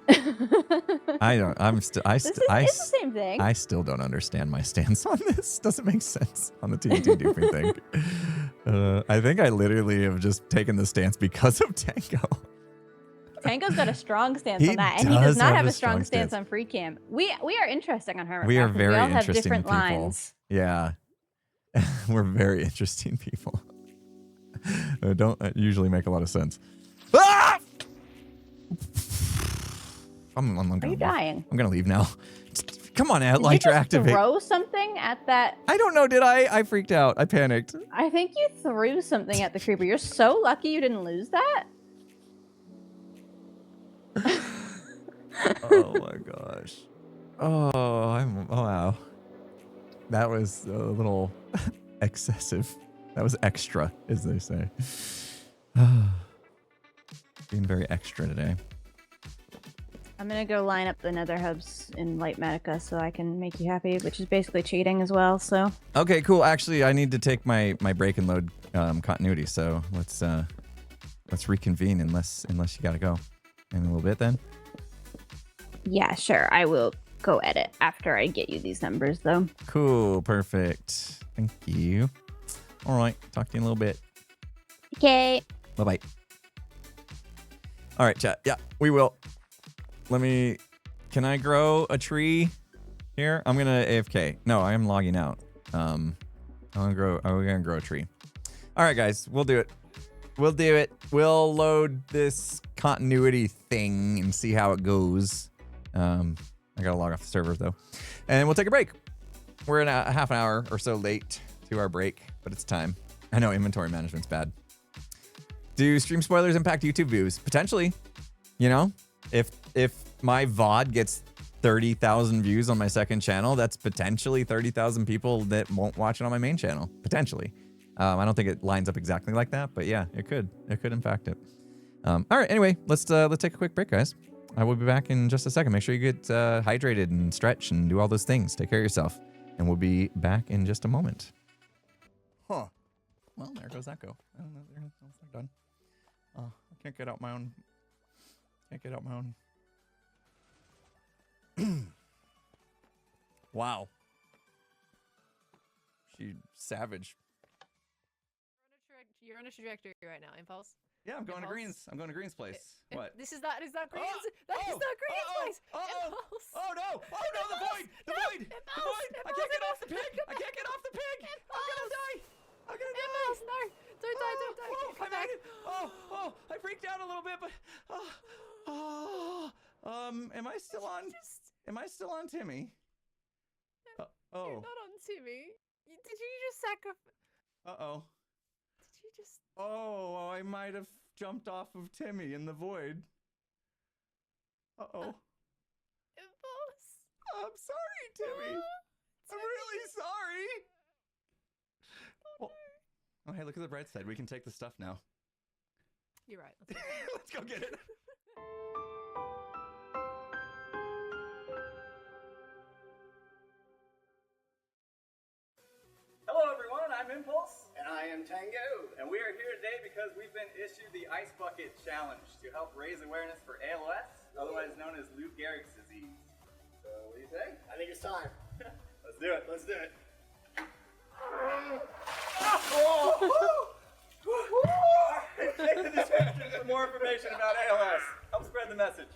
I don't. It's the same thing. I still don't understand my stance on this. Doesn't make sense on the TNT duping thing. I think I literally have just taken the stance because of Tango. Tango's got a strong stance He on that, and he does does not have have a a strong strong stance stance. on free cam. We are interesting on Hermitcraft. We are because very we all have interesting different people. lines. Yeah. We're very interesting people. Don't usually make a lot of sense. Ah! I'm Are you gonna dying? I'm gonna leave now. Come on, Did you lighter just activate. throw something at that? I don't know. Did I? I freaked out. I panicked. I think you threw something at the creeper. You're so lucky you didn't lose that. Oh my gosh. Oh wow. That was a little excessive. That was extra, as they say. Being very extra today. I'm gonna go line up the nether hubs in Light Matica so I can make you happy, which is basically cheating as well. So. Okay, cool. Actually, I need to take my break and load continuity. So let's reconvene unless you gotta go in a little bit then. Yeah, sure. I will go edit after I get you these numbers, though. Cool. Perfect. Thank you. All right. Talk to you in a little bit. Okay. Bye-bye. All right, chat. Yeah, we will. Can I grow a tree here? I'm going to AFK. No, I am logging out. we're going to grow a tree. All right, guys. We'll do it. We'll load this continuity thing and see how it goes. I got to log off the server, though. And we'll take a break. We're in a half an hour or so late to our break, but it's time. I know inventory management's bad. Do stream spoilers impact YouTube views? Potentially. You know, if my VOD gets 30,000 views on my second channel, that's potentially 30,000 people that won't watch it on my main channel. Potentially. I don't think it lines up exactly like that, but yeah, it could impact it. All right. Anyway, let's take a quick break, guys. I will be back in just a second. Make sure you get hydrated and stretch and do all those things. Take care of yourself. And we'll be back in just a moment. Huh. Well, there goes that go. I don't know. It's not done. I can't get out my own. Wow. She savage. You're on a trajectory right now, Impulse. Yeah, I'm going to Impulse. Greens. I'm going to Greens place. What? Is that Greens? That is Oh! not Greens place. Impulse. Oh no! Oh no! The void! The void! The void! I can't get off the pig! I can't get off the pig! I'm gonna die! I'm gonna die! Impulse, no! Don't die! Don't die! Oh, Come I back. made it! Oh! I freaked out a little bit, but am I still on? Am I still on Timmy? You're not on Timmy. Did you just sacrifice? Uh-oh. Did you just? Oh, I might have jumped off of Timmy in the void. Uh-oh. Impulse. I'm sorry, Timmy. I'm really sorry. Oh, hey, look at the bright side. We can take the stuff now. You're right. Let's go get it. Hello everyone, I'm Impulse. And I am Tango. And we are here today because we've been issued the Ice Bucket Challenge to help raise awareness for ALS, otherwise known as Lou Gehrig's disease. So, what do you say? I think it's time. Let's do it. Let's do it. Take the description for more information about ALS. Help spread the message.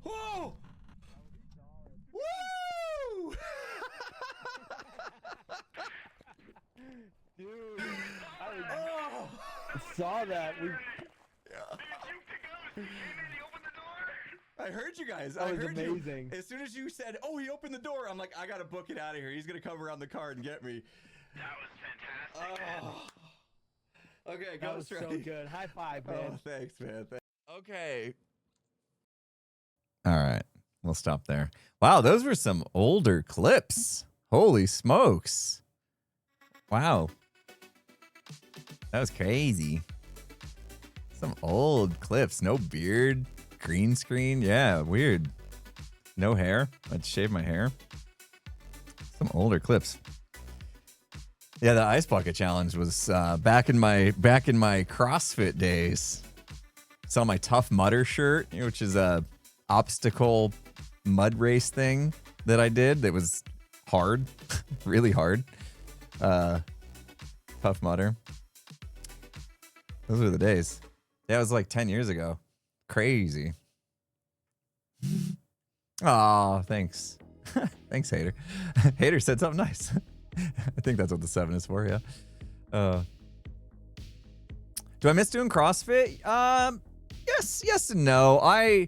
Whoa! Woo! Dude, Oh! I saw that. I heard you guys. That I was heard amazing. you. As soon as you said, "Oh, he opened the door," I'm like, I gotta book it out of here. He's gonna come around the car and get me. That was fantastic. Oh. Okay, go That was so good. High five, man. Oh, thanks, man. Okay. All right, we'll stop there. Wow, those were some older clips. Holy smokes! Wow, that was crazy. Some old clips. No beard. Green screen. Yeah, weird. No hair. I'd shave my hair. Some older clips. Yeah, the ice bucket challenge was back in my CrossFit days. Saw my Tough Mudder shirt, which is a obstacle mud race thing that I did. That was hard, really hard. Tough Mudder. Those were the days. Yeah, it was like 10 years ago. Crazy. Aw, thanks. Thanks, Hater. Hater said something nice. I think that's what the 7 is for, yeah. Do I miss doing CrossFit? Yes and no. I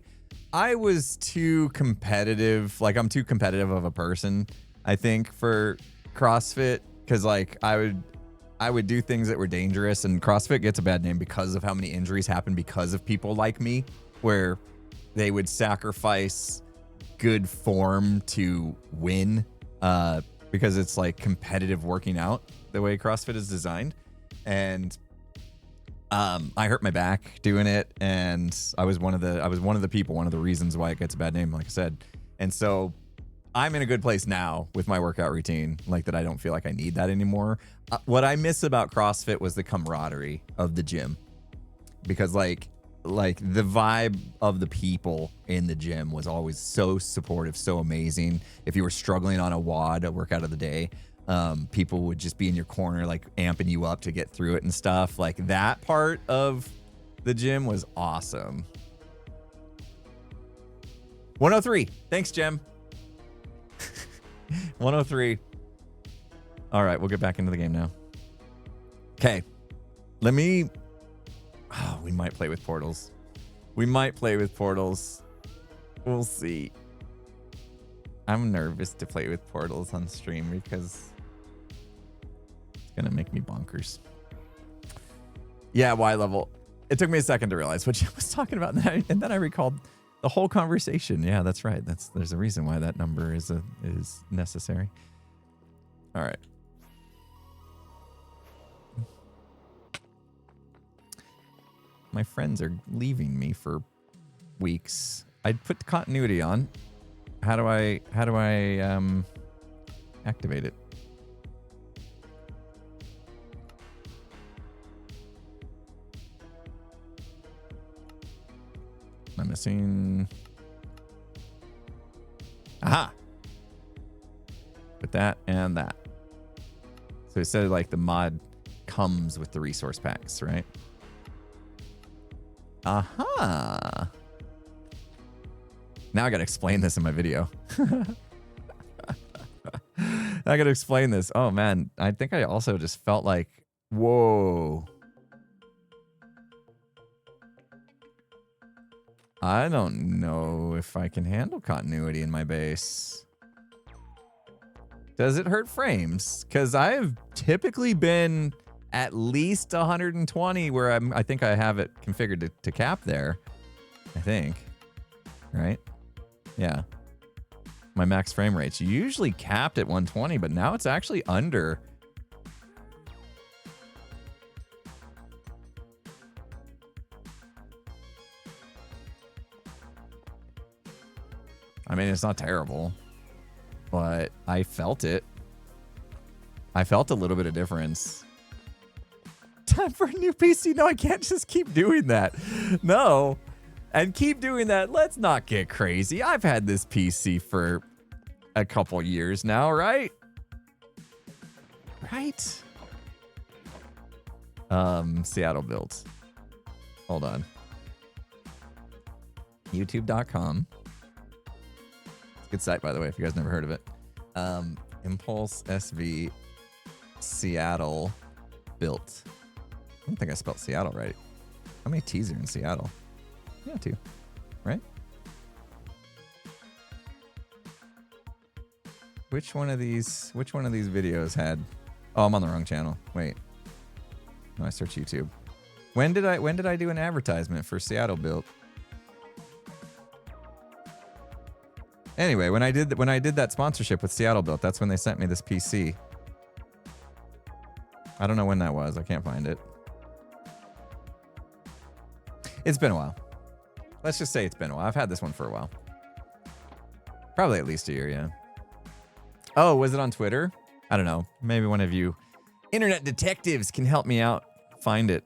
was too competitive. Like, I'm too competitive of a person, I think, for CrossFit. Because, like, I would do things that were dangerous, and CrossFit gets a bad name because of how many injuries happen because of people like me, where they would sacrifice good form to win, because it's like competitive working out the way CrossFit is designed. And I hurt my back doing it, and I was one of the reasons why it gets a bad name, like I said. And so I'm in a good place now with my workout routine, like that I don't feel like I need that anymore. What I miss about CrossFit was the camaraderie of the gym, because like the vibe of the people in the gym was always so supportive, so amazing. If you were struggling on a workout of the day, people would just be in your corner, like amping you up to get through it and stuff. Like, that part of the gym was awesome. 103. Thanks, Jem. 103. All right, we'll get back into the game now. Okay. Let me... Oh, we might play with portals. We might play with portals. We'll see. I'm nervous to play with portals on stream because it's going to make me bonkers. Yeah, Y level. It took me a second to realize what you was talking about, and then I recalled the whole conversation. Yeah, that's right. There's a reason why that number is necessary. All right. My friends are leaving me for weeks. I'd put the continuity on. How do I activate it? I'm missing. Aha! Put that and that. So it said like the mod comes with the resource packs, right? Aha! Now I gotta explain this in my video. I gotta explain this. Oh man, I think I also just felt like, whoa. I don't know if I can handle continuity in my base. Does it hurt frames? Because I've typically been at least 120 where I think I have it configured to cap there. I think. Right? Yeah. My max frame rate's usually capped at 120, but now it's actually under. I mean, it's not terrible, but I felt it. I felt a little bit of difference. Time for a new PC? No, I can't just keep doing that. No. And keep doing that. Let's not get crazy. I've had this PC for a couple years now, right? Right? Seattle built. Hold on. YouTube.com. Good site, by the way, if you guys never heard of it. Impulse SV Seattle built. I don't think I spelled Seattle right. How many T's are in Seattle? Yeah, 2. Right? Which one of these videos had... Oh, I'm on the wrong channel. Wait. No, I search YouTube. When did I do an advertisement for Seattle built? Anyway, when I did that sponsorship with Seattle Built, that's when they sent me this PC. I don't know when that was. I can't find it. It's been a while. Let's just say it's been a while. I've had this one for a while. Probably at least a year, yeah. Oh, was it on Twitter? I don't know. Maybe one of you internet detectives can help me out find it.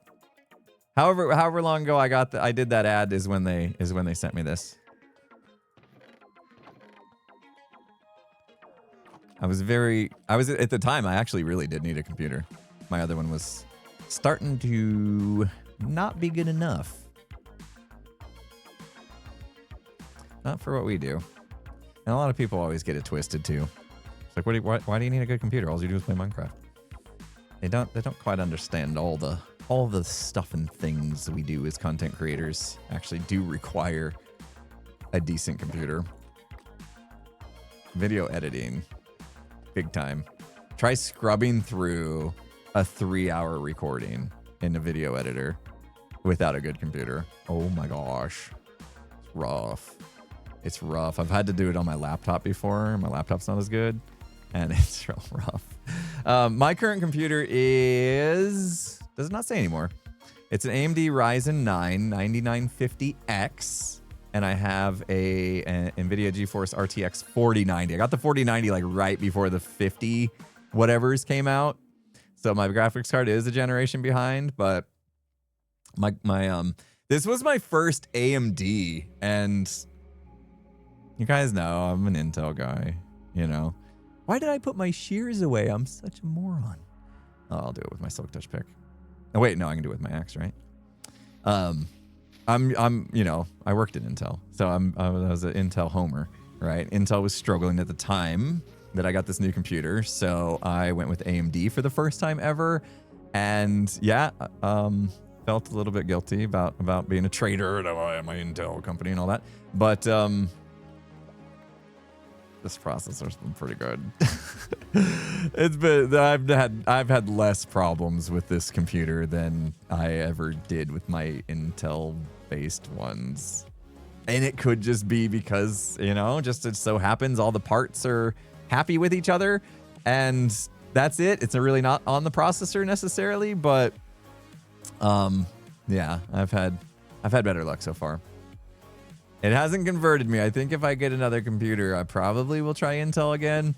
However long ago I did that ad is when they sent me this. I was at the time, I actually really did need a computer. My other one was starting to not be good enough. Not for what we do. And a lot of people always get it twisted too. It's like, why do you need a good computer? All you do is play Minecraft. They don't quite understand all the stuff and things we do as content creators actually do require a decent computer. Video editing. Big time. Try scrubbing through a 3-hour recording in a video editor without a good computer. Oh my gosh. It's rough. It's rough. I've had to do it on my laptop before. My laptop's not as good. And it's real rough. My current computer is... Does it not say anymore? It's an AMD Ryzen 9 9950X. And I have a NVIDIA GeForce RTX 4090. I got the 4090 like right before the 50 whatevers came out. So my graphics card is a generation behind, but my this was my first AMD, and you guys know I'm an Intel guy, you know. Why did I put my shears away? I'm such a moron. Oh, I'll do it with my Silk Touch pick. Oh wait, no, I can do it with my axe, right? I'm you know, I worked at Intel, so I was an Intel homer, right? Intel was struggling at the time that I got this new computer. So I went with AMD for the first time ever. And yeah, felt a little bit guilty about being a traitor to my Intel company and all that. But this processor's been pretty good. I've had less problems with this computer than I ever did with my Intel based ones. And it could just be because, you know, just it so happens all the parts are happy with each other and that's it. It's really not on the processor necessarily, but yeah, I've had better luck so far. It hasn't converted me. I think if I get another computer, I probably will try Intel again.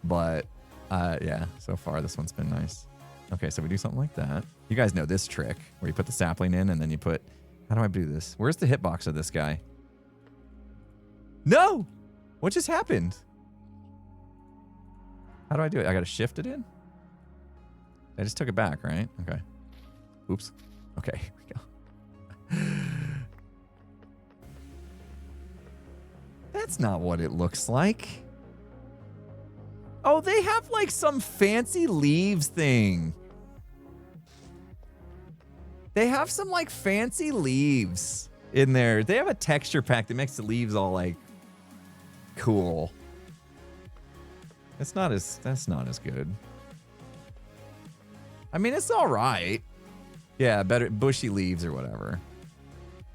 But yeah, so far this one's been nice. Okay, so we do something like that. You guys know this trick where you put the sapling in and then you put, how do I do this? Where's the hitbox of this guy? No! What just happened? How do I do it? I gotta shift it in? I just took it back, right? Okay. Oops. Okay, here we go. That's not what it looks like. Oh, they have like some fancy leaves thing. They have some like fancy leaves in there. They have a texture pack that makes the leaves all like cool. That's not as good. I mean, it's all right. Yeah, better bushy leaves or whatever.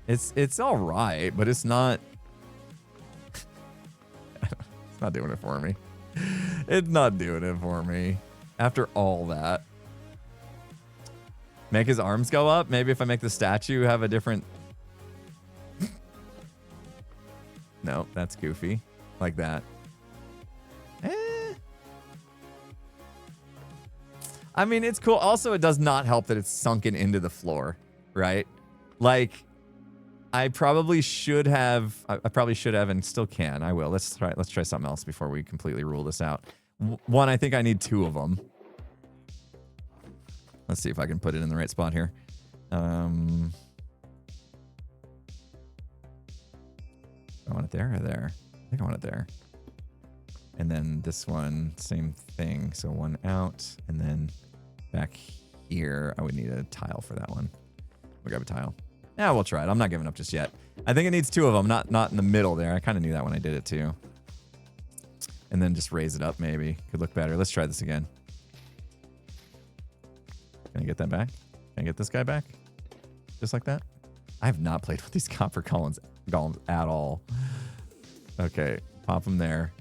It's all right, but it's not. It's not doing it for me. It's not doing it for me. After all that. Make his arms go up? Maybe if I make the statue have a different... No, that's goofy. Like that. I mean, it's cool. Also, it does not help that it's sunken into the floor, right? Like, I probably should have and still can. I will. Let's try something else before we completely rule this out. One, I think I need 2 of them. Let's see if I can put it in the right spot here. I want it there or there? I think I want it there. And then this one, same thing. So one out, and then back here, I would need a tile for that one. We'll grab a tile. Yeah, we'll try it. I'm not giving up just yet. I think it needs 2 of them, not in the middle there. I kind of knew that when I did it too. And then just raise it up maybe. Could look better. Let's try this again. Can I get that back? Can I get this guy back? Just like that? I have not played with these copper golems at all. Okay, pop them there.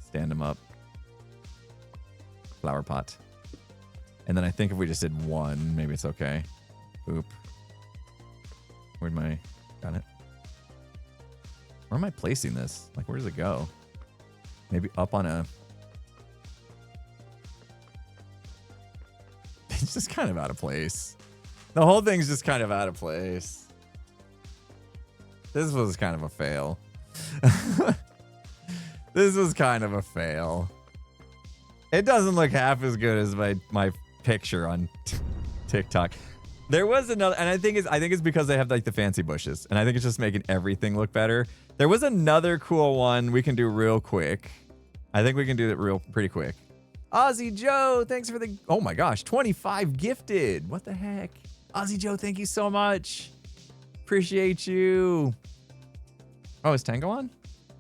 Stand them up. Flower pot. And then I think if we just did 1, maybe it's okay. Oop. Where'd my... Got it. Where am I placing this? Like, where does it go? Maybe up on a... It's just kind of out of place. The whole thing's just kind of out of place. This was kind of a fail. This was kind of a fail. It doesn't look half as good as my picture on TikTok. There was another, and I think it's because they have like the fancy bushes, and I think it's just making everything look better. There was another cool one we can do real quick. I think we can do it pretty quick. Aussie Joe, thanks for the, oh my gosh, 25 gifted. What the heck? Aussie Joe, thank you so much. Appreciate you. Oh, is Tango on?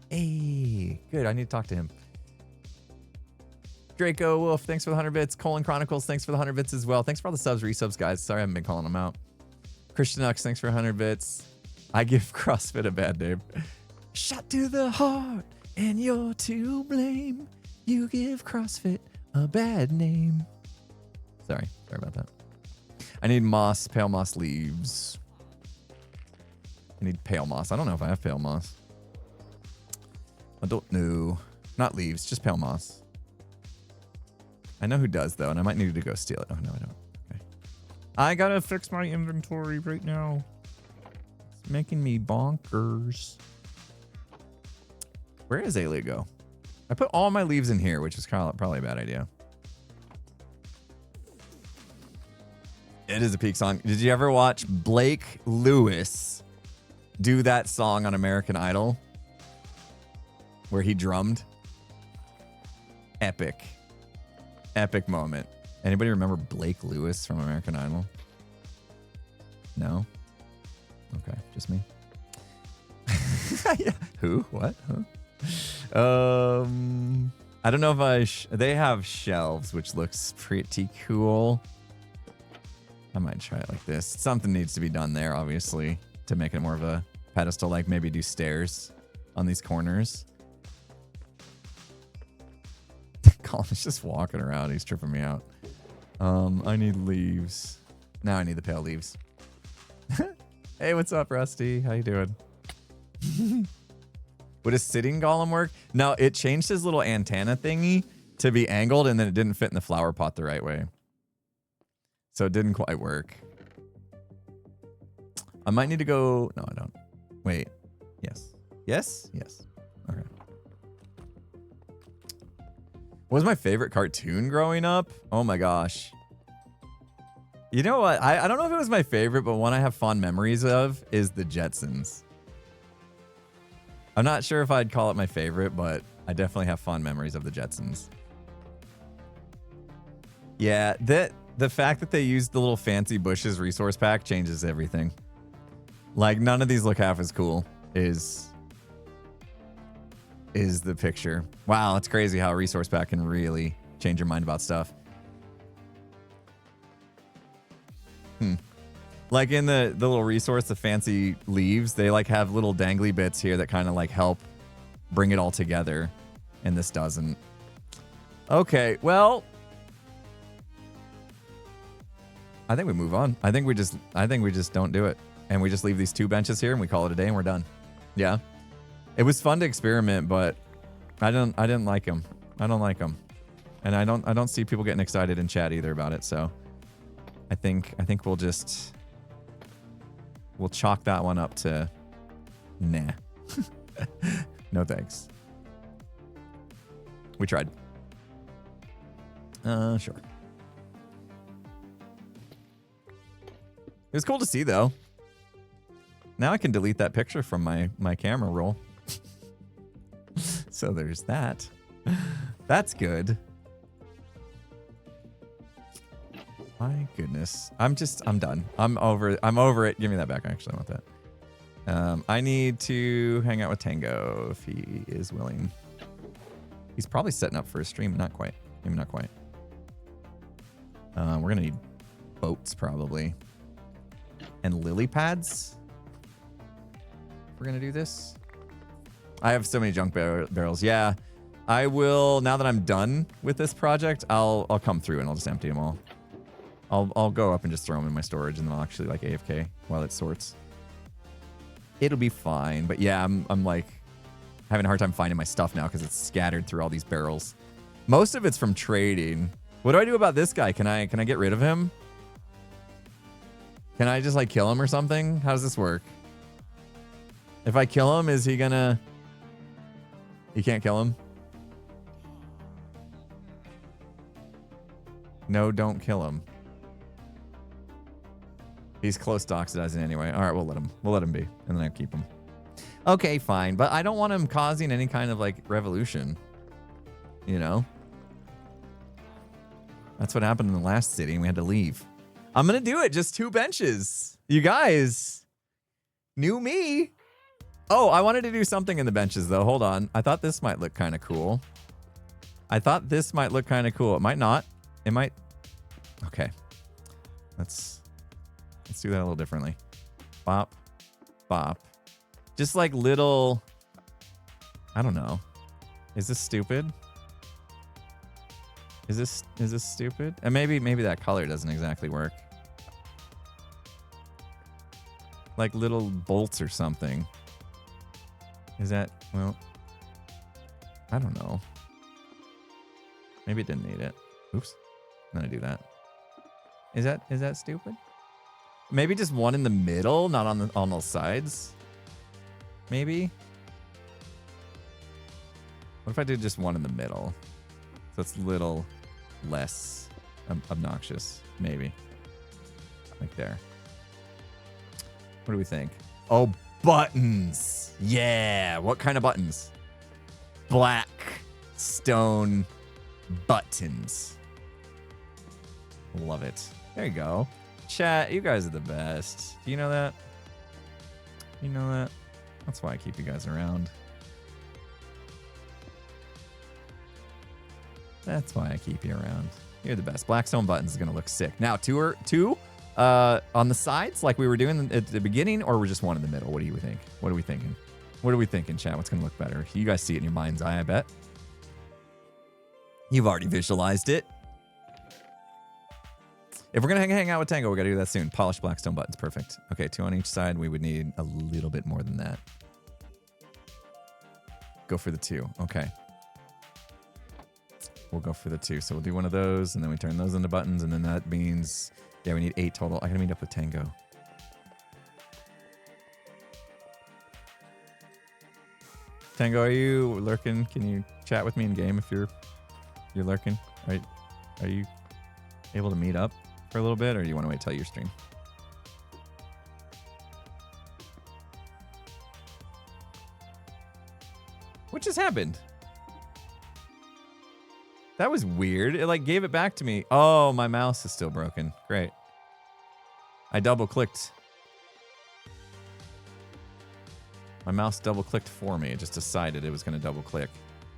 Hey, good. I need to talk to him. Draco Wolf, thanks for the 100 bits. Colon Chronicles, thanks for the 100 bits as well. Thanks for all the subs, resubs, guys. Sorry I haven't been calling them out. Christian Ux, thanks for 100 bits. I give CrossFit a bad name. Shot to the heart, and you're to blame. You give CrossFit a bad name. Sorry about that. I need moss, pale moss leaves. I need pale moss. I don't know if I have pale moss. I don't know. Not leaves, just pale moss. I know who does, though, and I might need to go steal it. Oh, no, I don't. Okay. I gotta fix my inventory right now. It's making me bonkers. Where does Ayla go? I put all my leaves in here, which is probably a bad idea. It is a peak song. Did you ever watch Blake Lewis do that song on American Idol? Where he drummed? Epic. Epic moment. Anybody remember Blake Lewis from American Idol? No? Okay, just me. Yeah. Who? What? Huh? I don't know if they have shelves, which looks pretty cool. I might try it like this. Something needs to be done there, obviously, to make it more of a pedestal, like maybe do stairs on these corners. Colin's just walking around. He's tripping me out. I need leaves. Now I need the pale leaves. Hey, what's up, Rusty? How you doing? Would a sitting golem work? No, it changed his little antenna thingy to be angled, and then it didn't fit in the flower pot the right way. So it didn't quite work. I might need to go... No, I don't. Wait. Yes. Yes? Yes. Okay. What was my favorite cartoon growing up? Oh my gosh. You know what? I don't know if it was my favorite, but one I have fond memories of is the Jetsons. I'm not sure if I'd call it my favorite, but I definitely have fond memories of the Jetsons. Yeah, the fact that they used the little fancy bushes resource pack changes everything. Like, none of these look half as cool is the picture. Wow, it's crazy how a resource pack can really change your mind about stuff. Like in the little resource, the fancy leaves, they like have little dangly bits here that kind of like help bring it all together. And this doesn't. Okay, well, I think we move on. I think we just don't do it. And we just leave these 2 benches here and we call it a day and we're done. Yeah. It was fun to experiment, but I didn't like them. I don't like them. And I don't see people getting excited in chat either about it, so I think we'll chalk that one up to nah. No thanks. We tried. Sure. It was cool to see though. Now I can delete that picture from my camera roll. So there's that. That's good. My goodness. I'm done. I'm over it. Give me that back. I actually want that. I need to hang out with Tango if he is willing. He's probably setting up for a stream. Not quite. Maybe not quite. We're gonna need boats probably. And lily pads. We're gonna do this. I have so many junk barrels. Yeah, I will. Now that I'm done with this project, I'll come through and I'll just empty them all. I'll go up and just throw them in my storage, and then I'll actually like AFK while it sorts. It'll be fine. But yeah, I'm like having a hard time finding my stuff now because it's scattered through all these barrels. Most of it's from trading. What do I do about this guy? Can I get rid of him? Can I just like kill him or something? How does this work? If I kill him, is he gonna... You can't kill him? No, don't kill him. He's close to oxidizing anyway. All right, we'll let him be, and then I keep him. Okay, fine, but I don't want him causing any kind of like revolution. You know? That's what happened in the last city, and we had to leave. I'm gonna do it. Just 2 benches. You guys knew me. Oh, I wanted to do something in the benches though. Hold on. I thought this might look kind of cool. It might not. It might. Okay. Let's do that a little differently. Bop. Bop. Just like little... I don't know. Is this stupid? Is this stupid? And maybe that color doesn't exactly work. Like little bolts or something. Is that... Well... I don't know. Maybe it didn't need it. Oops. I'm gonna do that. Is that stupid? Maybe just one in the middle, not on the sides. Maybe. What if I did just one in the middle? So it's a little less obnoxious. Maybe. Like there. What do we think? Oh, buttons. Yeah. What kind of buttons? Black, stone, buttons. Love it. There you go. Chat, you guys are the best. Do you know that? You know that? That's why I keep you guys around. That's why I keep you around. You're the best. Blackstone buttons is going to look sick. Now, two on the sides like we were doing at the beginning, or we're just one in the middle? What do you think? What are we thinking? What are we thinking, chat? What's going to look better? You guys see it in your mind's eye, I bet. You've already visualized it. If we're going to hang out with Tango, we got to do that soon. Polish Blackstone buttons. Perfect. Okay, 2 on each side. We would need a little bit more than that. Go for the 2. Okay. We'll go for the 2. So we'll do one of those, and then we turn those into buttons, and then that means, yeah, we need 8 total. I gotta meet up with Tango. Tango, are you lurking? Can you chat with me in game if you're lurking? Are you able to meet up for a little bit, or do you want to wait till your stream? What just happened? That was weird. It like gave it back to me. Oh, my mouse is still broken. Great. I double clicked. My mouse double clicked for me. It just decided it was going to double click.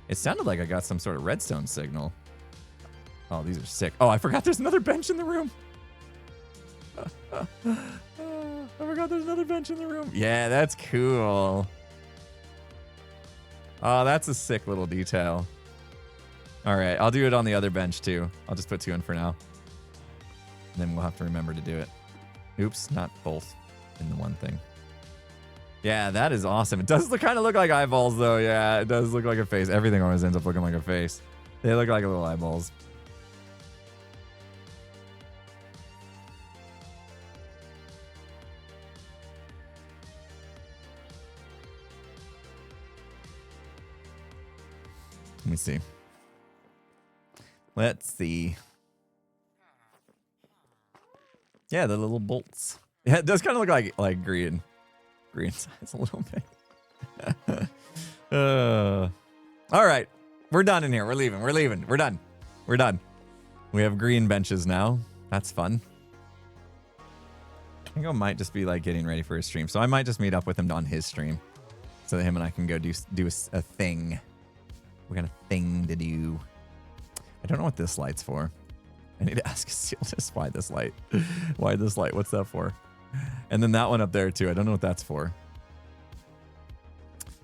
It sounded like I got some sort of redstone signal. Oh, these are sick. Oh, I forgot there's another bench in the room. I forgot there's another bench in the room. Yeah, that's cool. Oh, that's a sick little detail. All right, I'll do it on the other bench too. I'll just put 2 in for now. And then we'll have to remember to do it. Oops, not both in the one thing. Yeah, that is awesome. It does kind of look like eyeballs though. Yeah, it does look like a face. Everything always ends up looking like a face. They look like little eyeballs. Let me see. Let's see. Yeah, the little bolts. Yeah, it does kind of look like green size a little bit. All right, we're done in here. We're leaving. We're done. We have green benches now. That's fun. I think I might just be like getting ready for his stream, so I might just meet up with him on his stream, so that him and I can go do a thing. We got a thing to do. I don't know what this light's for. I need to ask Sealtis why this light. Why this light? What's that for? And then that one up there too. I don't know what that's for.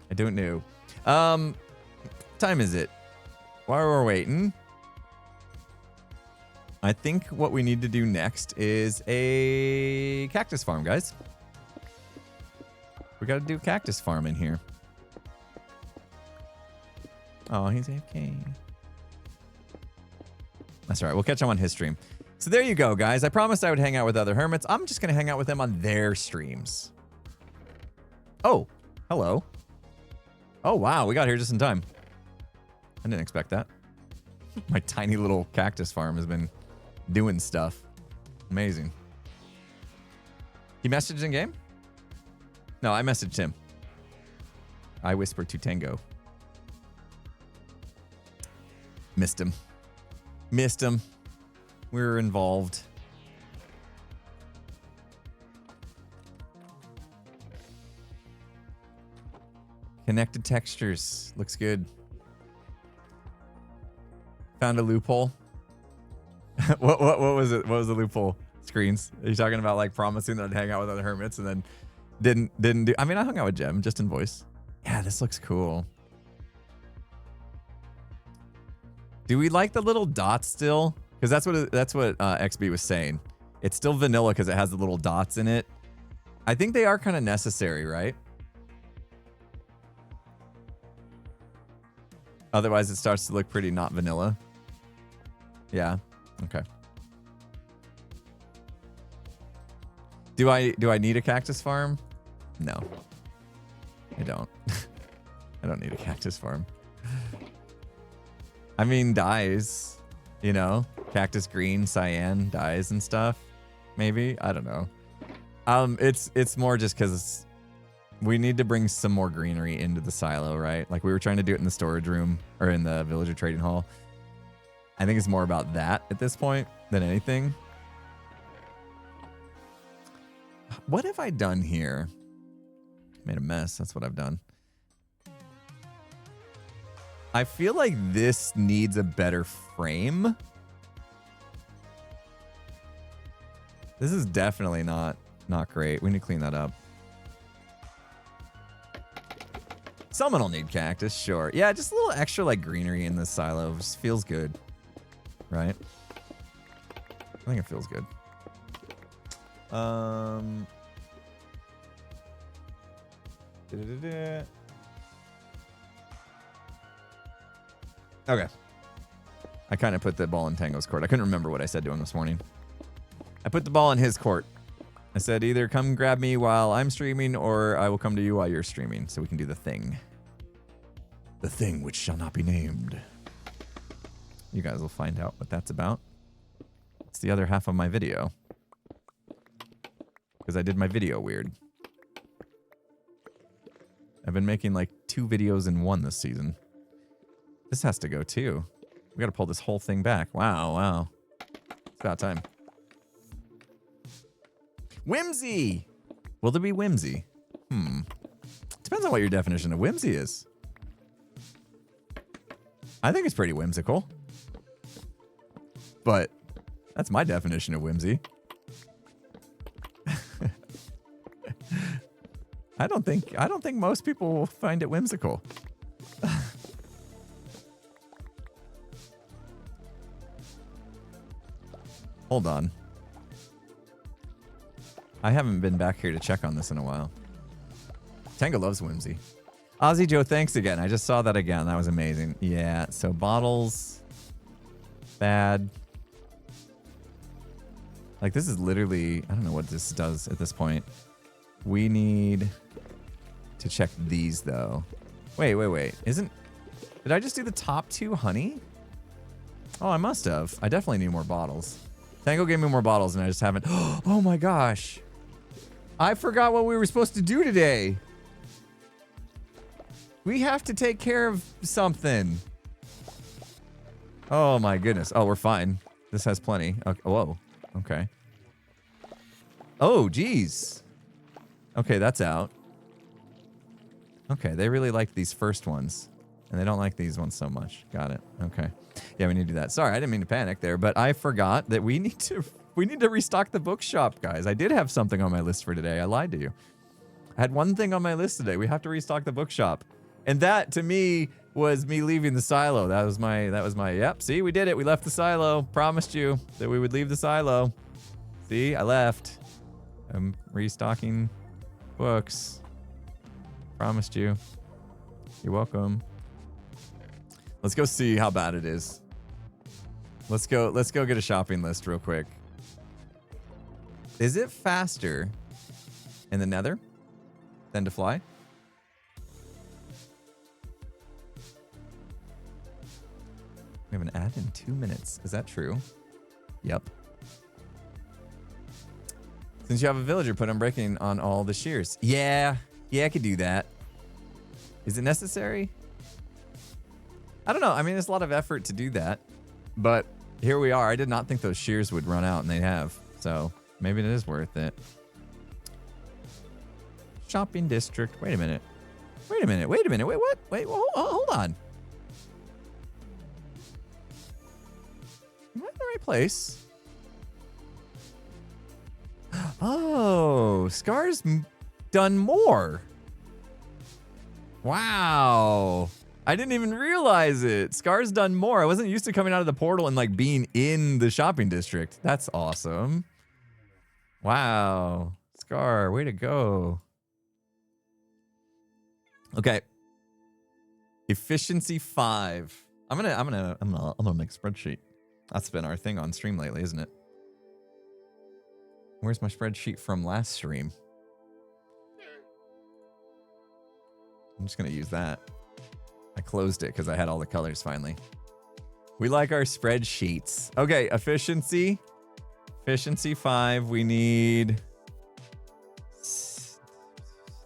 I don't know. Time is it? While we're waiting, I think what we need to do next is a cactus farm, guys. We got to do a cactus farm in here. Oh, he's AFK. That's all right. We'll catch him on his stream. So there you go, guys. I promised I would hang out with other hermits. I'm just going to hang out with them on their streams. Oh, hello. Oh, wow. We got here just in time. I didn't expect that. My tiny little cactus farm has been doing stuff. Amazing. He messaged in game? No, I messaged him. I whispered to Tango. Missed him. We were involved. Connected textures. Looks good. Found a loophole. What was it? What was the loophole? Screens. Are you talking about like promising that I'd hang out with other hermits and then didn't do? I mean, I hung out with Jem just in voice. Yeah, this looks cool. Do we like the little dots still? Because that's what XB was saying. It's still vanilla because it has the little dots in it. I think they are kind of necessary, right? Otherwise, it starts to look pretty not vanilla. Yeah. Okay. Do I need a cactus farm? No. I don't. I don't need a cactus farm. I mean, dyes, you know, cactus green, cyan, dyes and stuff. Maybe, I don't know. It's more just because we need to bring some more greenery into the silo, right? Like we were trying to do it in the storage room or in the villager trading hall. I think it's more about that at this point than anything. What have I done here? Made a mess. That's what I've done. I feel like this needs a better frame. This is definitely not great. We need to clean that up. Someone will need cactus, sure. Yeah, just a little extra like greenery in this silo. Just feels good. Right? I think it feels good. Okay. I kind of put the ball in Tango's court. I couldn't remember what I said to him this morning. I put the ball in his court. I said either come grab me while I'm streaming or I will come to you while you're streaming so we can do the thing. The thing which shall not be named. You guys will find out what that's about. It's the other half of my video. Because I did my video weird. I've been making like 2 videos in one this season. This has to go too. We gotta pull this whole thing back. Wow, wow. It's about time. Whimsy! Will there be whimsy? Depends on what your definition of whimsy is. I think it's pretty whimsical. But that's my definition of whimsy. I don't think most people will find it whimsical. Hold on. I haven't been back here to check on this in a while. Tango loves whimsy. Ozzy Joe, thanks again. I just saw that again. That was amazing. Yeah, so bottles. Bad. Like, this is literally... I don't know what this does at this point. We need to check these, though. Wait. Did I just do the top 2 honey? Oh, I must have. I definitely need more bottles. Tango gave me more bottles, and I just haven't... Oh, my gosh. I forgot what we were supposed to do today. We have to take care of something. Oh, my goodness. Oh, we're fine. This has plenty. Okay. Whoa. Okay. Oh, geez. Okay, that's out. Okay, they really like these first ones. And they don't like these ones so much. Got it. Okay. Yeah, we need to do that. Sorry, I didn't mean to panic there, but I forgot that we need to restock the bookshop, guys. I did have something on my list for today. I lied to you. I had one thing on my list today. We have to restock the bookshop. And that, to me, was me leaving the silo. That was my, yep, see, we did it. We left the silo. Promised you that we would leave the silo. See, I left. I'm restocking books. Promised you. You're welcome. Let's go see how bad it is. Let's go get a shopping list real quick. Is it faster in the nether than to fly? We have an ad in 2 minutes. Is that true? Yep. Since you have a villager, put unbreaking on all the shears. Yeah, I could do that. Is it necessary? I don't know. I mean, it's a lot of effort to do that. But here we are. I did not think those shears would run out, and they have. So maybe it is worth it. Shopping district. Wait a minute. Wait, what? Wait, hold on. Am I in the right place? Oh, Scar's done more. Wow. I didn't even realize it. Scar's done more. I wasn't used to coming out of the portal and like being in the shopping district. That's awesome. Wow. Scar, way to go. Okay. Efficiency 5. I'm gonna make a spreadsheet. That's been our thing on stream lately, isn't it? Where's my spreadsheet from last stream? I'm just gonna use that. I closed it because I had all the colors finally. We like our spreadsheets. Okay, efficiency. Efficiency 5. We need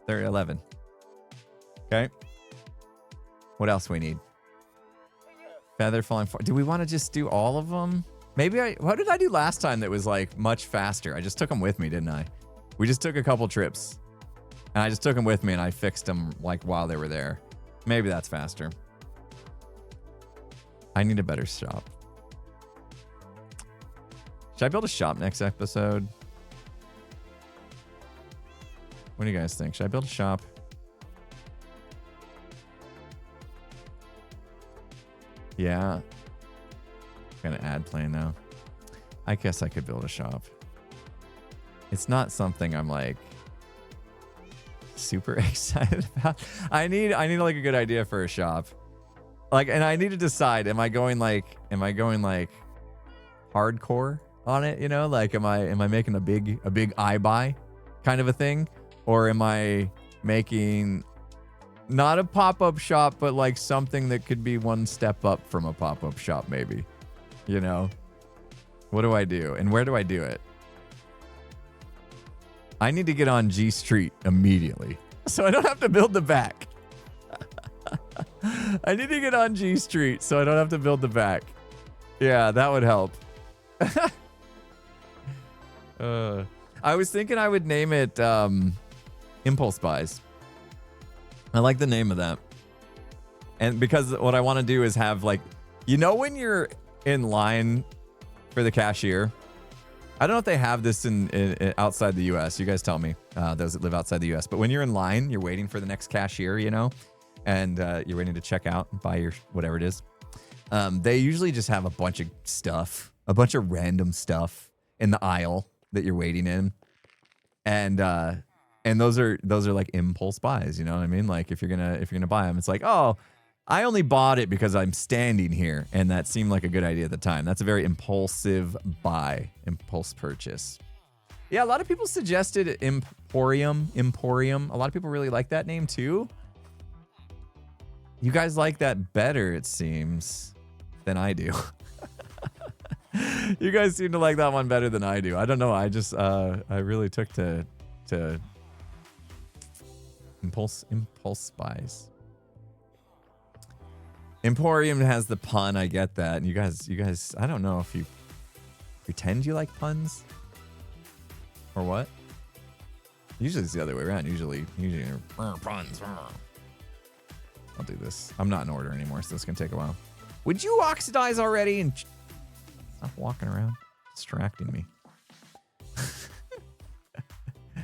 11. Okay. What else we need? Feather falling. Do we want to just do all of them? Maybe what did I do last time that was like much faster? I just took them with me, didn't I? We just took a couple trips. And I just took them with me and I fixed them like while they were there. Maybe that's faster. I need a better shop. Should I build a shop next episode? What do you guys think? Should I build a shop? Yeah. Got an ad playing now. I guess I could build a shop. It's not something I'm like super excited about. I need like a good idea for a shop. Like, and I need to decide, am I going like hardcore on it, you know? Like am I making a big iBuy kind of a thing? Or am I making not a pop-up shop, but like something that could be one step up from a pop-up shop maybe? You know? What do I do? And where do I do it? I need to get on G Street immediately so I don't have to build the back. I need to get on G Street so I don't have to build the back. Yeah, that would help. I was thinking I would name it Impulse Buys. I like the name of that. And because what I want to do is have like, you know, when you're in line for the cashier, I don't know if they have this in outside the US. You guys tell me, those that live outside the US. But when you're in line, you're waiting for the next cashier, you know, and you're waiting to check out and buy your whatever it is. They usually just have a bunch of stuff, a bunch of random stuff in the aisle that you're waiting in. And those are like impulse buys, you know what I mean? Like if you're gonna buy them, it's like, oh, I only bought it because I'm standing here, and that seemed like a good idea at the time. That's a very impulsive buy, impulse purchase. Yeah, a lot of people suggested Emporium. A lot of people really like that name too. You guys like that better, it seems, than I do. You guys seem to like that one better than I do. I don't know. I just I really took to impulse buys. Emporium has the pun. I get that. And you guys, I don't know if you pretend you like puns or what. Usually it's the other way around. Usually puns. I'll do this. I'm not in order anymore, so this can take a while. Would you oxidize already and stop walking around, distracting me?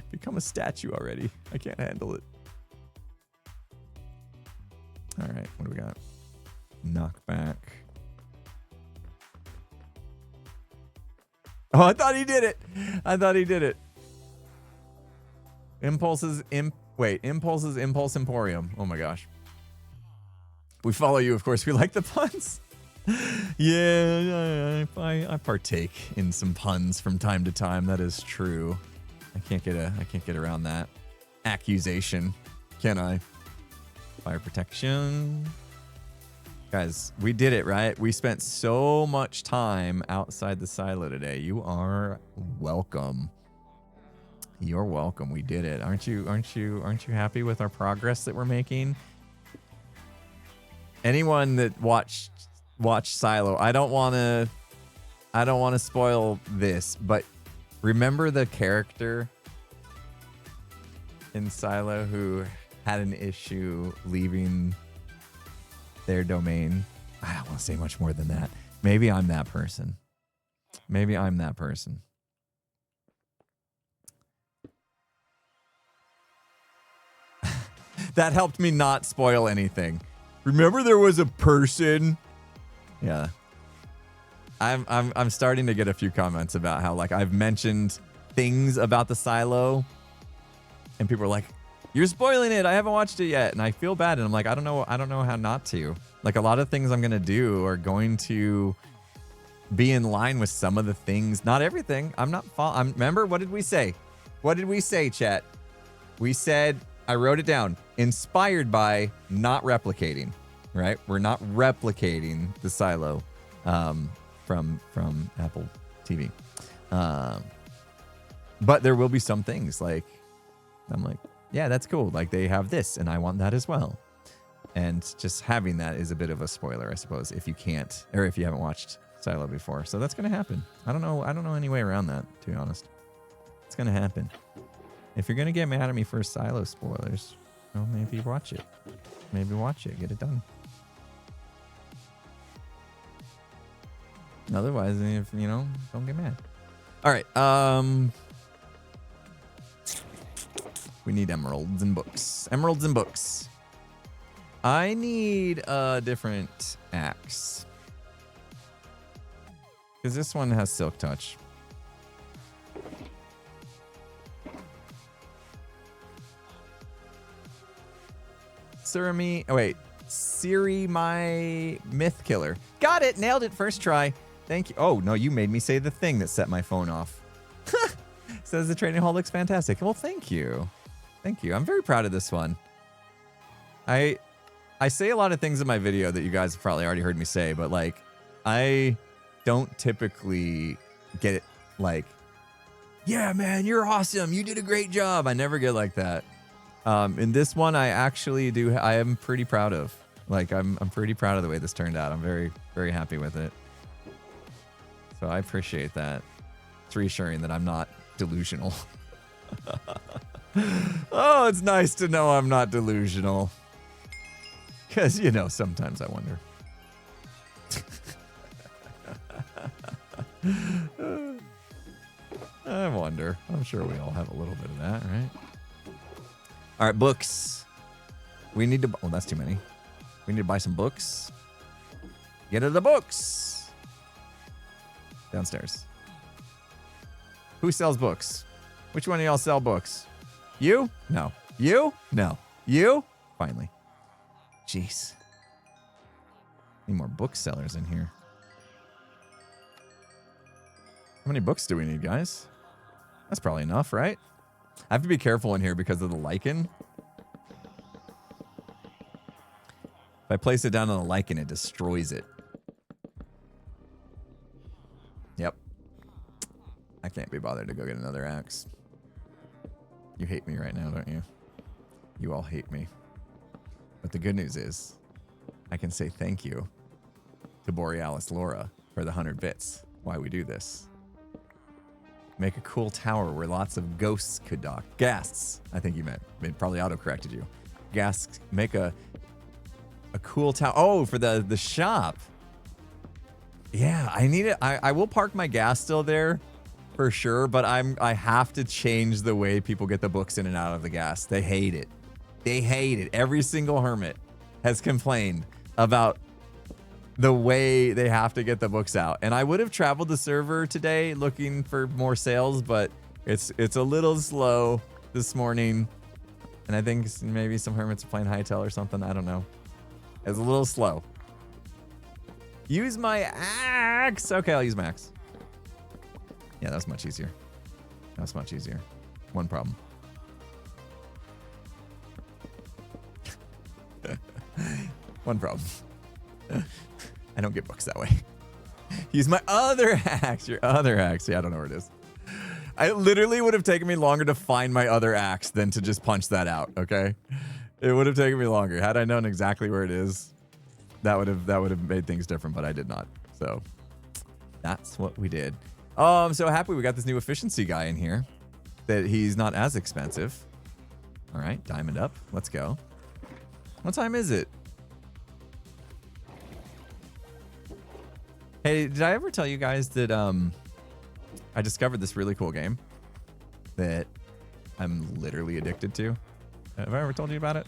Become a statue already. I can't handle it. All right, what do we got? Knockback. Oh, I thought he did it. Impulse Impulse Emporium. Oh my gosh. We follow you, of course. We like the puns. Yeah, I partake in some puns from time to time. That is true. I can't get around that accusation, can I? Fire protection. Guys, we did it, right? We spent so much time outside the silo today. You are welcome. You're welcome. We did it. Aren't you happy with our progress that we're making? Anyone that watched Silo, I don't want to spoil this, but remember the character in Silo who had an issue leaving their domain? I don't want to say much more than that. Maybe I'm that person. That helped me not spoil anything. Remember there was a person? Yeah. I'm starting to get a few comments about how like I've mentioned things about the silo and people are like, "You're spoiling it. I haven't watched it yet." And I feel bad and I'm like, I don't know how not to. Like a lot of things I'm going to do are going to be in line with some of the things, not everything. Remember, what did we say? Chat? We said, I wrote it down, inspired by, not replicating, right? We're not replicating the silo from Apple TV. But there will be some things like, I'm like, yeah, that's cool. Like they have this and I want that as well. And just having that is a bit of a spoiler, I suppose, if you can't, or if you haven't watched Silo before. So that's going to happen. I don't know any way around that, to be honest. It's going to happen. If you're going to get mad at me for Silo spoilers, well, maybe watch it. Maybe watch it. Get it done. Otherwise, if you know, don't get mad. All right. We need emeralds and books. Emeralds and books. I need a different axe. Because this one has silk touch. Siri, my myth killer. Got it. Nailed it. First try. Thank you. Oh, no, you made me say the thing that set my phone off. Says the training hall looks fantastic. Well, thank you. Thank you. I'm very proud of this one. I say a lot of things in my video that you guys have probably already heard me say, but like, I don't typically get it like, yeah, man, you're awesome. You did a great job. I never get like that. In this one, I actually do. I am pretty proud of. Like, I'm pretty proud of the way this turned out. I'm very, very happy with it. So I appreciate that. It's reassuring that I'm not delusional. Oh, it's nice to know I'm not delusional. Because, you know, sometimes I wonder. I wonder. I'm sure we all have a little bit of that, right? All right, books. We need to... Oh, that's too many. We need to buy some books. Get to the books. Downstairs. Who sells books? Which one of y'all sell books? You? No. You? No. You? Finally. Jeez. Need more booksellers in here. How many books do we need, guys? That's probably enough, right? I have to be careful in here because of the lichen. If I place it down on the lichen, it destroys it. Yep. I can't be bothered to go get another axe. You hate me right now, don't you? You all hate me. But the good news is, I can say thank you to Borealis Laura for the 100 bits while we do this. Make a cool tower where lots of ghosts could dock. Ghasts, I think you meant. It probably auto-corrected you. Ghasts, make a cool tower. Oh, for the shop. Yeah, I need it. I will park my gas still there for sure, but I have to change the way people get the books in and out of the gas. They hate it. They hate it. Every single hermit has complained about the way they have to get the books out. And I would have traveled the server today looking for more sales, but it's a little slow this morning. And I think maybe some hermits are playing Hytale or something. I don't know. It's a little slow. Use my axe. Okay, I'll use my axe. Yeah, that's much easier. That's much easier. One problem. One problem. I don't get books that way. Use my other axe. Your other axe. Yeah, I don't know where it is. I literally would have taken me longer to find my other axe than to just punch that out, okay? It would have taken me longer. Had I known exactly where it is, that would have made things different, but I did not. So that's what we did. I'm so happy we got this new efficiency guy in here. That he's not as expensive. All right, diamond up. Let's go. What time is it? Hey, did I ever tell you guys that I discovered this really cool game that I'm literally addicted to? Have I ever told you about it?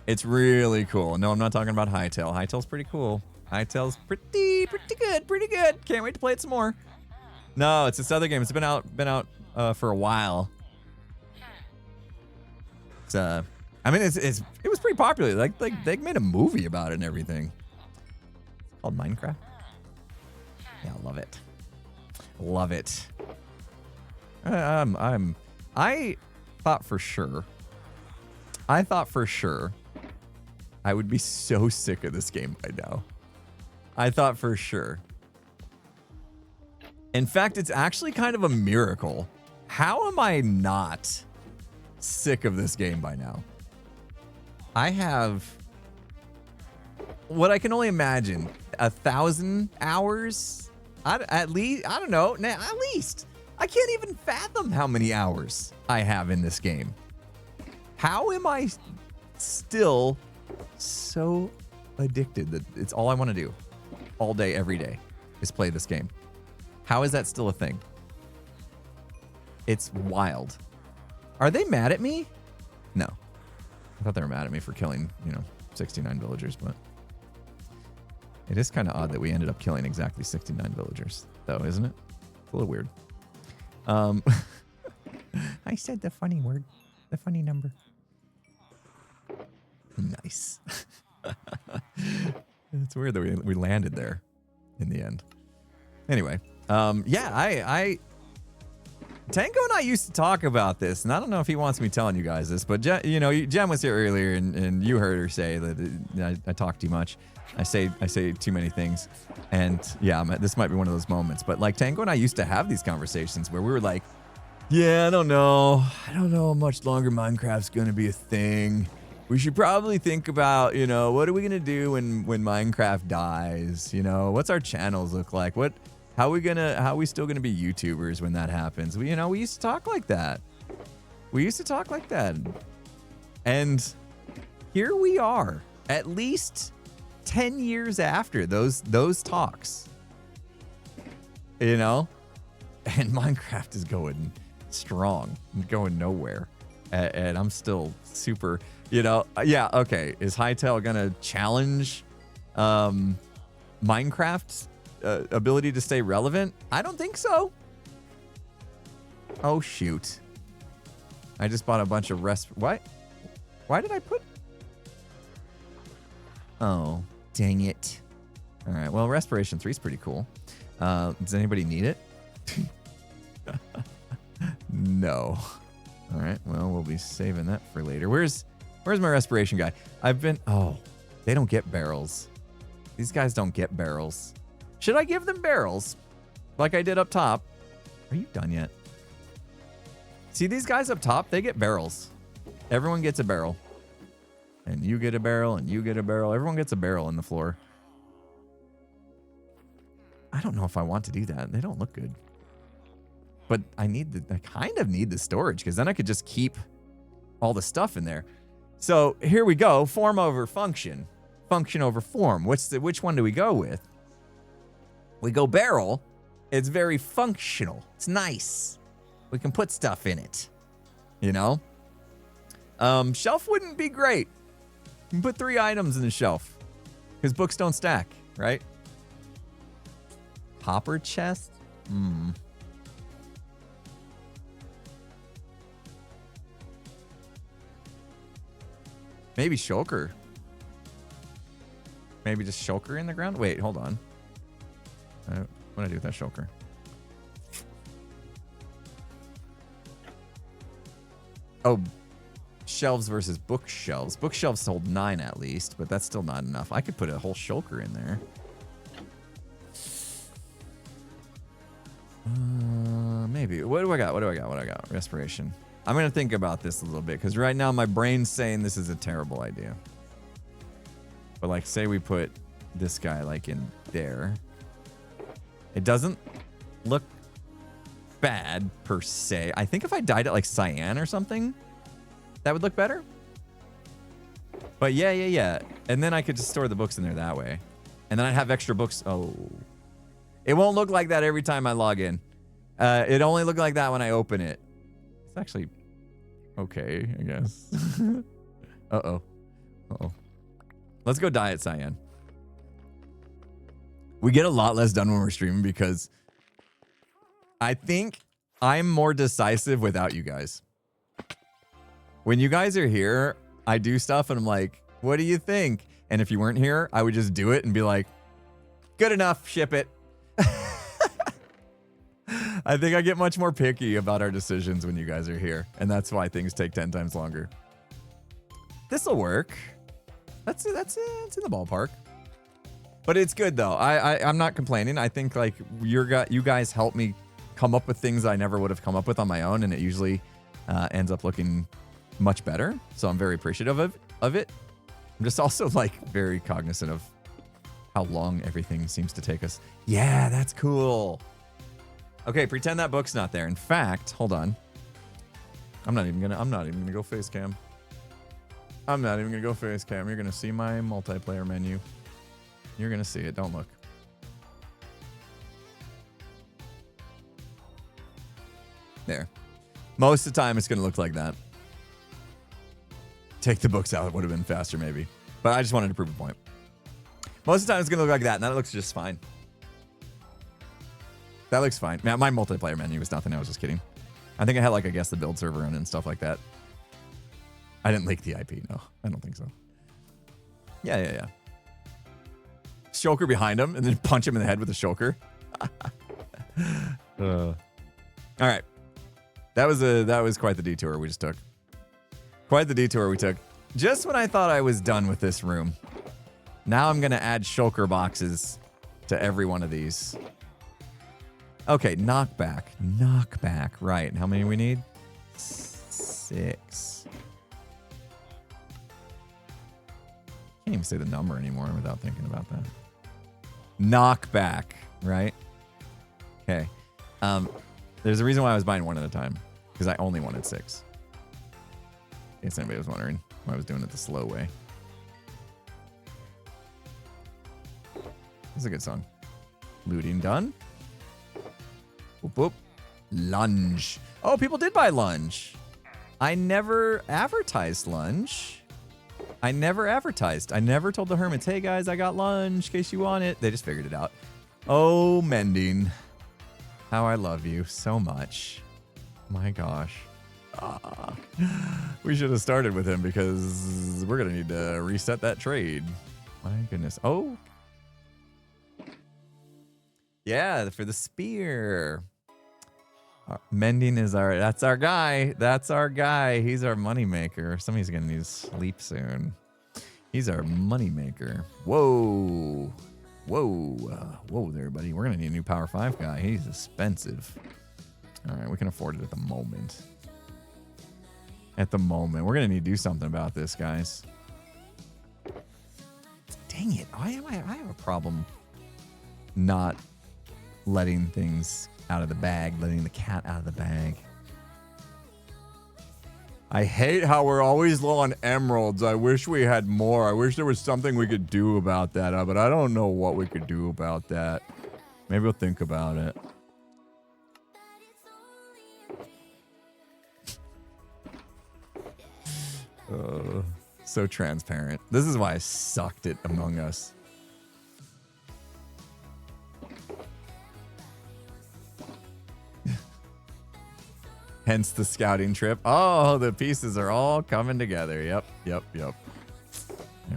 It's really cool. No, I'm not talking about Hytale. Hytale's pretty cool. Hytale's pretty good. Can't wait to play it some more. No, it's this other game. It's been out for a while. It's I mean, it was pretty popular. Like they made a movie about it and everything. It's called Minecraft. Yeah, I love it. Love it. I thought for sure I would be so sick of this game by now. I thought for sure. In fact, it's actually kind of a miracle. How am I not sick of this game by now? I have what I can only imagine, 1,000 hours? At least, I don't know, at least. I can't even fathom how many hours I have in this game. How am I still so addicted that it's all I want to do all day, every day is play this game? How is that still a thing? It's wild. Are they mad at me? No. I thought they were mad at me for killing, 69 villagers, but it is kind of odd that we ended up killing exactly 69 villagers, though, isn't it? It's a little weird. I said the funny word, the funny number. Nice. It's weird that we landed there in the end. Anyway, yeah, Tango and I used to talk about this, and I don't know if he wants me telling you guys this, but Jen was here earlier, and you heard her say that I talk too much. I say too many things, and yeah, this might be one of those moments. But like Tango and I used to have these conversations where we were like, yeah, I don't know how much longer Minecraft's gonna be a thing. We should probably think about, what are we gonna do when Minecraft dies? What's our channels look like? How are we still gonna be YouTubers when that happens? We used to talk like that. And here we are, at least 10 years after those talks. And Minecraft is going strong, going nowhere. And I'm still super, yeah, okay. Is Hytale gonna challenge Minecraft's ability to stay relevant? I don't think so. Oh, shoot. I just bought a bunch of what? Why did I put? Oh, dang it. All right, well, Respiration 3 is pretty cool. Does anybody need it? No. All right, well, we'll be saving that for later. Where's my Respiration guy? They don't get barrels. These guys don't get barrels. Should I give them barrels like I did up top? Are you done yet? See these guys up top? They get barrels. Everyone gets a barrel. And you get a barrel, and you get a barrel. Everyone gets a barrel in the floor. I don't know if I want to do that. They don't look good. But I kind of need the storage, because then I could just keep all the stuff in there. So here we go. Form over function. Function over form. Which one do we go with? We go barrel. It's very functional. It's nice. We can put stuff in it. Shelf wouldn't be great. You can put 3 items in the shelf, because books don't stack, right? Hopper chest? Maybe shulker. Maybe just shulker in the ground? Wait, hold on. What do I do with that shulker? Oh, shelves versus bookshelves. Bookshelves hold 9 at least, but that's still not enough. I could put a whole shulker in there. Maybe. What do I got? Respiration. I'm going to think about this a little bit, because right now my brain's saying this is a terrible idea. But like, say we put this guy like in there. It doesn't look bad per se. I think if I dyed it like cyan or something, that would look better. But yeah. And then I could just store the books in there that way. And then I'd have extra books. Oh. It won't look like that every time I log in. It only look like that when I open it. It's actually okay, I guess. Uh-oh. Let's go dye it cyan. We get a lot less done when we're streaming, because I think I'm more decisive without you guys. When you guys are here, I do stuff and I'm like, what do you think? And if you weren't here, I would just do it and be like, good enough, ship it. I think I get much more picky about our decisions when you guys are here, and that's why things take 10 times longer. This'll work. It's in the ballpark. But it's good though. I'm not complaining. I think like you guys help me come up with things I never would have come up with on my own, and it usually ends up looking much better. So I'm very appreciative of it. I'm just also like very cognizant of how long everything seems to take us. Yeah, that's cool. Okay, pretend that book's not there. In fact, hold on. I'm not even gonna go face cam. I'm not even gonna go face cam. You're gonna see my multiplayer menu. You're gonna see it. Don't look. There. Most of the time, it's gonna look like that. Take the books out. It would have been faster, maybe. But I just wanted to prove a point. Most of the time, it's gonna look like that, and that looks just fine. That looks fine. Man, my multiplayer menu was nothing. I was just kidding. I think I had, like, I guess the build server in and stuff like that. I didn't leak the IP. No, I don't think so. Yeah. Shulker behind him and then punch him in the head with a shulker. All right. That was quite the detour we just took. Quite the detour we took. Just when I thought I was done with this room. Now I'm going to add shulker boxes to every one of these. Okay, knockback. Knockback. Right. How many we need? 6. Can't even say the number anymore without thinking about that. Knockback. Right? Okay. There's a reason why I was buying one at a time. Because I only wanted 6. In case anybody was wondering why I was doing it the slow way. This is a good song. Looting done. Whoop, whoop. Lunge. Oh, people did buy lunge. I never advertised lunge. I never advertised. I never told the hermits, hey guys, I got lunge in case you want it. They just figured it out. Oh, Mending. How I love you so much. My gosh. We should have started with him because we're going to need to reset that trade. My goodness. Oh. Yeah, for the spear. Mending is that's our guy. That's our guy. He's our moneymaker. Somebody's going to need to sleep soon. He's our moneymaker. Whoa. Whoa there, buddy. We're going to need a new Power 5 guy. He's expensive. All right, we can afford it at the moment. At the moment. We're going to need to do something about this, guys. Dang it. I have a problem not letting things out of the bag, letting the cat out of the bag. I hate how we're always low on emeralds. I wish we had more. I wish there was something we could do about that, but I don't know what we could do about that. Maybe we'll think about it. So transparent. This is why I sucked at Among Us. Hence the scouting trip. Oh, the pieces are all coming together. Yep. Yeah,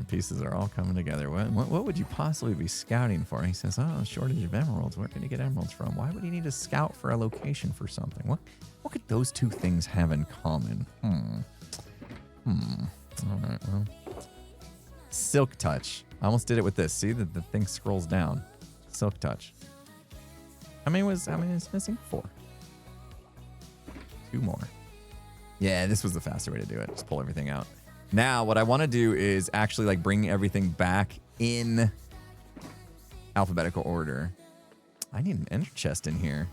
pieces are all coming together. What would you possibly be scouting for? He says, oh, shortage of emeralds. Where can you get emeralds from? Why would you need to scout for a location for something? What could those two things have in common? All right, well. Silk Touch. I almost did it with this. See, the thing scrolls down. Silk Touch. How many is missing? 4. 2 more. Yeah, this was the faster way to do it. Just pull everything out. Now, what I want to do is actually like bring everything back in alphabetical order. I need an ender chest in here.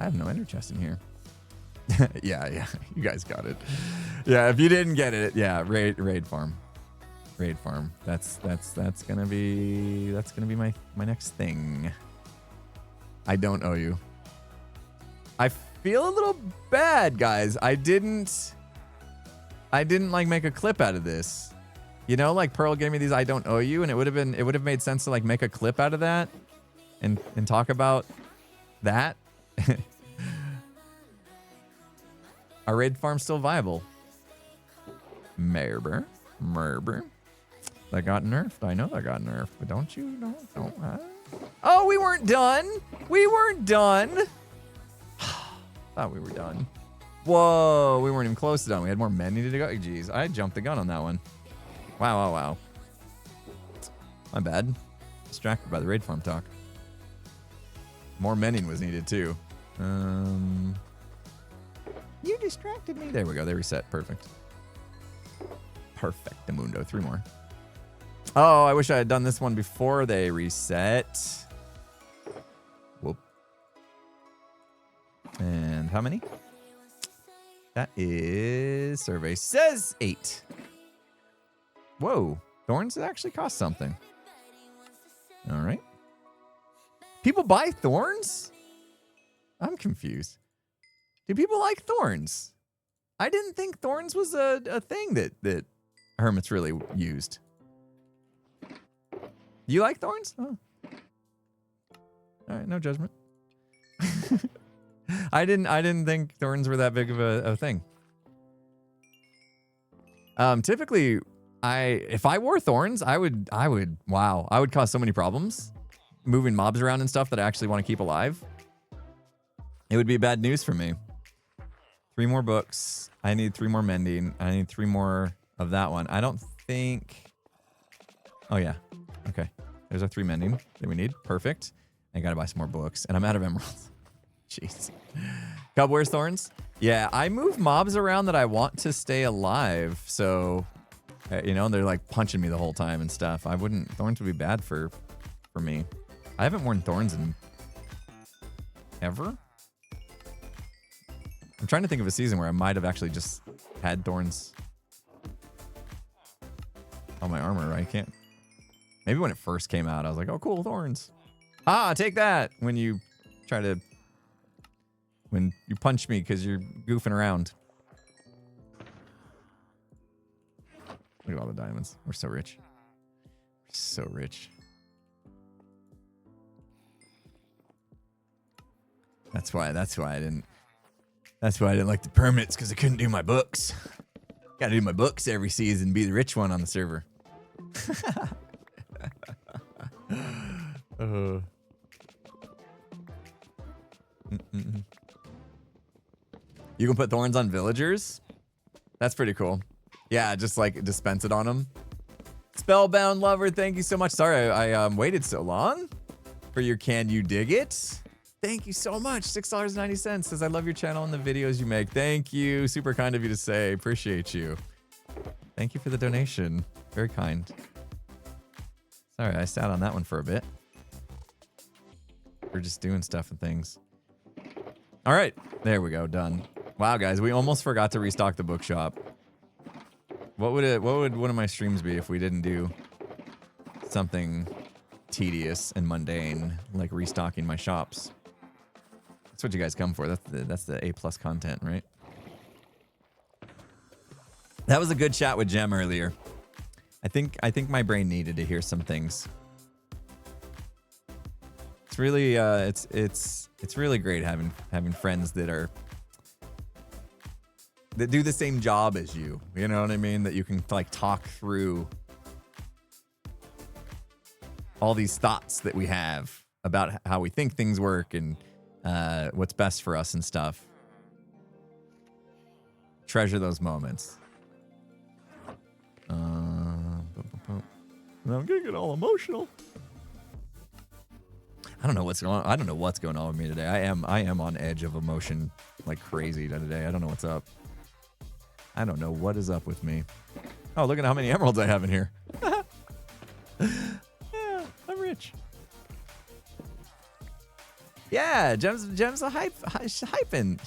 I have no ender chest in here. Yeah, you guys got it. Yeah, if you didn't get it, yeah, raid farm. Raid farm. That's gonna be my next thing. I don't owe you. I feel a little bad, guys. I didn't like make a clip out of this. You know, like Pearl gave me these I don't owe you, and it would have made sense to like make a clip out of that and talk about that. Our raid farm's still viable. Merber. That got nerfed. I know that got nerfed, but don't you? Don't. Oh, we weren't done. Thought we were done. Whoa, we weren't even close to done. We had more men needed to go. Jeez, I jumped the gun on that one. Wow. My bad. Distracted by the raid farm talk. More mending was needed too. You distracted me. There we go. They reset. Perfect. Perfectamundo. 3 more. Oh, I wish I had done this one before they reset. Whoop. And how many? That is, survey says 8. Whoa. Thorns actually cost something. All right. People buy thorns? I'm confused. Do people like thorns? I didn't think thorns was a thing that hermits really used. You like thorns? Oh. All right, no judgment. I didn't think thorns were that big of a thing. Typically, if I wore thorns, I would cause so many problems moving mobs around and stuff that I actually want to keep alive. It would be bad news for me. 3 more books. I need 3 more mending. I need 3 more of that one. I don't think. Oh yeah. Okay. There's our 3 mending that we need. Perfect. I gotta buy some more books, and I'm out of emeralds. Jeez. Cub wears thorns. Yeah, I move mobs around that I want to stay alive. So, you know, they're like punching me the whole time and stuff. Thorns would be bad for me. I haven't worn thorns in ever. I'm trying to think of a season where I might have actually just had thorns on my armor. I can't. Maybe when it first came out, I was like, oh, cool, thorns. Ah, take that. When you punch me because you're goofing around. Look at all the diamonds. We're so rich. We're so rich. That's why I didn't like the permits, because I couldn't do my books. Gotta do my books every season, be the rich one on the server. You can put thorns on villagers? That's pretty cool. Yeah, just like dispense it on them. Spellbound Lover, thank you so much. Sorry, I waited so long for your Can You Dig It? Thank you so much. $6.90 says, I love your channel and the videos you make. Thank you. Super kind of you to say. Appreciate you. Thank you for the donation. Very kind. Sorry, I sat on that one for a bit. We're just doing stuff and things. All right. There we go. Done. Wow, guys. We almost forgot to restock the bookshop. What would one of my streams be if we didn't do something tedious and mundane like restocking my shops? That's what you guys come for. That's the A+ content, right? That was a good chat with Jem earlier. I think my brain needed to hear some things. It's really it's really great having friends that do the same job as you. You know what I mean? That you can like talk through all these thoughts that we have about how we think things work and what's best for us and stuff. Treasure those moments. I'm gonna get all emotional. I don't know what's going on. I don't know what's going on with me today. I am on edge of emotion like crazy today. I don't know what's up. I don't know what is up with me. Oh, look at how many emeralds I have in here. Yeah, I'm rich. Yeah, Gem's a hyping.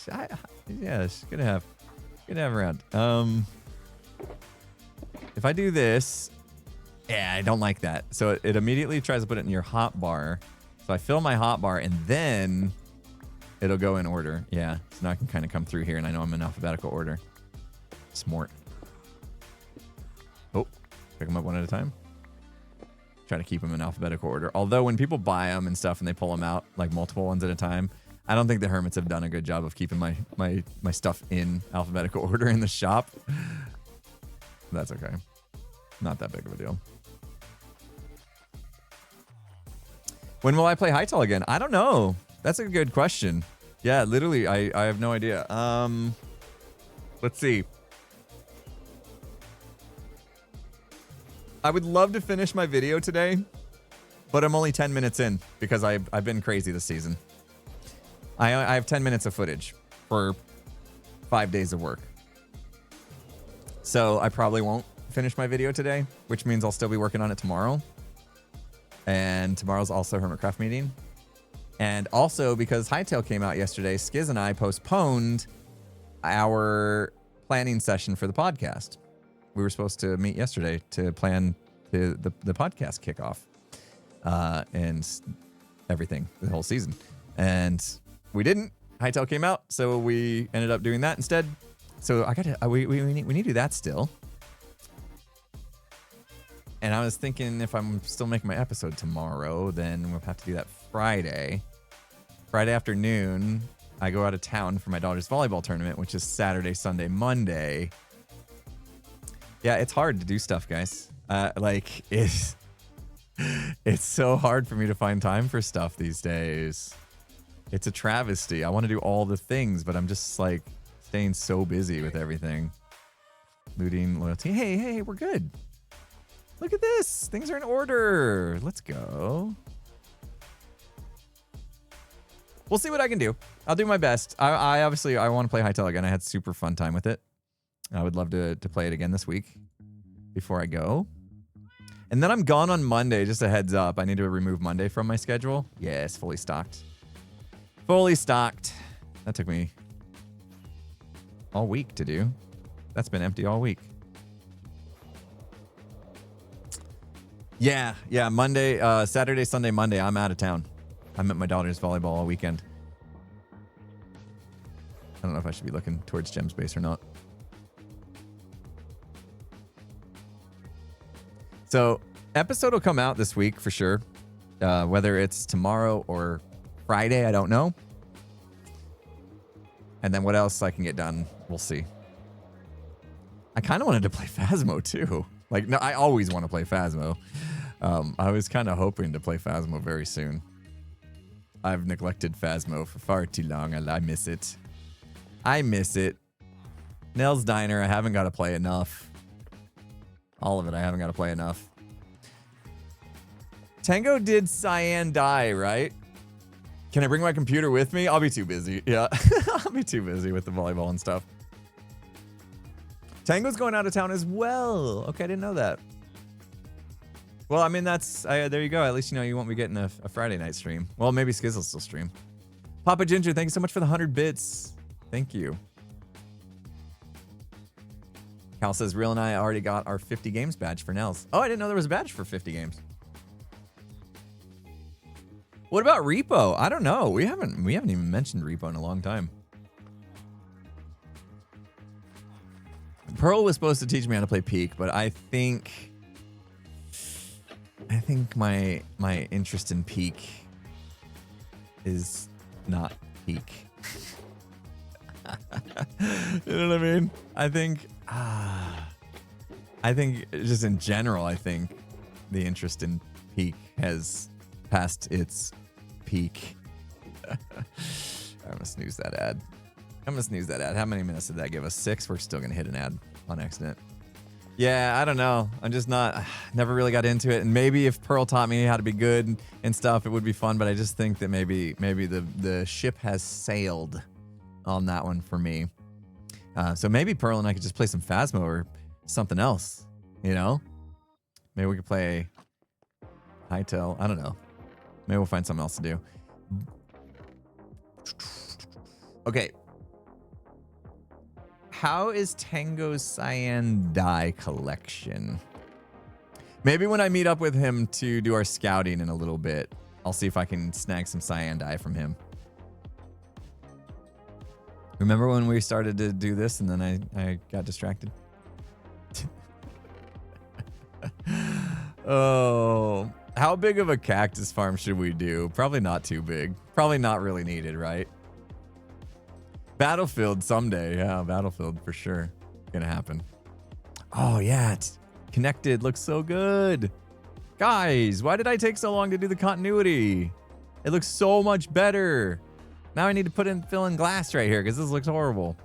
Yeah, she's gonna have around. If I do this, yeah, I don't like that. So it immediately tries to put it in your hot bar. So I fill my hot bar and then it'll go in order. Yeah, so now I can kind of come through here and I know I'm in alphabetical order. Smart. Oh, pick them up one at a time. Try to keep them in alphabetical order. Although when people buy them and stuff and they pull them out like multiple ones at a time, I don't think the Hermits have done a good job of keeping my stuff in alphabetical order in the shop. That's okay. Not that big of a deal. When will I play Hytale again? I don't know. That's a good question. Yeah, literally, I have no idea. Let's see. I would love to finish my video today, but I'm only 10 minutes in because I've been crazy this season. I have 10 minutes of footage for 5 days of work. So I probably won't finish my video today, which means I'll still be working on it tomorrow. And tomorrow's also Hermitcraft meeting. And also because Hytale came out yesterday, Skiz and I postponed our planning session for the podcast. We were supposed to meet yesterday to plan the podcast kickoff and everything, the whole season. And we didn't. Hytale came out, so we ended up doing that instead. So I gotta we need to do that still. And I was thinking if I'm still making my episode tomorrow, then we'll have to do that Friday. Friday afternoon, I go out of town for my daughter's volleyball tournament, which is Saturday, Sunday, Monday. Yeah, it's hard to do stuff, guys. It's so hard for me to find time for stuff these days. It's a travesty. I want to do all the things, but I'm just like staying so busy with everything. Looting, loyalty. Hey, we're good. Look at this. Things are in order. Let's go. We'll see what I can do. I'll do my best. I obviously want to play Hytale again. I had super fun time with it. I would love to play it again this week before I go. And then I'm gone on Monday. Just a heads up. I need to remove Monday from my schedule. Yes, fully stocked. Fully stocked. That took me all week to do. That's been empty all week. Yeah. Monday, Saturday, Sunday, Monday, I'm out of town. I'm at my daughter's volleyball all weekend. I don't know if I should be looking towards Gem's base or not. So, episode will come out this week for sure. Whether it's tomorrow or Friday, I don't know. And then what else I can get done, we'll see. I kind of wanted to play Phasmo too. Like, no, I always want to play Phasmo. I was kind of hoping to play Phasmo very soon. I've neglected Phasmo for far too long. I miss it. I miss it. Nell's Diner, I haven't got to play enough. All of it, I haven't got to play enough. Tango did Cyan die, right? Can I bring my computer with me? I'll be too busy. Yeah, I'll be too busy with the volleyball and stuff. Tango's going out of town as well. Okay, I didn't know that. Well, I mean, that's... there you go. At least you know you won't be getting a Friday night stream. Well, maybe Skiz will still stream. Papa Ginger, thank you so much for the 100 bits. Thank you. Cal says, Real and I already got our 50 games badge for Nels. Oh, I didn't know there was a badge for 50 games. What about Repo? I don't know. We haven't even mentioned Repo in a long time. Pearl was supposed to teach me how to play Peak, but I think my interest in Peak is not Peak. You know what I mean? I think just in general, I think the interest in Peak has passed its peak. I'm gonna snooze that ad. How many minutes did that give us? 6? We're still gonna hit an ad on accident. Yeah, I don't know. I'm just never really got into it. And maybe if Pearl taught me how to be good and stuff, it would be fun. But I just think that maybe the ship has sailed on that one for me. So maybe Pearl and I could just play some Phasmo or something else, you know? Maybe we could play Hytale. I don't know. Maybe we'll find something else to do. Okay. How is Tango's Cyan dye collection? Maybe when I meet up with him to do our scouting in a little bit, I'll see if I can snag some Cyan dye from him. Remember when we started to do this and then I got distracted? Oh, how big of a cactus farm should we do? Probably not too big. Probably not really needed, right? Battlefield someday. Yeah, Battlefield for sure. Gonna happen. Oh, yeah. It's connected. Looks so good. Guys, why did I take so long to do the continuity? It looks so much better. Now I need to fill in glass right here because this looks horrible.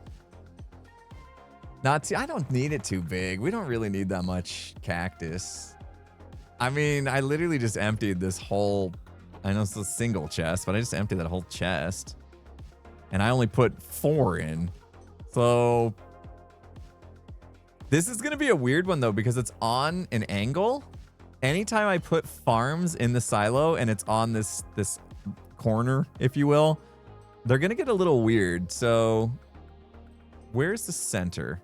I don't need it too big. We don't really need that much cactus. I mean, I literally just emptied this whole... I know it's a single chest, but I just emptied that whole chest. And I only put 4 in. So... This is going to be a weird one, though, because it's on an angle. Anytime I put farms in the silo and it's on this corner, if you will, they're going to get a little weird. So where's the center?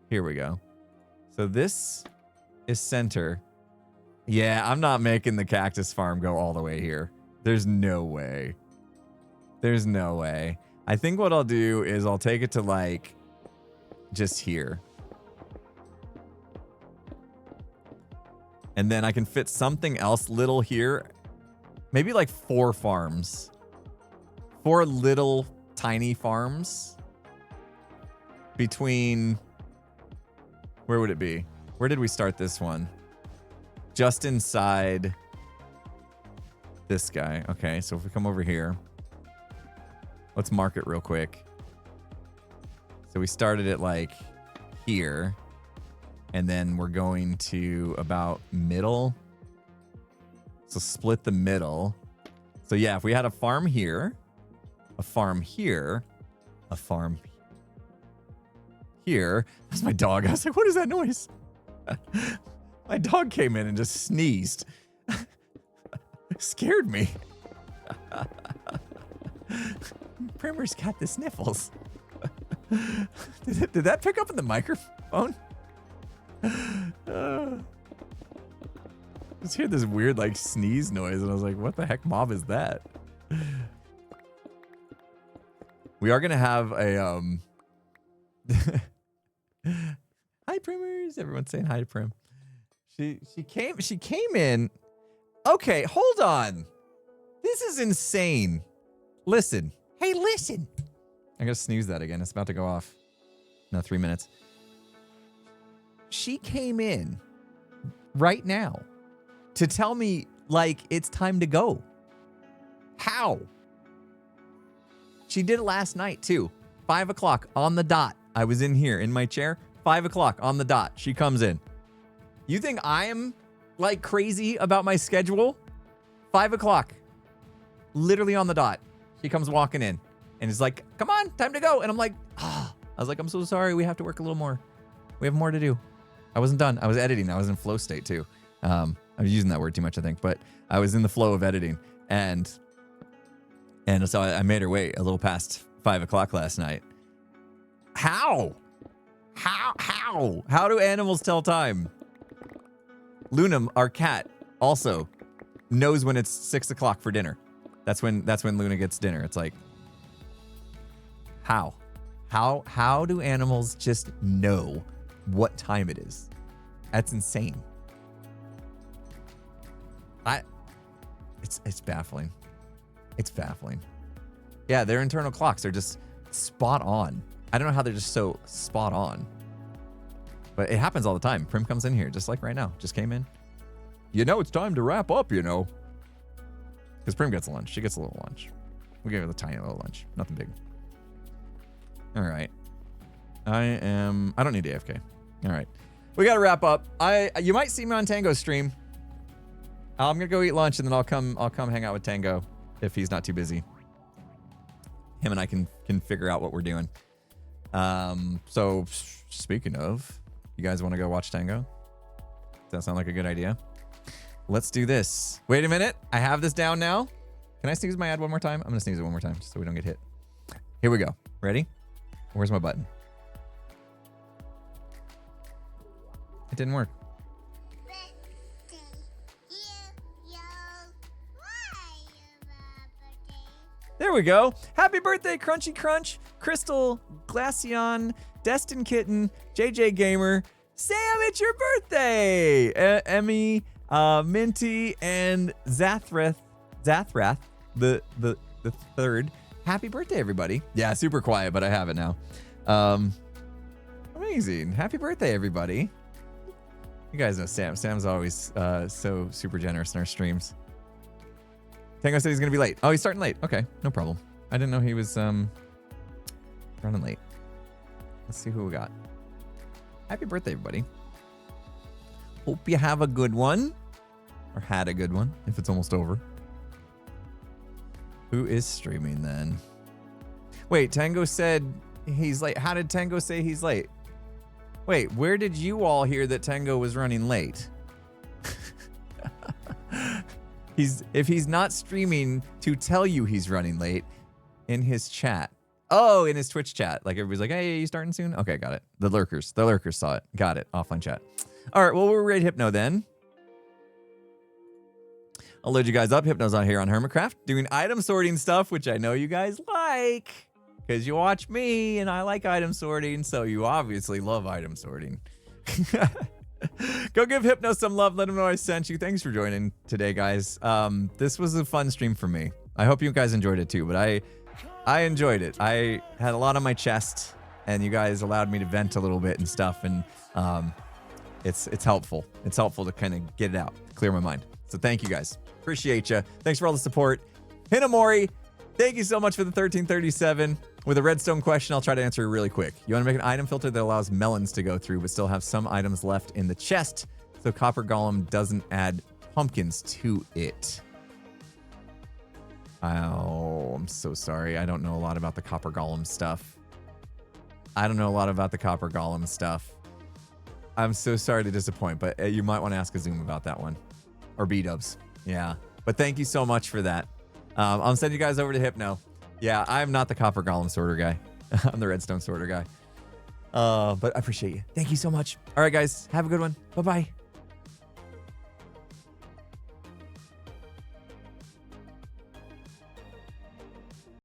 Here we go. So this is center. Yeah, I'm not making the cactus farm go all the way here. There's no way. There's no way. I think what I'll do is I'll take it to like just here. And then I can fit something else little here. Maybe like 4 farms. 4 little tiny farms. Between... Where would it be? Where did we start this one? Just inside this guy. Okay, so if we come over here. Let's mark it real quick. So we started it like here. And then we're going to about middle. So split the middle. So yeah, if we had a farm here, a farm here, a farm here. That's my dog. I was like, what is that noise? My dog came in and just sneezed. Scared me. Primer's got the sniffles. Did that pick up in the microphone? Just hear this weird like sneeze noise and I was like, what the heck mob is that? We are gonna have a hi Primers. Everyone's saying hi to Prim. She came in. Okay, hold on. This is insane. Listen. Hey, listen. I'm gonna snooze that again. It's about to go off. No, 3 minutes. She came in right now to tell me, like, it's time to go. How? She did it last night, too. 5 o'clock on the dot. I was in here in my chair. 5 o'clock on the dot. She comes in. You think I am, like, crazy about my schedule? 5 o'clock. Literally on the dot. She comes walking in and is like, come on, time to go. And I'm like, ah. I was like, I'm so sorry. We have to work a little more. We have more to do. I wasn't done. I was editing. I was in flow state too. I'm using that word too much, I think, but I was in the flow of editing. And so I made her wait a little past 5 o'clock last night. How? How do animals tell time? Luna, our cat, also knows when it's 6 o'clock for dinner. That's when Luna gets dinner. It's like, how do animals just know what time it is? That's insane. It's baffling. It's baffling. Yeah, their internal clocks are just spot on. I don't know how they're just so spot on. But it happens all the time. Prim comes in here just like right now. Just came in. You know, it's time to wrap up, you know. Because Prim gets lunch. She gets a little lunch. We gave her the tiny little lunch. Nothing big. All right. I don't need AFK. All right. We got to wrap up. You might see me on Tango's stream. I'm going to go eat lunch and then I'll come hang out with Tango if he's not too busy. Him and I can figure out what we're doing. So speaking of, you guys want to go watch Tango? Does that sound like a good idea? Let's do this. Wait a minute. I have this down now. Can I sneeze my ad one more time? I'm going to sneeze it one more time just so we don't get hit. Here we go. Ready? Where's my button? It didn't work. There we go. Happy birthday, Crunchy Crunch, Crystal, Glaceon, Destin Kitten, JJ Gamer. Sam, it's your birthday! Emmy, Minty, and Zathrath, the third. Happy birthday, everybody. Yeah, super quiet, but I have it now. Amazing. Happy birthday, everybody. You guys know Sam. Sam's always so super generous in our streams. Tango said he's going to be late. Oh, he's starting late. Okay, no problem. I didn't know he was running late. Let's see who we got. Happy birthday, everybody. Hope you have a good one. Or had a good one, if it's almost over. Who is streaming then? Wait, Tango said he's late. How did Tango say he's late? Wait, where did you all hear that Tango was running late? If he's not streaming to tell you he's running late in his chat. Oh, in his Twitch chat. Like everybody's like, hey, are you starting soon? Okay, got it. The lurkers saw it. Got it. Offline chat. All right, well, we'll raid Hypno then. I'll load you guys up. Hypno's on here on Hermitcraft doing item sorting stuff, which I know you guys like because you watch me and I like item sorting. So you obviously love item sorting. Go give Hypno some love. Let him know I sent you. Thanks for joining today, guys. This was a fun stream for me. I hope you guys enjoyed it too, but I enjoyed it. I had a lot on my chest and you guys allowed me to vent a little bit and stuff. And it's helpful. It's helpful to kind of get it out, clear my mind. So thank you guys. Appreciate you. Thanks for all the support. Hinamori, thank you so much for the 1337. With a redstone question, I'll try to answer it really quick. You want to make an item filter that allows melons to go through, but still have some items left in the chest, so Copper Golem doesn't add pumpkins to it. Oh, I'm so sorry. I don't know a lot about the Copper Golem stuff. I'm so sorry to disappoint, but you might want to ask Azum about that one. Or B-dubs. Yeah. But thank you so much for that. I'll send you guys over to Hypno. Yeah, I'm not the Copper Golem sorter guy. I'm the Redstone sorter guy. But I appreciate you. Thank you so much. All right, guys. Have a good one. Bye-bye.